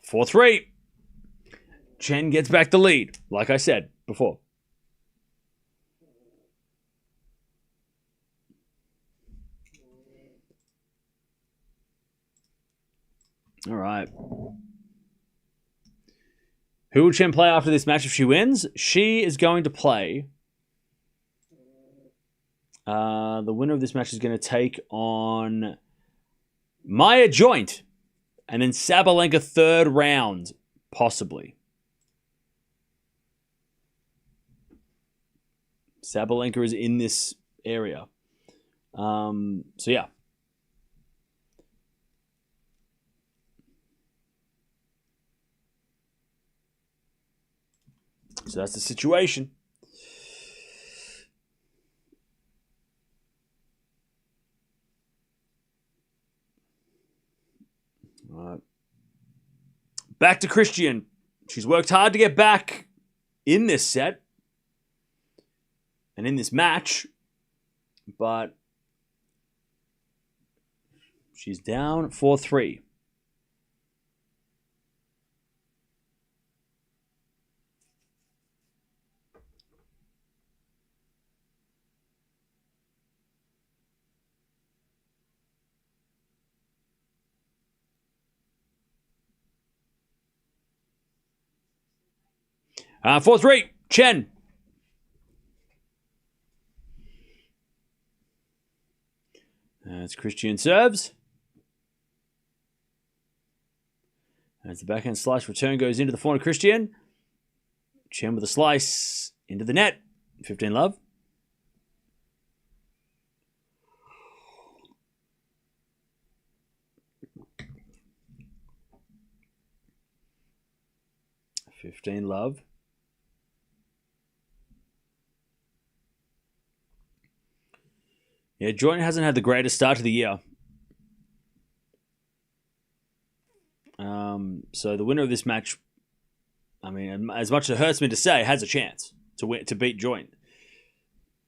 Four, 3. Tjen gets back the lead, like I said before. All right. Who will Tjen play after this match if she wins? She is going to play. The winner of this match is going to take on Maya Joint. And then Sabalenka third round, possibly. Sabalenka is in this area. So, yeah. So that's the situation. All right. Back to Cristian. She's worked hard to get back in this set and in this match, but she's down 4-3. Uh, 4-3, Tjen. As Cristian serves. As the backhand slice return goes into the forehand of Cristian. Tjen with a slice into the net. 15 love. Love. Yeah, Joint hasn't had the greatest start to the year. So the winner of this match, I mean, as much as it hurts me to say, has a chance to beat Joint.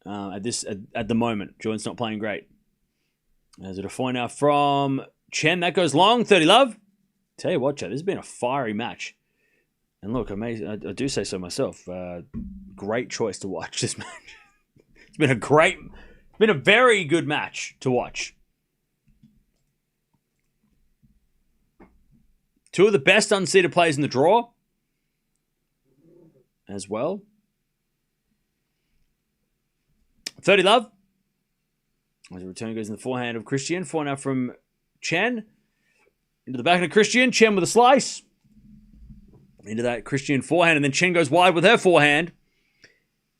At the moment, Joint's not playing great. As a point now from Tjen, that goes long. 30 love. Tell you what, Chad, this has been a fiery match. And look, I do say so myself. Great choice to watch this match. It's been a very good match to watch. Two of the best unseeded players in the draw as well. 30 love. As the return goes in the forehand of Cristian. Forehand now from Tjen. Into the back of Cristian. Tjen with a slice. Into that Cristian forehand. And then Tjen goes wide with her forehand.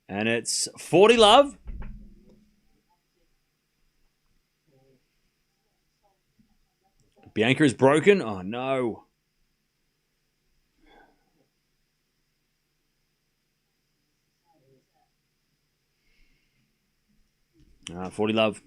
And it's 40 love. Bianca is broken. Oh, no. 40 love.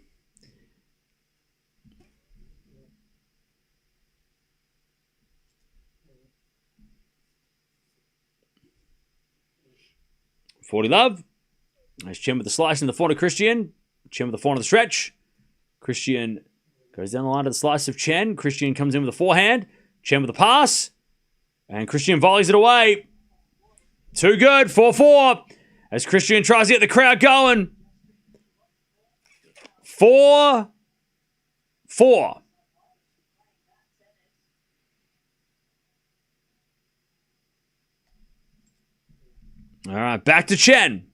Nice Tjen with the slice in the forehand of Cristian. Tjen with the forehand of the stretch. Cristian goes down the line to the slice of Tjen. Cristian comes in with the forehand. Tjen with the pass. And Cristian volleys it away. Too good. 4-4. As Cristian tries to get the crowd going. 4-4. All right, back to Tjen.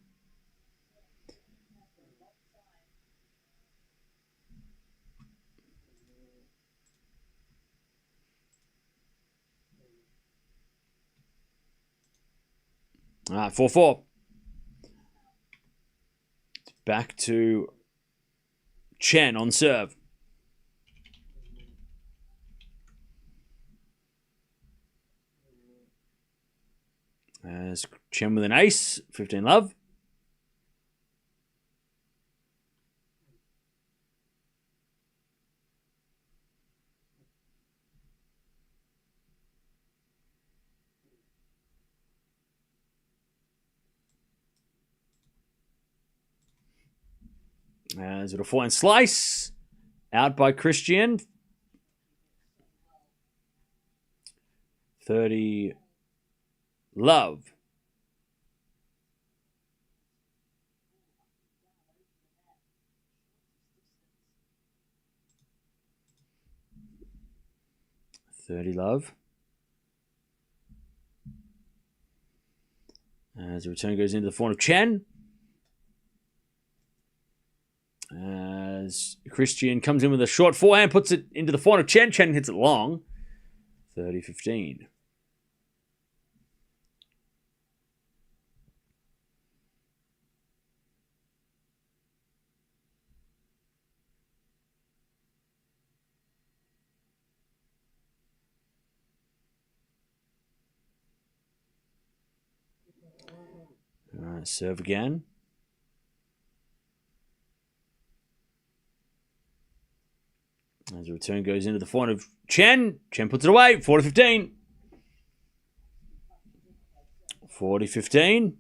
All right, 4-4. Back to Tjen on serve. As Chen with an ace, 15 love. As with a forehand slice. Out by Cristian. 30 love. As the return goes into the forehand of Chen. As Cristian comes in with a short forehand, puts it into the forehand of Chen. Chen hits it long. 30-15. All right, serve again. As the return goes into the forehand of Chen. Chen puts it away. 40-15. 40-15.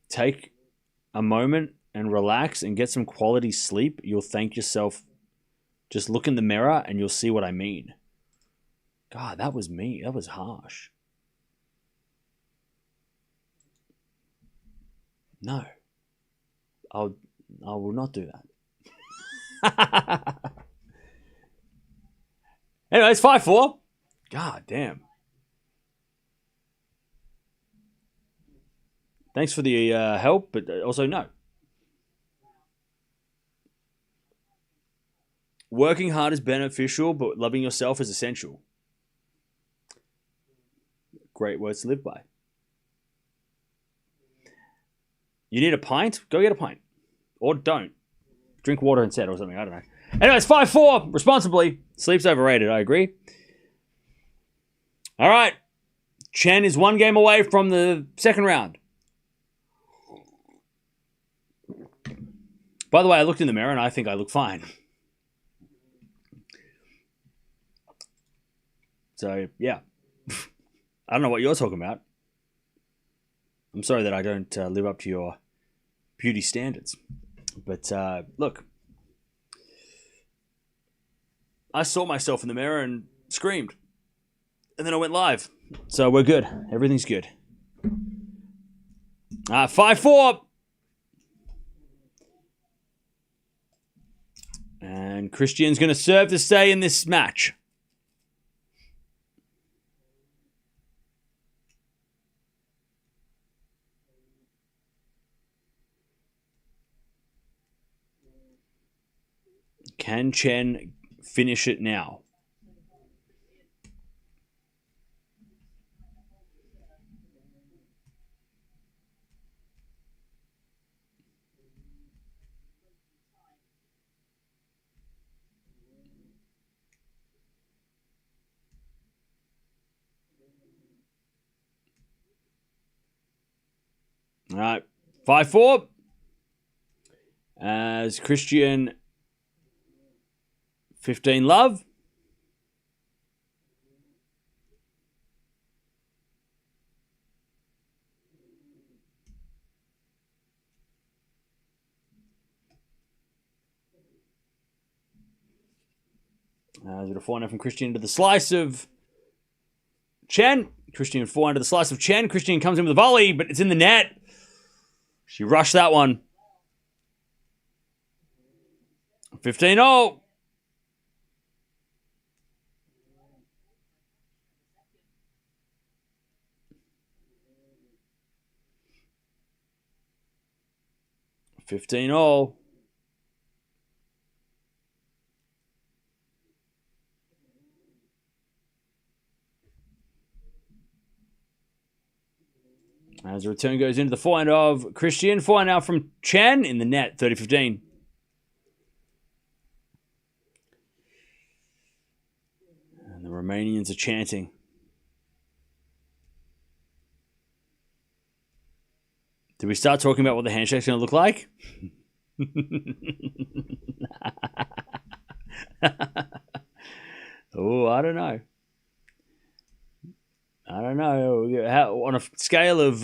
Take a moment and relax and get some quality sleep. You'll thank yourself. Just look in the mirror and you'll see what I mean. God, that was me. That was harsh. No. I will not do that. Anyway, it's 5-4. God damn. Thanks for the help, but also no. Working hard is beneficial, but loving yourself is essential. Great words to live by. You need a pint? Go get a pint. Or don't. Drink water instead or something. I don't know. Anyways, 5-4. Responsibly. Sleep's overrated. I agree. All right. Chen is one game away from the second round. By the way, I looked in the mirror and I think I look fine. So, yeah. I don't know what you're talking about. I'm sorry that I don't live up to your beauty standards. But, look. I saw myself in the mirror and screamed. And then I went live. So we're good. Everything's good. 5-4. And Cristian's going to serve to stay in this match. Can Chen finish it now? All right, 5-4. As Cristian 15 love. As with a forehand from Cristian to the slice of Chen. Cristian forehand to the slice of Chen. Cristian comes in with a volley, but it's in the net. She rushed that one. 15-0. As the return goes into the forehand of Cristian. Forehand now from Chen in the net, 30-15. And the Romanians are chanting. Do we start talking about what the handshake's going to look like? Oh, I don't know. How, on a scale of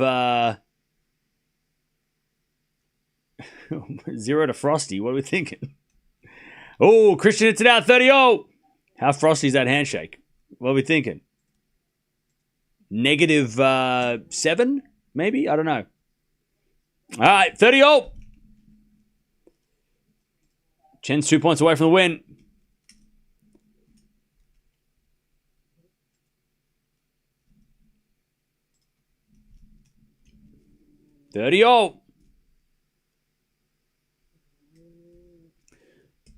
0 to frosty, what are we thinking? Oh, Cristian hits it out, 30-0. How frosty is that handshake? What are we thinking? Negative 7, maybe? I don't know. All right, 30-0. Chen's 2 points away from the win. $30.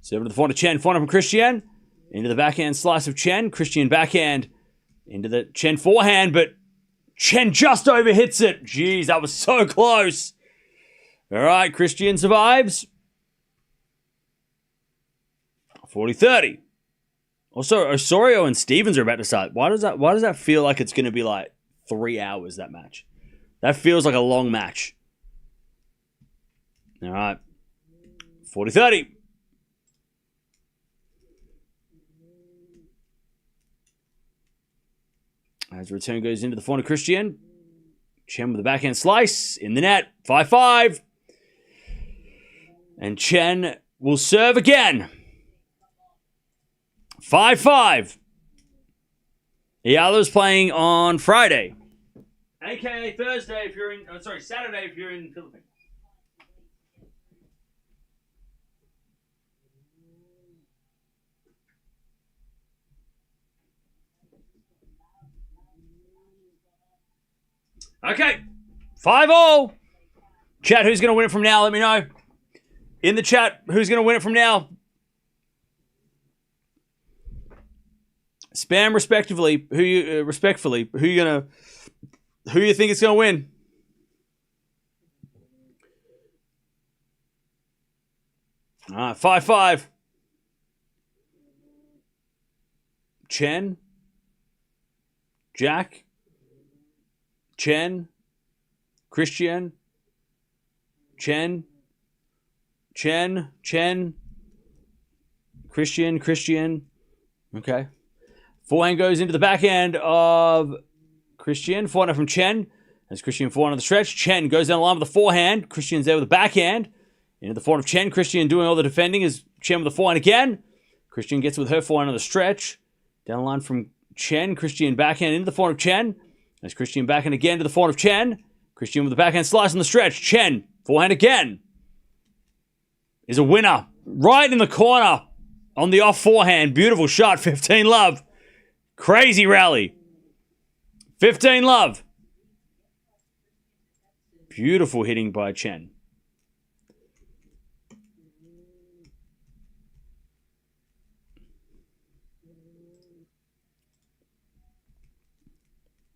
Serve to the forehand of Chen. Forehand from Cristian. Into the backhand slice of Chen. Cristian backhand. Into the Chen forehand, but Chen just overhits it. Jeez, that was so close. All right, Cristian survives. 40-30. Also, Osorio and Stevens are about to start. Why does that feel like it's going to be like 3 hours, that match? That feels like a long match. All right. 40-30. As the return goes into the forehand of Cristian. Chen with the backhand slice. In the net. 5-5. And Chen will serve again. 5-5. Eala's playing on Friday. AKA Thursday if you're in... Oh, sorry, Saturday if you're in Philippines. Okay. 5-0. Chat, who's going to win it from now? Let me know. In the chat, who's going to win it from now? Spam respectively. Who you think is gonna win? All right, 5-5. Chen, Jack, Chen, Cristian, Chen, Cristian. Okay. Forehand goes into the backhand of Cristian. Forehand from Chen. As Cristian forehand on the stretch. Chen goes down the line with the forehand. Cristian's there with the backhand. Into the forehand of Chen. Cristian doing all the defending as Chen with the forehand again. Cristian gets with her forehand on the stretch. Down the line from Chen. Cristian backhand into the forehand of Chen. As Cristian backhand again to the forehand of Chen. Cristian with the backhand slice on the stretch. Chen, forehand again. Is a winner. Right in the corner. On the off forehand. Beautiful shot. 15-love. Crazy rally. 15-love. Beautiful hitting by Chen.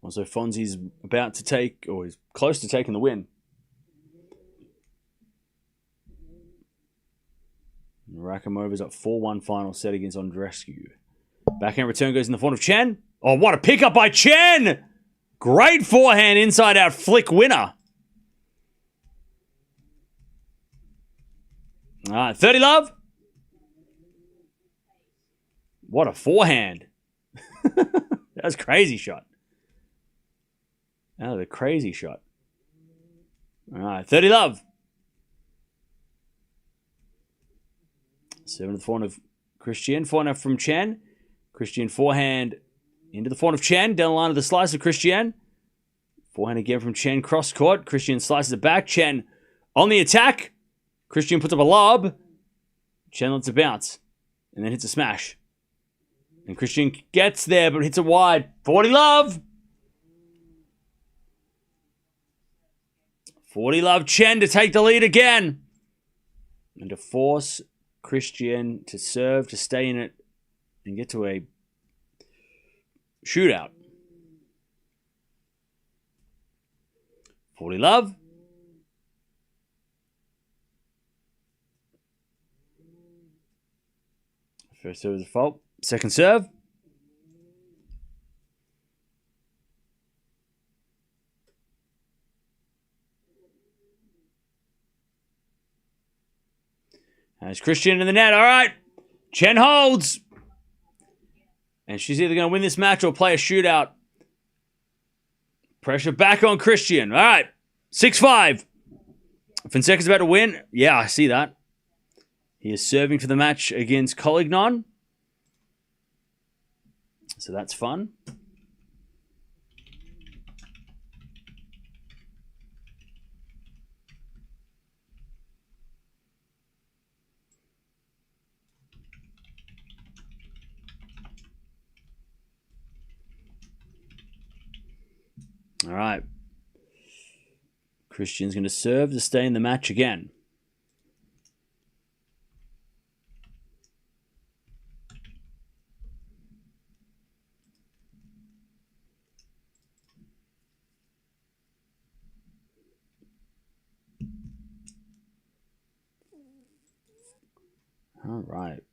Also, Fonzie's about to take, or he's close to taking the win. Rakamova's up 4-1 final set against Andreescu. Backhand return goes in the forehand of Chen. Oh, what a pickup by Chen! Great forehand inside-out flick winner. All right, 30-love. What a forehand. That was a crazy shot. That was a crazy shot. All right, 30-love. 7 to the forehand of Cristian. Forehand from Chen. Cristian forehand into the forehand of Chen. Down the line of the slice of Cristian. Forehand again from Chen. Cross court. Cristian slices it back. Chen on the attack. Cristian puts up a lob. Chen lets it bounce. And then hits a smash. And Cristian gets there but hits it wide. 40-love. 40-love Chen to take the lead again. And to force Cristian to serve, to stay in it, and get to a shootout. 40-love. First serve is a fault. Second serve. As Cristian in the net. All right. Tjen holds. And she's either going to win this match or play a shootout. Pressure back on Cristian. All right. 6-5. Fonseca's about to win. Yeah, I see that. He is serving for the match against Collignon. So that's fun. All right. Cristian's going to serve to stay in the match again. All right.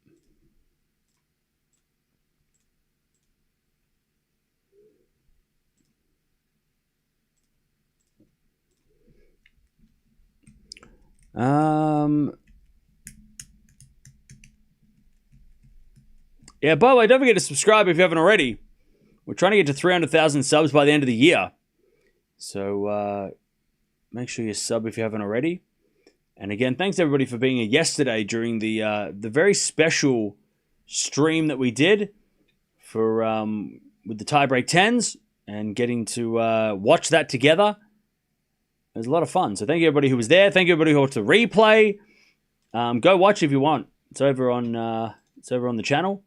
Yeah, by the way, don't forget to subscribe if you haven't already. We're trying to get to 300,000 subs by the end of the year. So make sure you sub if you haven't already. And again, thanks everybody for being here yesterday during the very special stream that we did for with the tiebreak 10s and getting to watch that together. It was a lot of fun. So thank you everybody who was there. Thank you everybody who watched the replay. Go watch if you want. It's over on the channel.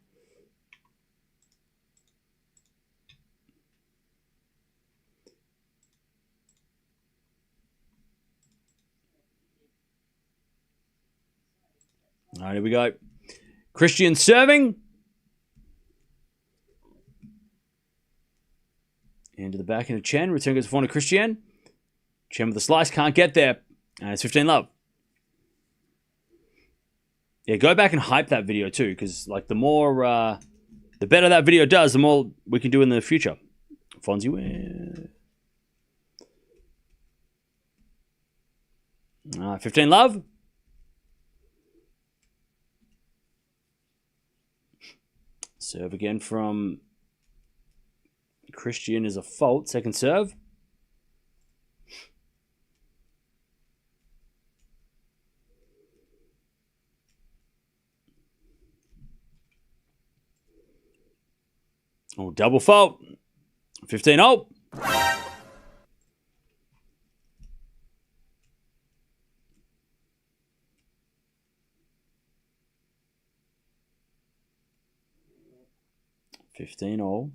All right, here we go. Cristian serving. Into the back into Tjen. Return goes forward to Cristian. Tjen with the slice. Can't get there. And it's 15-love. Yeah, go back and hype that video too, because like the better that video does, the more we can do in the future. Fonzie win. 15-love. Serve again from Cristian is a fault. Second serve. Oh, double fault. 15-0. $15-all.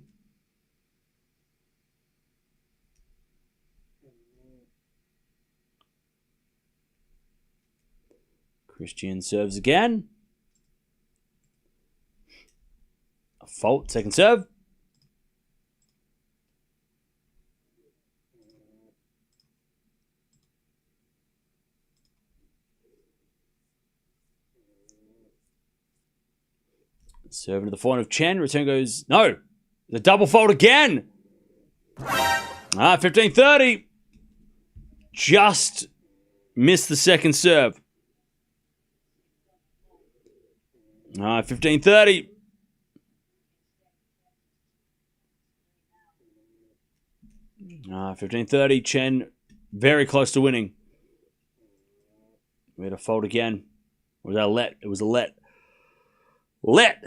Cristian serves again. A fault. Second serve. Serving to the forehand of Tjen. Return goes... No! The double fault again! 15-30. Just missed the second serve. 15-30. Ah, 15-30. Tjen very close to winning. We had a fault again. Or was that a let? It was a let. Let!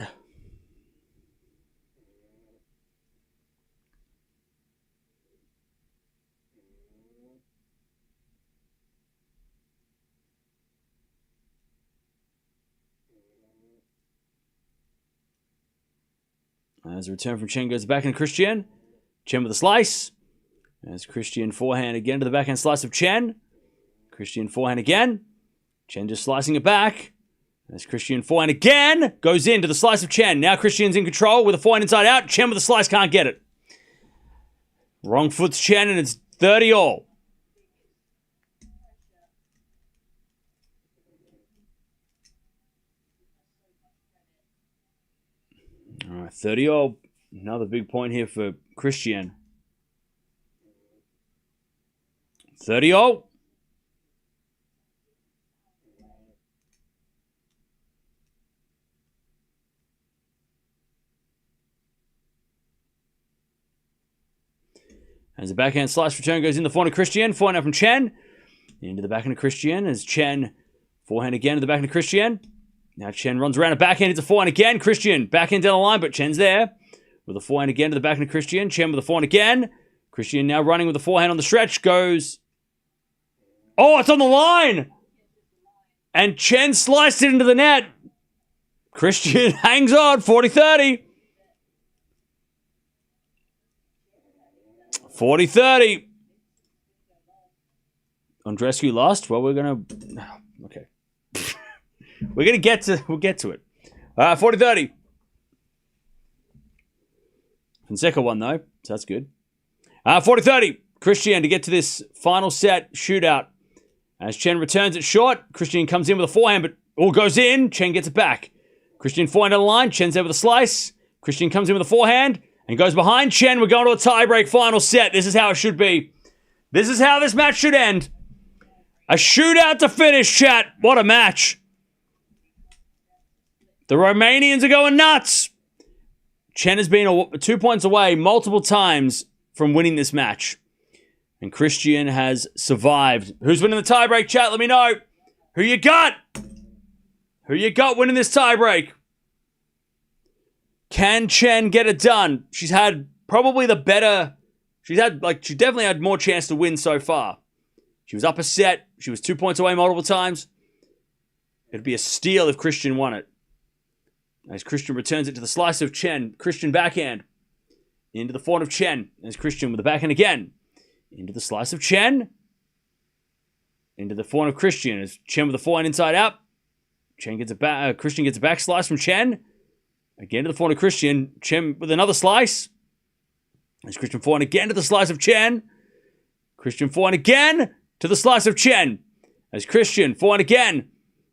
As a return from Tjen goes back into Cristian. Tjen with a slice. As Cristian forehand again to the backhand slice of Tjen. Cristian forehand again. Tjen just slicing it back. As Cristian forehand again goes into the slice of Tjen. Now Cristian's in control with a forehand inside out. Tjen with a slice can't get it. Wrong foot's Tjen and it's 30-all. All right, 30-all. Another big point here for Cristian. 30-all. backhand slice return goes in the forehand of Cristian. Forehand out from Tjen. Into the backhand of Cristian as Tjen forehand again to the backhand of Cristian. Now Tjen runs around a backhand into forehand again. Cristian backhand down the line, but Tjen's there. With a forehand again to the backhand of Cristian. Tjen with a forehand again. Cristian now running with the forehand on the stretch. Goes. Oh, it's on the line! And Tjen sliced it into the net. Cristian hangs on. 40-30. 40-30. Andreescu lost. Well, we're gonna. Okay. We'll get to it. 40-30. Fonseca won though, so that's good. 40-30. Cristian to get to this final set shootout. As Tjen returns it short, Cristian comes in with a forehand, but all goes in. Tjen gets it back. Cristian forehand on the line. Tjen's there with a slice. Cristian comes in with a forehand and goes behind Tjen. We're going to a tiebreak final set. This is how it should be. This is how this match should end. A shootout to finish, chat. What a match. The Romanians are going nuts. Tjen has been 2 points away multiple times from winning this match. And Cristian has survived. Who's winning the tiebreak, chat? Let me know. Who you got? Who you got winning this tiebreak? Can Tjen get it done? She's had probably the better... she definitely had more chance to win so far. She was up a set. She was 2 points away multiple times. It'd be a steal if Cristian won it. As Cristian returns it to the slice of Tjen. Cristian backhand. Into the forehand of Tjen. As Cristian with the backhand again. Into the slice of Tjen. Into the forehand of Cristian. As Tjen with the forehand inside out. Tjen gets a back. Cristian gets a back slice from Tjen. Again to the forehand of Cristian. Tjen with another slice. As Cristian forehand again to the slice of Tjen. Cristian forehand again to the slice of Tjen. As Cristian forehand again.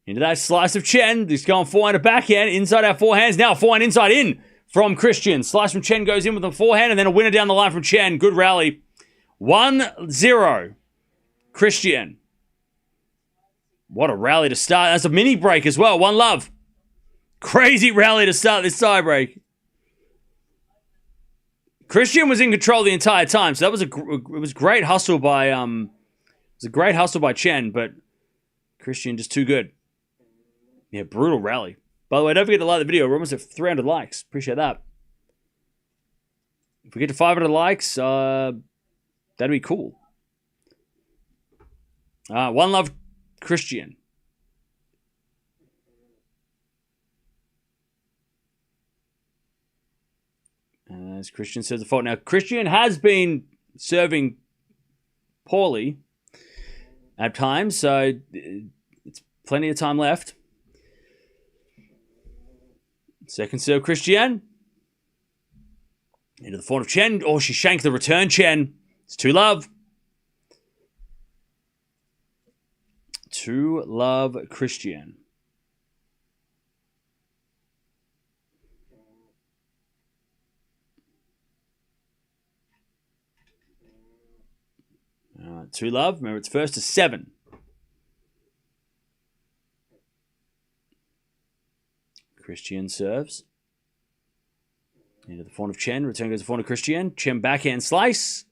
Into that slice of Tjen. He's going forehand to backhand. Inside out forehands. Now forehand inside in from Cristian. Slice from Tjen goes in with a forehand. And then a winner down the line from Tjen. Good rally. 1-0. Cristian. What a rally to start. That's a mini break as well. 1-love. Crazy rally to start this tie break. Cristian was in control the entire time. So that was it was great hustle by Tjen, but Cristian just too good. Yeah, brutal rally. By the way, don't forget to like the video. We're almost at 300 likes. Appreciate that. If we get to 500 likes, that'd be cool. 1-love Cristian. As Cristian says the fault. Now, Cristian has been serving poorly at times, so it's plenty of time left. Second serve, Cristian. Into the forehand of Tjen. Oh, she shanked the return, Tjen. It's 2-love. 2-love Cristian. All right, 2-love. Remember, it's first to 7. Cristian serves. Into the forehand of Tjen. Return goes to the forehand of Cristian. Tjen backhand slice.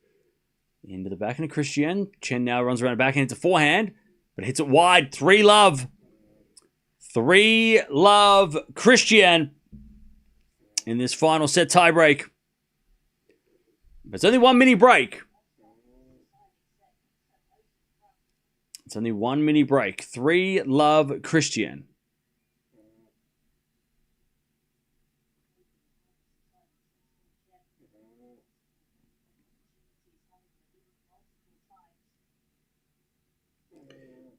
Into the backhand of Cristian. Tjen now runs around a backhand into forehand. But hits it wide. 3-love. 3-love Cristian. In this final set tiebreak. But it's only one mini break. It's only one mini break. 3-love Cristian.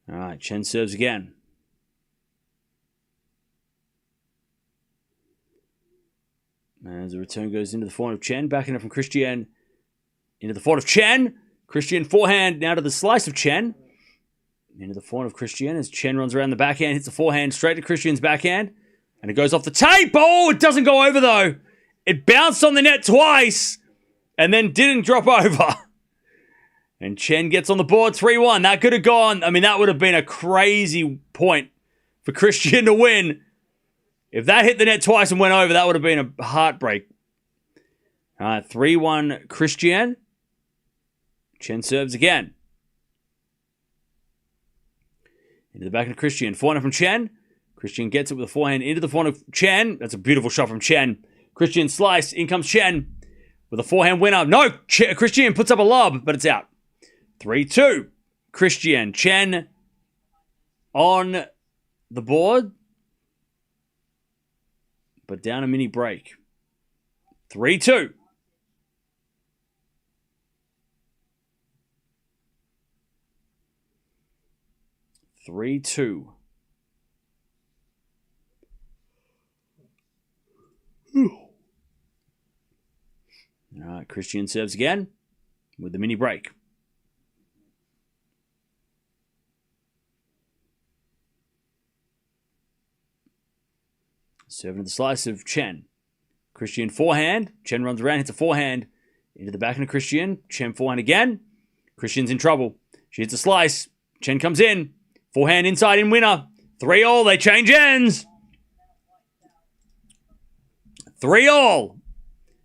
All right, Tjen serves again. As the return goes into the forehand of Tjen, backing up from Cristian. Into the forehand of Tjen. Cristian forehand now to the slice of Tjen. Into the forehand of Cristian as Tjen runs around the backhand, hits the forehand straight to Cristian's backhand. And it goes off the tape. Oh, it doesn't go over though. It bounced on the net twice and then didn't drop over. And Tjen gets on the board 3-1. That could have gone. I mean, that would have been a crazy point for Cristian to win. If that hit the net twice and went over, that would have been a heartbreak. 3-1 Cristian. Tjen serves again. Into the back of Cristian. Forehand from Tjen. Cristian gets it with a forehand into the forehand of Tjen. That's a beautiful shot from Tjen. Cristian slice. In comes Tjen with a forehand winner. No! Cristian puts up a lob, but it's out. 3-2. Cristian. Tjen on the board, but down a mini break. 3-2. All right, Cristian serves again with the mini break. Serving to the slice of Tjen. Cristian forehand. Tjen runs around, hits a forehand into the backhand of Cristian. Tjen forehand again. Cristian's in trouble. She hits a slice. Tjen comes in. Forehand inside in winner. 3-all. They change ends. 3-all.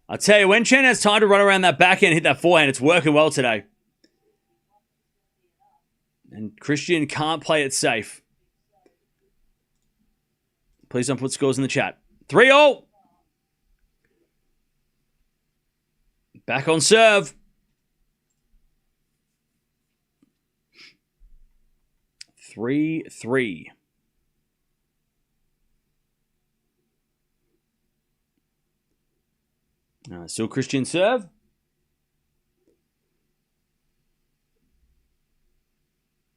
I'll tell you, when Tjen has time to run around that backhand and hit that forehand, it's working well today. And Cristian can't play it safe. Please don't put scores in the chat. 3-all. Back on serve. 3-3. Still Cristian serve.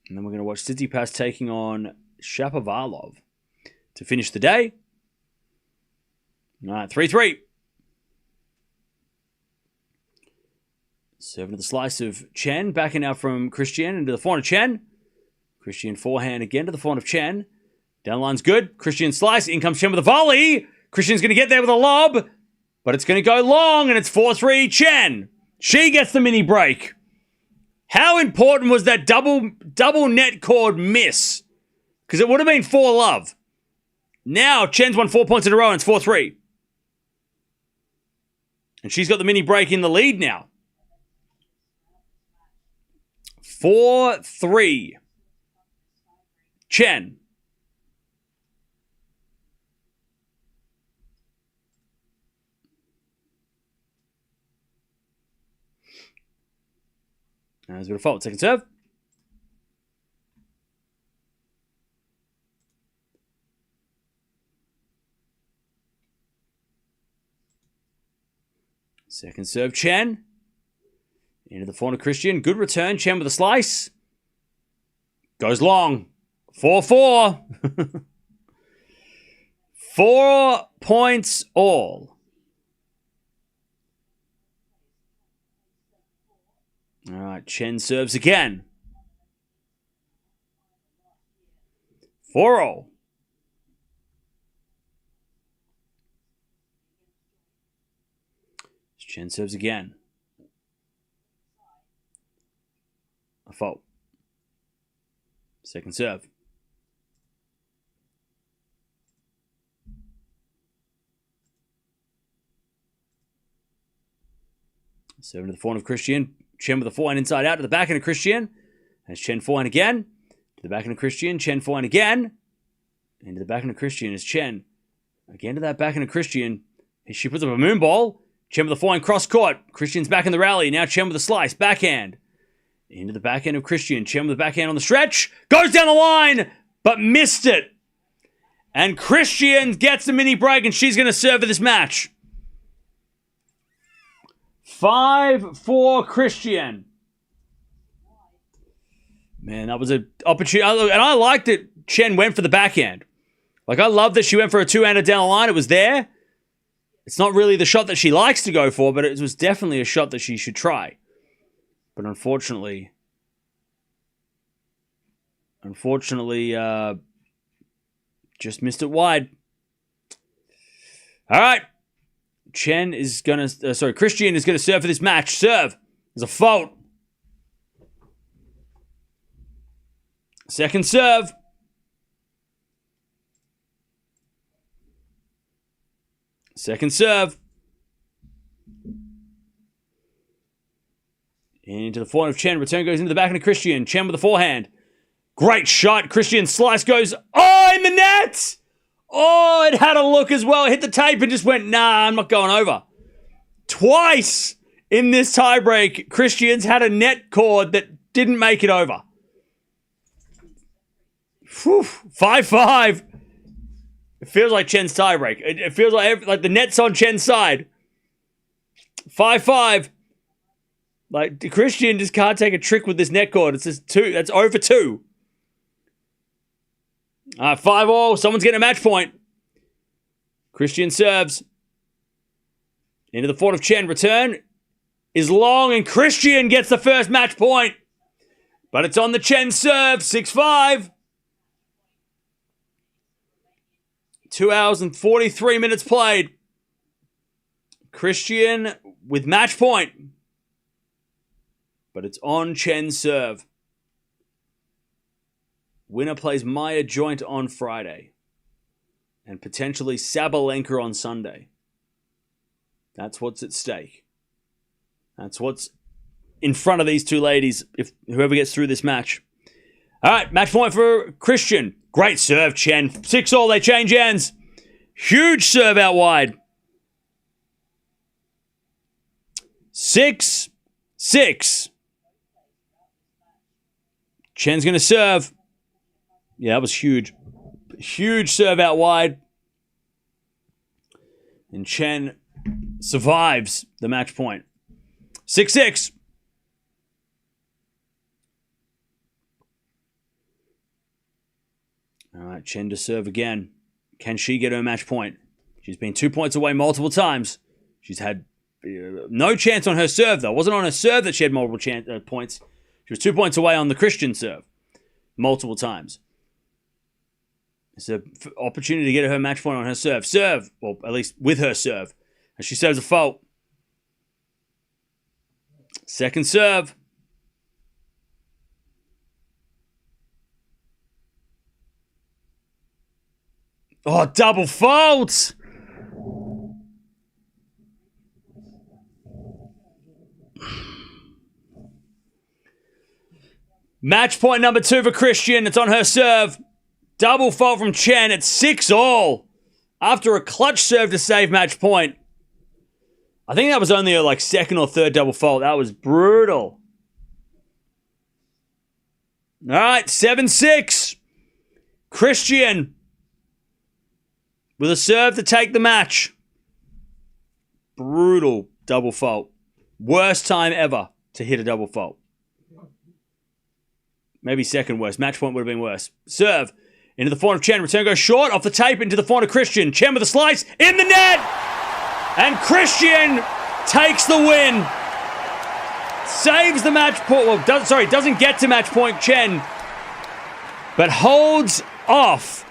And then we're going to watch Tsitsipas taking on Shapovalov to finish the day. All right, 3-3. Serving to the slice of Tjen. Backing out from Cristian into the forehand of Tjen. Cristian forehand again to the forehand of Tjen. Down the line's good. Cristian slice. In comes Tjen with a volley. Cristian's going to get there with a lob. But it's going to go long, and it's 4-3 Tjen. She gets the mini break. How important was that double net cord miss? Because it would have been 4-love. Now Tjen's won 4 points in a row, and it's 4-3. And she's got the mini break in the lead now. 4-3. Tjen. There's a bit of fault. Second serve. Second serve, Tjen. Into the forehand of Cristian. Good return. Tjen with a slice. Goes long. 4-4. 4 points all. All right, Tjen serves again. 4-0. Tjen serves again. A fault. Second serve. Serving to the forehand of Cristian. Tjen with the forehand inside out to the backhand of Cristian. Has Tjen forehand again. To the backhand of Cristian. Tjen forehand again. Into the backhand of Cristian is Tjen. Again to that backhand of Cristian. She puts up a moon ball. Tjen with the forehand cross court. Cristian's back in the rally. Now Tjen with a slice. Backhand. Into the backhand of Cristian. Tjen with the backhand on the stretch. Goes down the line, but missed it. And Cristian gets the mini break, and she's going to serve for this match. 5-4 Cristian. Man, that was an opportunity. And I liked that Tjen went for the backhand. Like, I love that she went for a two-hander down the line. It was there. It's not really the shot that she likes to go for, but it was definitely a shot that she should try. But unfortunately, just missed it wide. All right. Cristian is going to serve for this match. Serve. There's a fault. Second serve. Second serve. Into the forehand of Tjen. Return goes into the backhand of Cristian. Tjen with the forehand. Great shot. Cristian slice goes, in the net! Oh, it had a look as well. It hit the tape and just went, nah, I'm not going over. Twice in this tiebreak, Cristian's had a net cord that didn't make it over. 5-5. It feels like Tjen's tiebreak. It feels like the net's on Tjen's side. 5-5. Like, Cristian just can't take a trick with this net cord. It's just 2. That's over 2. 5-all. Someone's getting a match point. Cristian serves. Into the forehand of Tjen. Return is long, and Cristian gets the first match point. But it's on the Tjen serve. 6-5. 2 hours and 43 minutes played. Cristian with match point. But it's on Tjen's serve. Winner plays Maya joint on Friday. And potentially Sabalenka on Sunday. That's what's at stake. That's what's in front of these two ladies, if whoever gets through this match. All right, match point for Cristian. Great serve, Tjen. 6-all, they change ends. Huge serve out wide. 6-6. Tjen's going to serve. Yeah, that was huge. Huge serve out wide. And Tjen survives the match point. 6-6. All right, Tjen to serve again. Can she get her match point? She's been 2 points away multiple times. She's had no chance on her serve, though. It wasn't on her serve that she had multiple points. She was 2 points away on the Cristian serve multiple times. It's an opportunity to get her match point on her serve. Serve, well, at least with her serve. And she serves a fault. Second serve. Oh, double fault! Match point number 2 for Cristian. It's on her serve. Double fault from Tjen. It's 6-all. After a clutch serve to save match point. I think that was only her second or third double fault. That was brutal. All right, 7-6. Cristian with a serve to take the match. Brutal double fault. Worst time ever to hit a double fault. Maybe second worst. Match point would have been worse. Serve. Into the forehand of Tjen. Return goes short. Off the tape. Into the forehand of Cristian. Tjen with a slice. In the net. And Cristian takes the win. Saves the match point. Well, doesn't get to match point Tjen. But holds off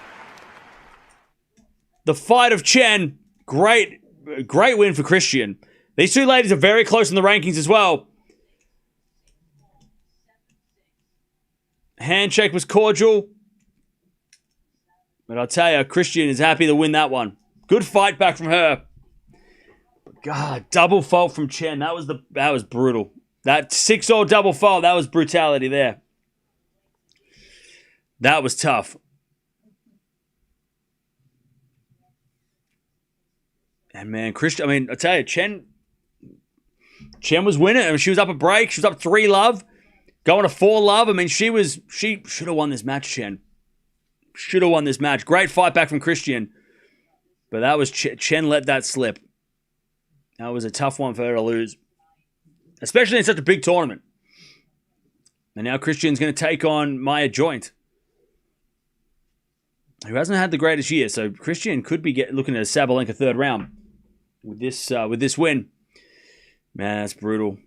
the fight of Tjen. Great win for Cristian. These two ladies are very close in the rankings as well. Handshake was cordial. But I'll tell you, Cristian is happy to win that one. Good fight back from her. God, double fault from Tjen. That was brutal. That 6-all double fault, that was brutality there. That was tough. And man, Cristian, I tell you, Tjen was winning. She was up a break. She was up 3-love. Going to 4-love. She should have won this match, Tjen. Should have won this match. Great fight back from Cristian. But that was Tjen let that slip. That was a tough one for her to lose. Especially in such a big tournament. And now Cristian's going to take on Maya joint, who hasn't had the greatest year. So Cristian could be looking at a Sabalenka third round with this win. Man, that's brutal.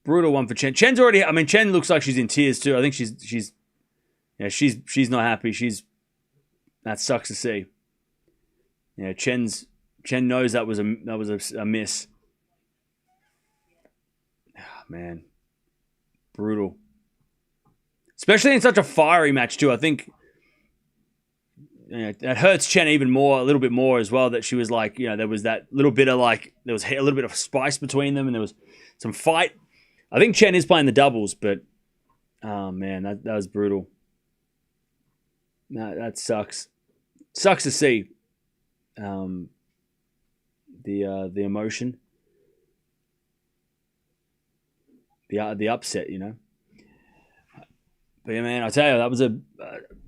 Brutal one for Tjen. Tjen's already. Tjen looks like she's in tears too. I think she's not happy. That sucks to see. Yeah, Tjen knows that was a miss. Oh, man, brutal. Especially in such a fiery match too. I think it hurts Chen even more, a little bit more as well, that she was like, there was that little bit of there was a little bit of spice between them and there was some fight. I think Chen is playing the doubles, but oh man, that was brutal. That sucks. Sucks to see. The emotion, the upset, But yeah, man, I tell you, that was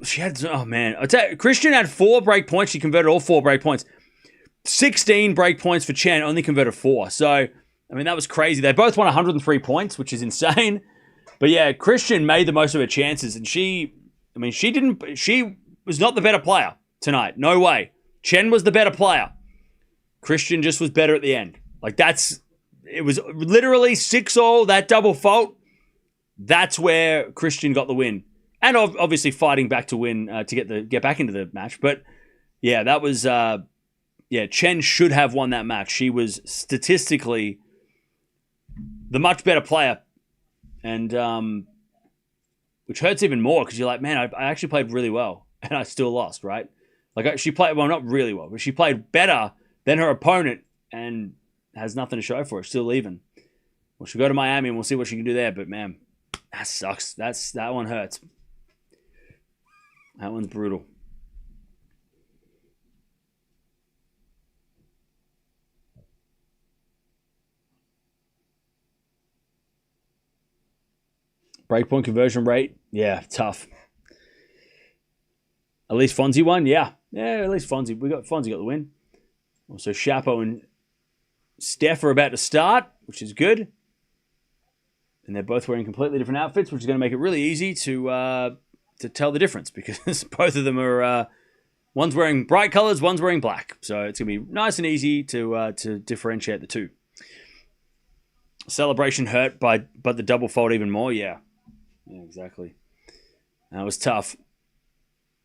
Cristian had 4 break points. She converted all 4 break points. 16 break points for Chen, only converted 4. So, that was crazy. They both won 103 points, which is insane. But yeah, Cristian made the most of her chances, and she was not the better player tonight. No way. Chen was the better player. Cristian just was better at the end. It was literally 6-all, that double fault. That's where Cristian got the win. And obviously fighting back to win, to get back into the match. But yeah, that was, Chen should have won that match. She was statistically the much better player. And, which hurts even more because you're like, man, I actually played really well and I still lost, right? She played, well, not really well, but she played better than her opponent and has nothing to show for it. Still leaving. Well, she'll go to Miami and we'll see what she can do there. But man, that sucks. That one hurts. That one's brutal. Breakpoint conversion rate, yeah, tough. At least Fonzie won, yeah. Yeah, at least Fonzie. Fonzie got the win. Also, Chapo and Steph are about to start, which is good. And they're both wearing completely different outfits, which is going to make it really easy to tell the difference because both of them are one's wearing bright colors, one's wearing black. So it's going to be nice and easy to differentiate the two. Celebration hurt, but the double fault even more. Yeah, exactly. That was tough,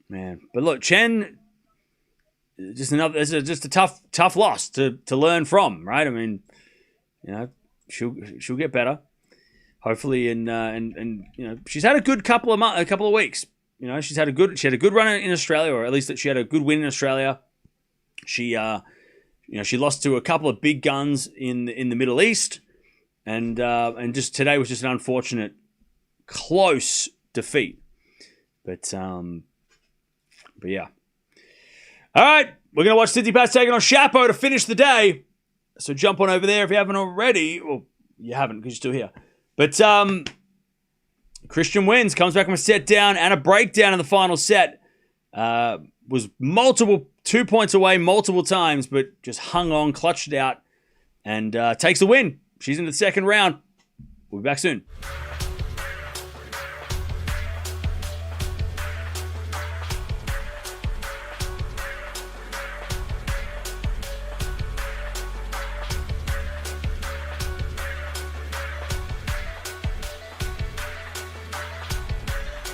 man. But look, Chen, just a tough loss to learn from, right? She'll get better. Hopefully, and she's had a good couple of weeks. She had a good run in Australia, or at least that she had a good win in Australia. She she lost to a couple of big guns in the Middle East, and just today was just an unfortunate close defeat. But yeah. All right, we're gonna watch Tsitsipas taking on Chapo to finish the day. So jump on over there if you haven't already. Well, you haven't because you're still here. But Cristian wins, comes back from a set down and a breakdown in the final set. Was 2 points away multiple times, but just hung on, clutched it out, and takes the win. She's in the second round. We'll be back soon.